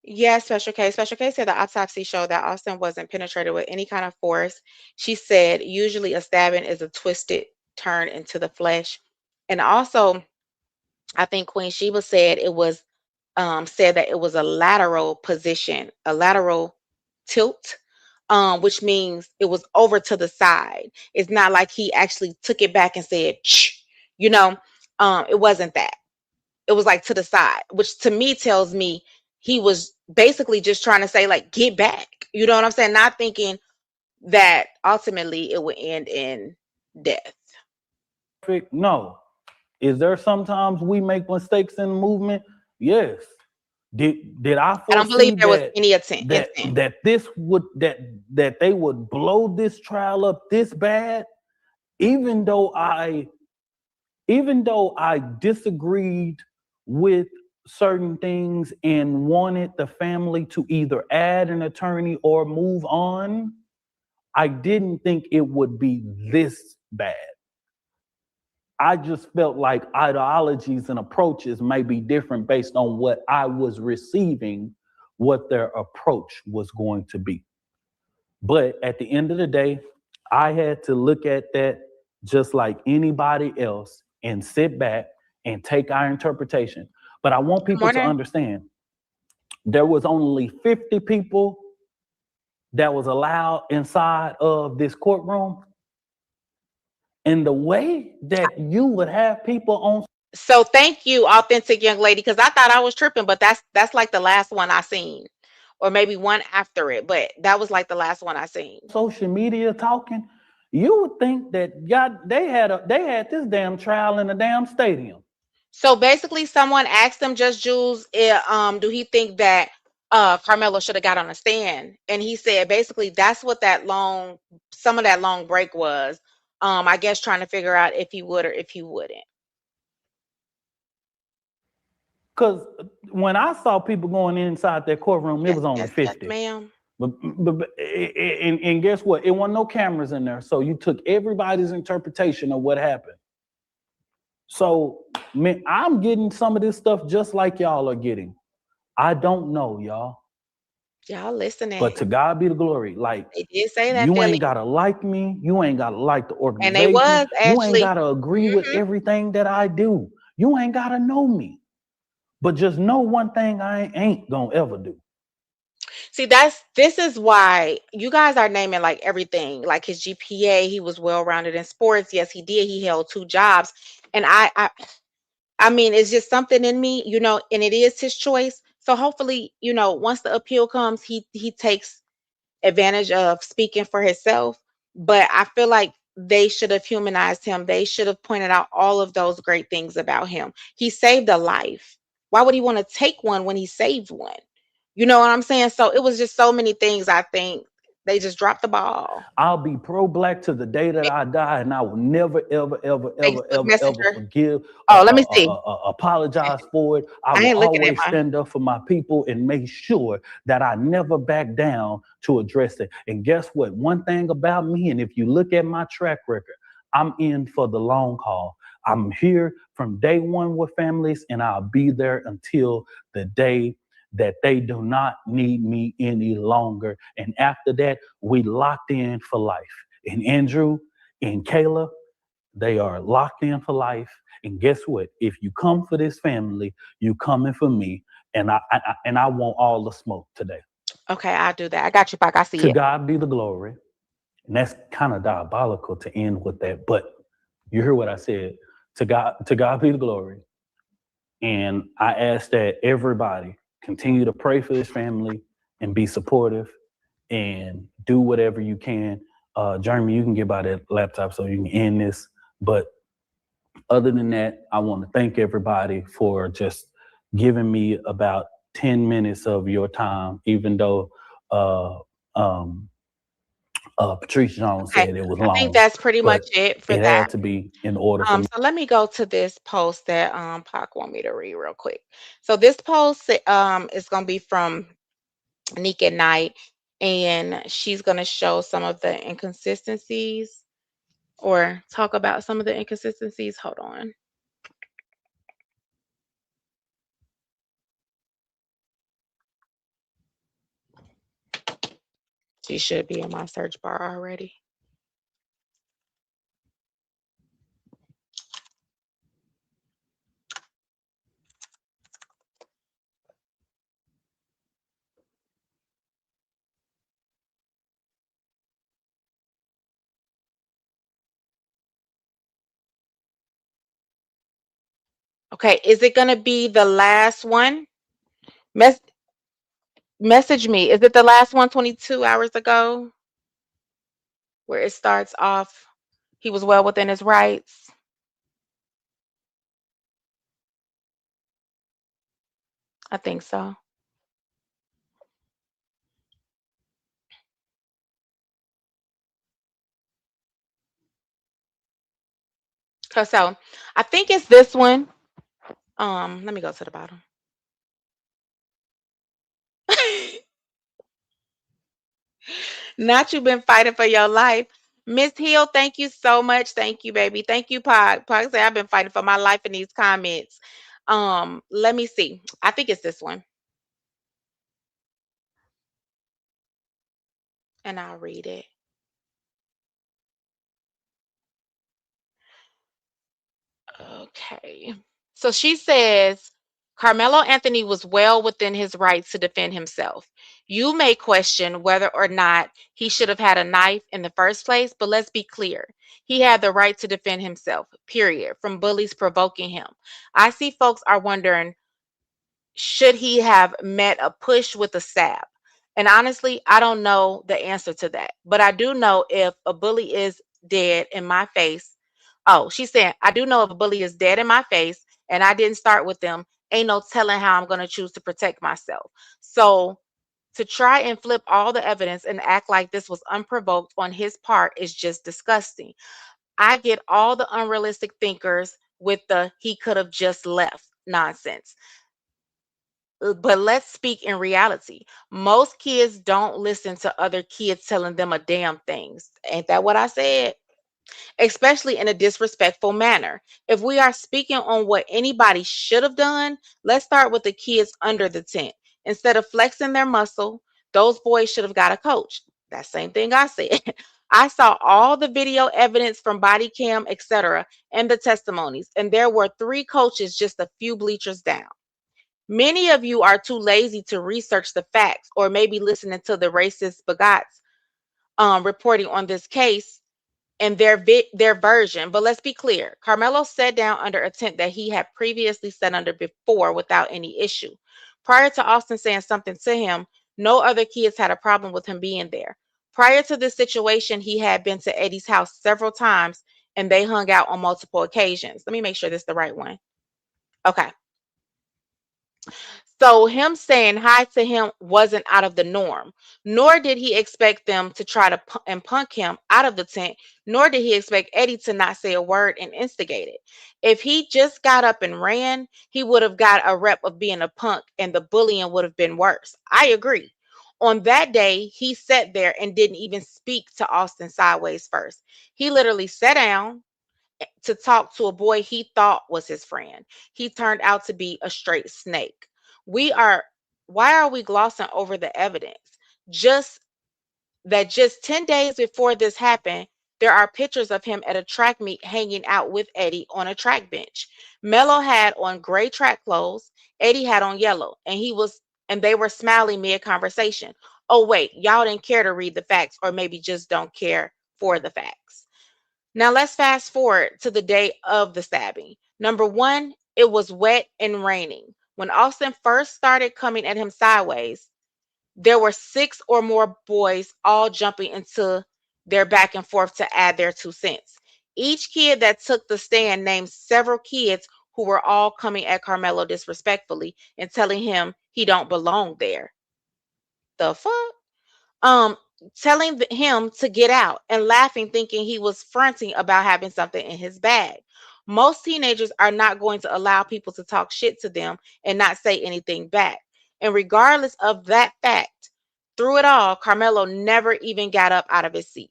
Yes, Special K. Special K said the autopsy showed that Austin wasn't penetrated with any kind of force. She said usually a stabbing is a twisted turn into the flesh. And also, I think Queen Sheba said it was said that it was a lateral position, a lateral tilt, which means it was over to the side. It's not like he actually took it back and said, Shh, you know, it wasn't that. It was like to the side, which to me tells me he was basically just trying to say, like, get back. You know what I'm saying? Not thinking that ultimately it would end in death. No. Is there sometimes we make mistakes in the movement? Yes. Did I foresee I don't believe there was any intent. that this would that they would blow this trial up this bad, even though I disagreed with certain things and wanted the family to either add an attorney or move on, I didn't think it would be this bad. I just felt like ideologies and approaches may be different based on what I was receiving, what their approach was going to be. But at the end of the day, I had to look at that just like anybody else and sit back and take our interpretation. But I want people to understand there was only 50 people that was allowed inside of this courtroom. And the way that you would have people on. So thank you, authentic young lady, because I thought I was tripping, but that's like the last one I seen, or maybe one after it, but that was like the last one I seen. Social media talking, you would think that they had this damn trial in a damn stadium. So basically, someone asked him, Judge Jules, do he think that Carmelo should have got on a stand? And he said basically that's what some of that long break was. I guess trying to figure out if he would or if he wouldn't. Because when I saw people going inside that courtroom, it was only 50. Yes, ma'am. And guess what? It wasn't no cameras in there. So you took everybody's interpretation of what happened. So, man, I'm getting some of this stuff just like y'all are getting. I don't know, y'all. Y'all listening. But to God be the glory. Like, they did say that, you ain't gotta like me. You ain't gotta like the organization. And they was actually. You ain't gotta agree with everything that I do. You ain't gotta know me. But just know one thing I ain't gonna ever do. See, this is why you guys are naming like everything, like his GPA. He was well-rounded in sports. Yes, he did. He held 2 jobs. And I mean, it's just something in me, and it is his choice. So hopefully, once the appeal comes, he takes advantage of speaking for himself. But I feel like they should have humanized him. They should have pointed out all of those great things about him. He saved a life. Why would he want to take one when he saved one? You know what I'm saying? So it was just so many things. I think they just dropped the ball. I'll be pro-black to the day that I die, and I will never, ever, ever, ever, ever forgive. Let me see. Apologize for it. I will always stand up for my people and make sure that I never back down to address it. And guess what? One thing about me, and if you look at my track record, I'm in for the long haul. I'm here from day one with families, and I'll be there until the day that they do not need me any longer. And after that, we locked in for life. And Andrew and Kayla, they are locked in for life. And guess what? If you come for this family, you coming for me. And I want all the smoke today. Okay, I'll do that. I got you, Pac. I see it. To God be the glory. And that's kind of diabolical to end with that. But you hear what I said. To God be the glory. And I ask that everybody continue to pray for this family and be supportive and do whatever you can. Jeremy, you can get by that laptop so you can end this. But other than that, I want to thank everybody for just giving me about 10 minutes of your time, even though Patrice Jones said it was long. I think that's pretty much it for that. It had to be in order for me. So let me go to this post that Pac want me to read real quick. So this post is going to be from Nick at Night, and she's going to show some of the inconsistencies or talk about some of the inconsistencies. Hold on. She should be in my search bar already. Okay, is it going to be the last one? Message me. Is it the last one 22 hours ago? Where it starts off, he was well within his rights. I think so. So I think it's this one. Let me go to the bottom. Not you been fighting for your life. Miss Hill, thank you so much. Thank you, baby. Thank you, Pod. Pod say I've been fighting for my life in these comments. Let me see. I think it's this one. And I'll read it. Okay. So she says Carmelo Anthony was well within his rights to defend himself. You may question whether or not he should have had a knife in the first place, but let's be clear. He had the right to defend himself, period, from bullies provoking him. I see folks are wondering, should he have met a push with a stab? And honestly, I don't know the answer to that. But I do know if a bully is dead in my face. Oh, she's saying, I do know if a bully is dead in my face and I didn't start with them, ain't no telling how I'm going to choose to protect myself. So to try and flip all the evidence and act like this was unprovoked on his part is just disgusting. I get all the unrealistic thinkers with the he could have just left nonsense. But let's speak in reality. Most kids don't listen to other kids telling them a damn things. Ain't that what I said? Especially in a disrespectful manner. If we are speaking on what anybody should have done, let's start with the kids under the tent. Instead of flexing their muscle, those boys should have got a coach. That same thing I said. I saw all the video evidence from body cam, etc., and the testimonies, and there were 3 coaches just a few bleachers down. Many of you are too lazy to research the facts or maybe listening to the racist bigots reporting on this case and their version. But let's be clear. Carmelo sat down under a tent that he had previously sat under before without any issue. Prior to Austin saying something to him, no other kids had a problem with him being there. Prior to this situation, he had been to Eddie's house several times and they hung out on multiple occasions. Let me make sure this is the right one. Okay. So him saying hi to him wasn't out of the norm, nor did he expect them to try to and punk him out of the tent, nor did he expect Eddie to not say a word and instigate it. If he just got up and ran, he would have got a rep of being a punk and the bullying would have been worse. I agree. On that day, he sat there and didn't even speak to Austin sideways first. He literally sat down to talk to a boy he thought was his friend. He turned out to be a straight snake. We are Why are we glossing over the evidence? Just just 10 days before this happened, there are pictures of him at a track meet hanging out with Eddie on a track bench. Mello had on gray track clothes, Eddie had on yellow, and they were smiling mid conversation. Oh wait, y'all didn't care to read the facts or maybe just don't care for the facts. Now let's fast forward to the day of the stabbing. Number one, it was wet and raining. When Austin first started coming at him sideways, there were 6 or more boys all jumping into their back and forth to add their 2 cents. Each kid that took the stand named several kids who were all coming at Carmelo disrespectfully and telling him he don't belong there. The fuck? um Telling him to get out and laughing thinking he was fronting about having something in his bag. Most teenagers are not going to allow people to talk shit to them and not say anything back. And regardless of that fact, through it all, Carmelo never even got up out of his seat.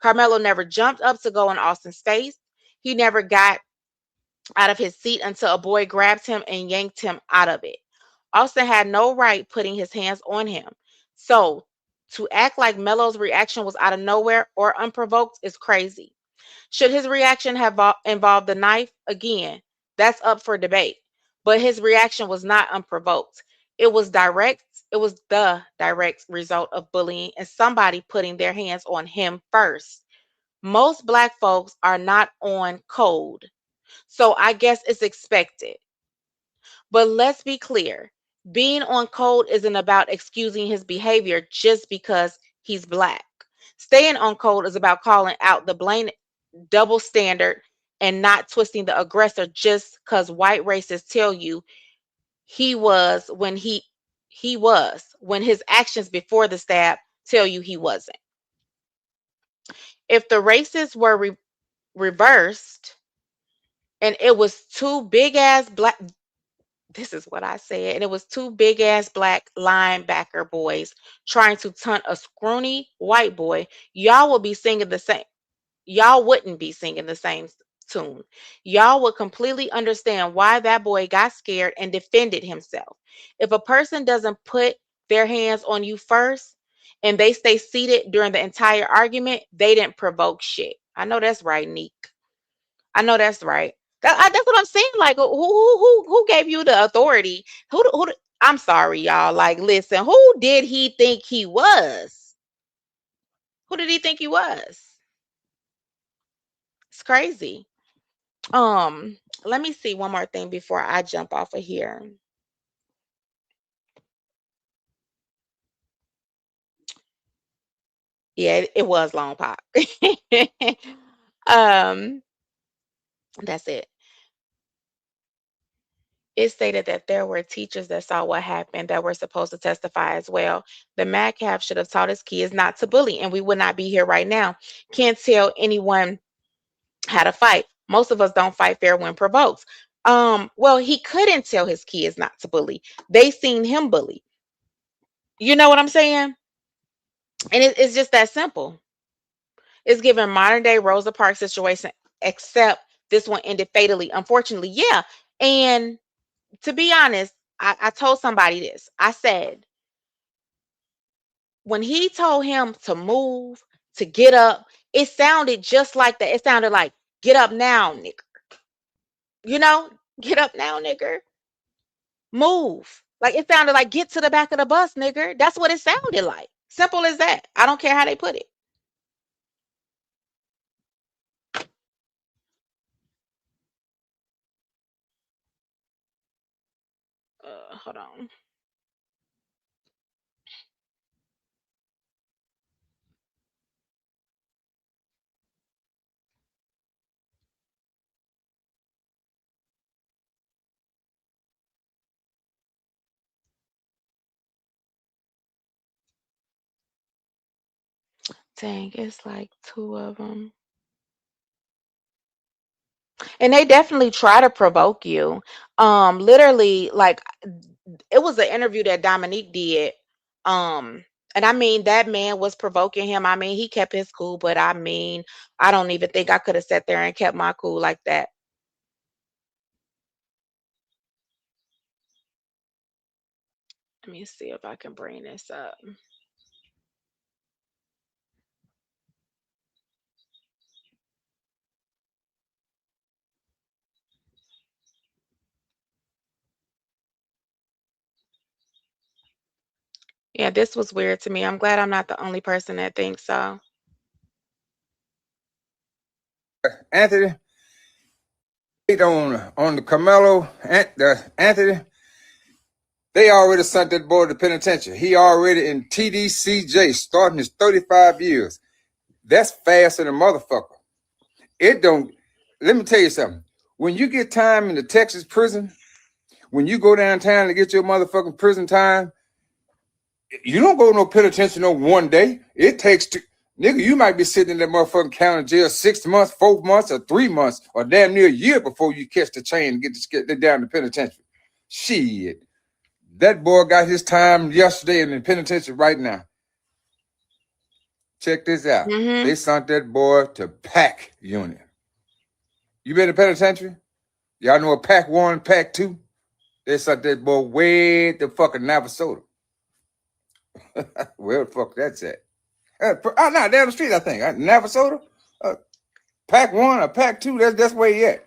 Carmelo never jumped up to go in Austin's face. He never got out of his seat until a boy grabbed him and yanked him out of it. Austin had no right putting his hands on him. So to act like Melo's reaction was out of nowhere or unprovoked is crazy. Should his reaction have involved the knife? Again, that's up for debate. But his reaction was not unprovoked. It was direct. It was the direct result of bullying and somebody putting their hands on him first. Most Black folks are not on code, so I guess it's expected. But let's be clear, being on code isn't about excusing his behavior just because he's Black. Staying on code is about calling out the blatant double standard and not twisting the aggressor just because white racists tell you he was when he was when his actions before the stab tell you he wasn't. If the racists were reversed and it was 2 big ass black This is what I said. And it was two big ass black linebacker boys trying to taunt a scrawny white boy. Y'all will be singing the same. Y'all wouldn't be singing the same tune. Y'all would completely understand why that boy got scared and defended himself. If a person doesn't put their hands on you first and they stay seated during the entire argument, they didn't provoke shit. I know that's right, Neek. I know that's right. That's what I'm saying. Like, who gave you the authority? I'm sorry, y'all. Like, listen, who did he think he was? Who did he think he was? It's crazy. Let me see one more thing before I jump off of here. Yeah, it was long pop. um, that's it. It stated that there were teachers that saw what happened that were supposed to testify as well. The Metcalf should have taught his kids not to bully, and we would not be here right now. Can't tell anyone how to fight. Most of us don't fight fair when provoked. Well, he couldn't tell his kids not to bully. They seen him bully. You know what I'm saying? And it's just that simple. It's given modern day Rosa Parks situation, except this one ended fatally. Unfortunately, yeah. And to be honest, I told somebody this. I said, when he told him to move, to get up, it sounded just like that. It sounded like, get up now, nigger. You know, get up now, nigger. Move. Like it sounded like, get to the back of the bus, nigger. That's what it sounded like. Simple as that. I don't care how they put it. Hold on. Dang, it's like two of them. And they definitely try to provoke you. Literally, like it was an interview that Dominique did. And I mean that man was provoking him. I mean, he kept his cool, but I mean, I don't even think I could have sat there and kept my cool like that. Let me see if I can bring this up. Yeah, this was weird to me. I'm glad I'm not the only person that thinks so. Anthony on the Carmelo and Anthony. They already sent that boy to penitentiary. He already in TDCJ, starting his 35 years. That's faster than a motherfucker. It don't. Let me tell you something. When you get time in the Texas prison, when you go downtown to get your motherfucking prison time, you don't go no penitentiary no one day. It takes two. Nigga, you might be sitting in that motherfucking county jail 6 months, 4 months, or 3 months, or damn near a year before you catch the chain and get down to penitentiary. Shit. That boy got his time yesterday in the penitentiary right now. Check this out. Mm-hmm. They sent that boy to PAC unit. You been to penitentiary? Y'all know a PAC 1, PAC 2? They sent that boy way the fucking Navasota. Where the fuck that's at? No, down the street, I think. Navasota? PAC 1 or PAC 2, that's where he at.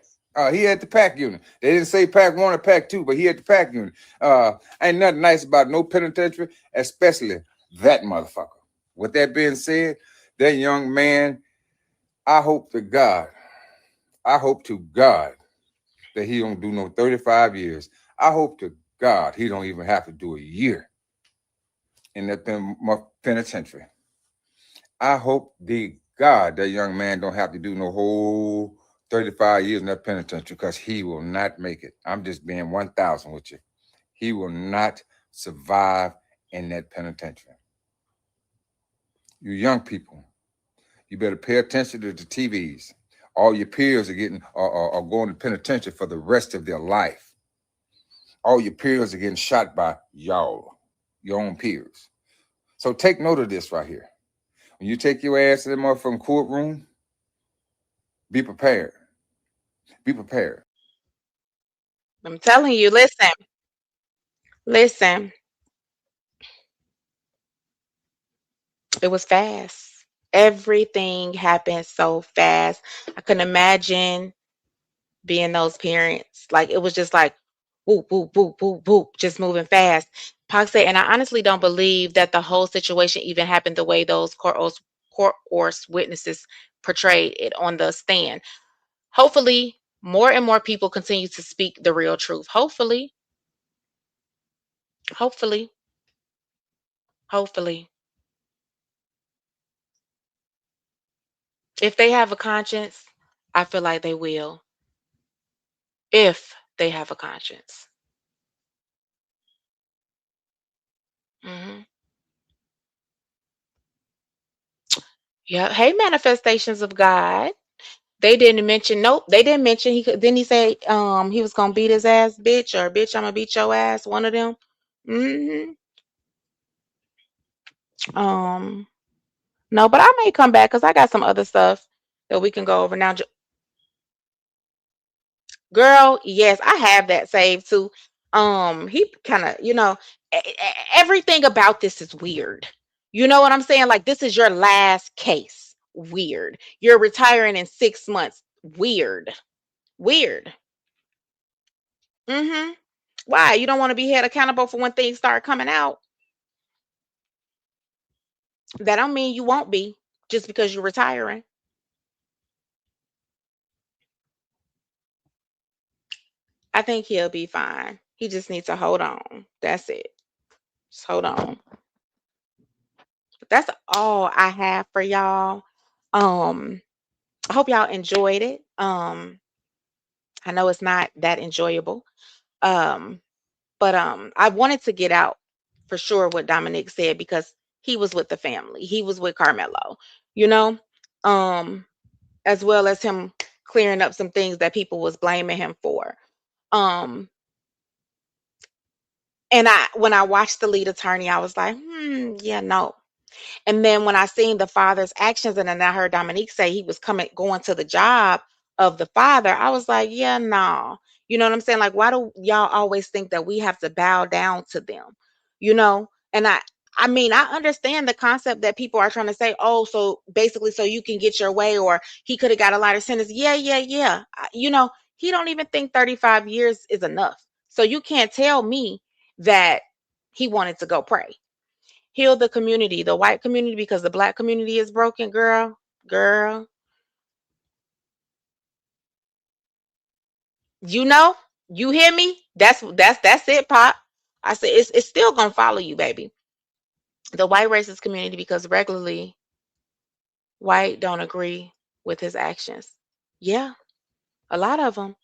He at the PAC unit. They didn't say PAC 1 or PAC 2, but he at the PAC unit. Ain't nothing nice about no penitentiary, especially that motherfucker. With that being said, that young man, I hope to God that he don't do no 35 years. I hope to God he don't even have to do a year in that penitentiary. I hope to God that young man don't have to do no whole 35 years in that penitentiary, because he will not make it. I'm just being 1,000 with you. He will not survive in that penitentiary. You young people, you better pay attention to the TVs. All your peers are going to penitentiary for the rest of their life. all your peers are getting shot by y'all, your own peers. So take note of this right here. When you take your ass to the motherfucking courtroom, be prepared. Be prepared. I'm telling you, listen. It was fast. Everything happened so fast. I couldn't imagine being those parents. Like it was just like whoop, whoop, whoop, whoop, whoop, just moving fast. Pac said, and I honestly don't believe that the whole situation even happened the way those court witnesses portrayed it on the stand. Hopefully, more and more people continue to speak the real truth. Hopefully, hopefully, hopefully. If they have a conscience, I feel like they will. If they have a conscience. hmm Yeah. Hey, manifestations of God. They didn't mention. Nope. They didn't mention. He could. Didn't he say he was gonna beat his ass, bitch, or bitch, I'm gonna beat your ass. One of them. hmm Um. No, but I may come back because I got some other stuff that we can go over now. Girl, yes, I have that saved too. He kind of, everything about this is weird. You know what I'm saying? Like this is your last case. Weird. You're retiring in 6 months. Weird. Weird. Mm-hmm. Why? You don't want to be held accountable for when things start coming out. That don't mean you won't be just because you're retiring. I think he'll be fine. He just needs to hold on. That's it. Just hold on. But that's all I have for y'all. Um, I hope y'all enjoyed it. I know it's not that enjoyable. Um, but I wanted to get out for sure what Dominique said because he was with the family. He was with Carmelo, you know, um, as well as him clearing up some things that people was blaming him for. Um, and when I watched the lead attorney, I was like, yeah, no. And then when I seen the father's actions, and then I heard Dominique say he was going to the job of the father, I was like, yeah, no. You know what I'm saying? Like, why do y'all always think that we have to bow down to them? You know? And I mean, I understand the concept that people are trying to say, oh, so basically so you can get your way, or he could have got a lighter sentence. Yeah, yeah, yeah. He don't even think 35 years is enough. So you can't tell me that he wanted to go pray. Heal the community, the white community, because the black community is broken, girl. You hear me? That's it, Pop. I said it's still gonna follow you, baby. The white racist community, because regularly white don't agree with his actions. Yeah, a lot of them.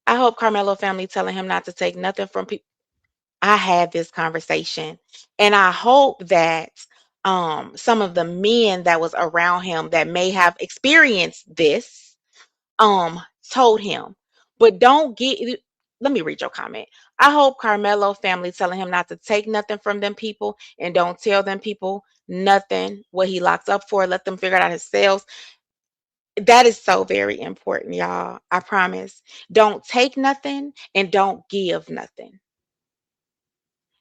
I hope Carmelo family telling him not to take nothing from people. I had this conversation, and I hope that some of the men that was around him that may have experienced this told him. But don't get let me read your comment. I hope Carmelo family telling him not to take nothing from them people, and don't tell them people nothing what he locked up for. Let them figure it out themselves. That is so very important, y'all. I promise. Don't take nothing and don't give nothing.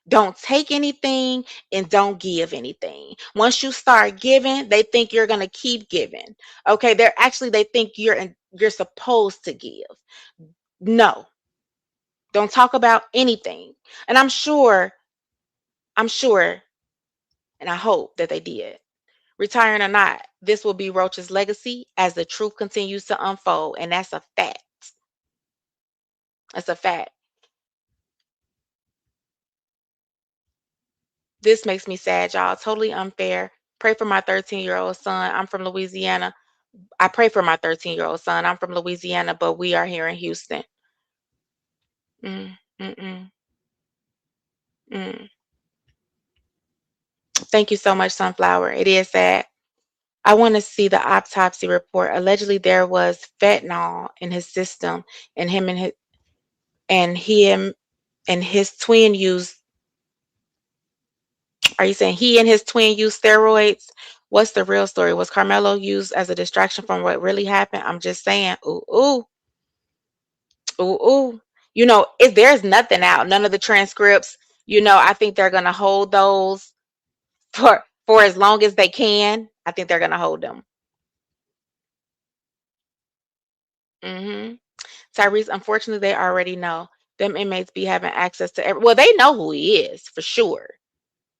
Don't take anything and don't give anything. Once you start giving, they think you're going to keep giving. Okay, they think you're supposed to give. No. Don't talk about anything. And I'm sure and I hope that they did. Retiring or not, this will be Roach's legacy as the truth continues to unfold, and that's a fact. That's a fact. This makes me sad, y'all. Totally unfair. Pray for my 13-year-old son. I'm from Louisiana. I pray for my 13-year-old son. I'm from Louisiana, but we are here in Houston. Mm, mm, mm. Thank you so much, Sunflower. It is sad. I want to see the autopsy report. Allegedly, there was fentanyl in his system, and him and his twin used, are you saying he and his twin used steroids? What's the real story? Was Carmelo used as a distraction from what really happened? I'm just saying, ooh. You know, if there's nothing out, none of the transcripts, you know, I think they're gonna hold those for as long as they can. I think they're gonna hold them. Tyrese, unfortunately, they already know. Them inmates be having access to well, they know who he is for sure.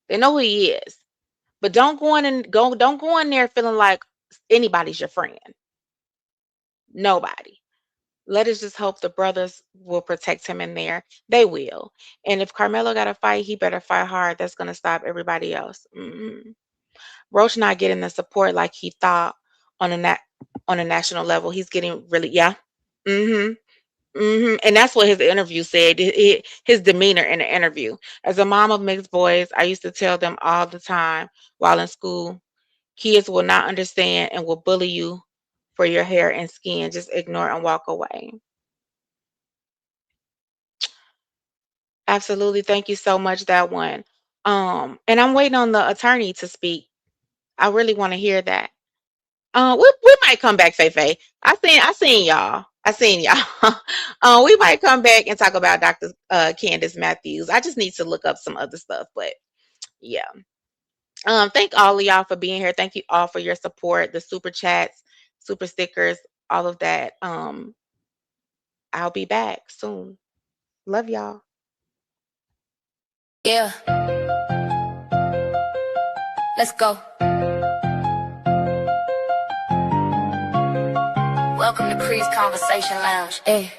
They know who he is. But don't go in there feeling like anybody's your friend. Nobody. Let us just hope the brothers will protect him in there. They will. And if Carmelo got to fight, he better fight hard. That's going to stop everybody else. Roach not getting the support like he thought on a national level. He's getting really, yeah. And that's what his interview said. His demeanor in the interview. As a mom of mixed boys, I used to tell them all the time while in school, kids will not understand and will bully you for your hair and skin. Just ignore and walk away. Absolutely. Thank you so much, that one. And I'm waiting on the attorney to speak. I really want to hear that. We might come back, Faye. I seen y'all. We might come back and talk about Dr. Candace Matthews. I just need to look up some other stuff, but yeah. Thank all of y'all for being here. Thank you all for your support, the super chats, super stickers, all of that. I'll be back soon. Love y'all. Yeah. Let's go. Welcome to Creed's Conversation Lounge. Ay.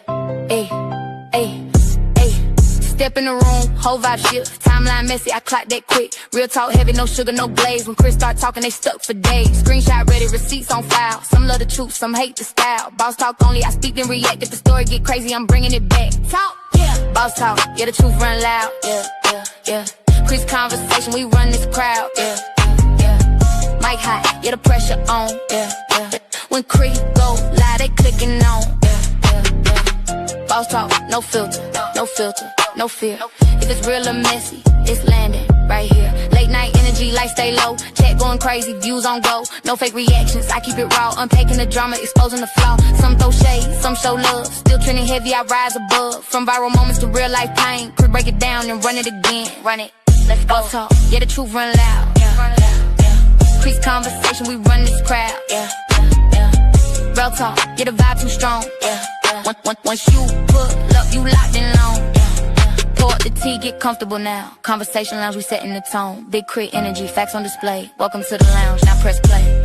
Step in the room, whole vibe shift. Timeline messy, I clock that quick. Real talk heavy, no sugar, no glaze. When Chris start talking, they stuck for days. Screenshot ready, receipts on file. Some love the truth, some hate the style. Boss talk only, I speak then react. If the story get crazy, I'm bringing it back. Talk, yeah. Boss talk, yeah, the truth run loud. Yeah. Chris Conversation, we run this crowd. Yeah. Mic high, yeah, the pressure on. Yeah. When Chris go live, they clicking on. Yeah. Boss talk, no filter, no fear. If it's real or messy, it's landing right here. Late night energy, lights stay low. Chat going crazy, views on go. No fake reactions, I keep it raw. Unpacking the drama, exposing the flaw. Some throw shade, some show love. Still trending heavy, I rise above. From viral moments to real life pain. Could break it down and run it again. Run it, let's go. Talk, yeah, the truth run loud. Increase conversation, we run this crowd. Real talk, yeah, the vibe too strong. Once you put up, you locked in long. Pour up the tea, get comfortable now. Conversation Lounge, we setting the tone. Big Crit energy, facts on display. Welcome to the lounge, now press play.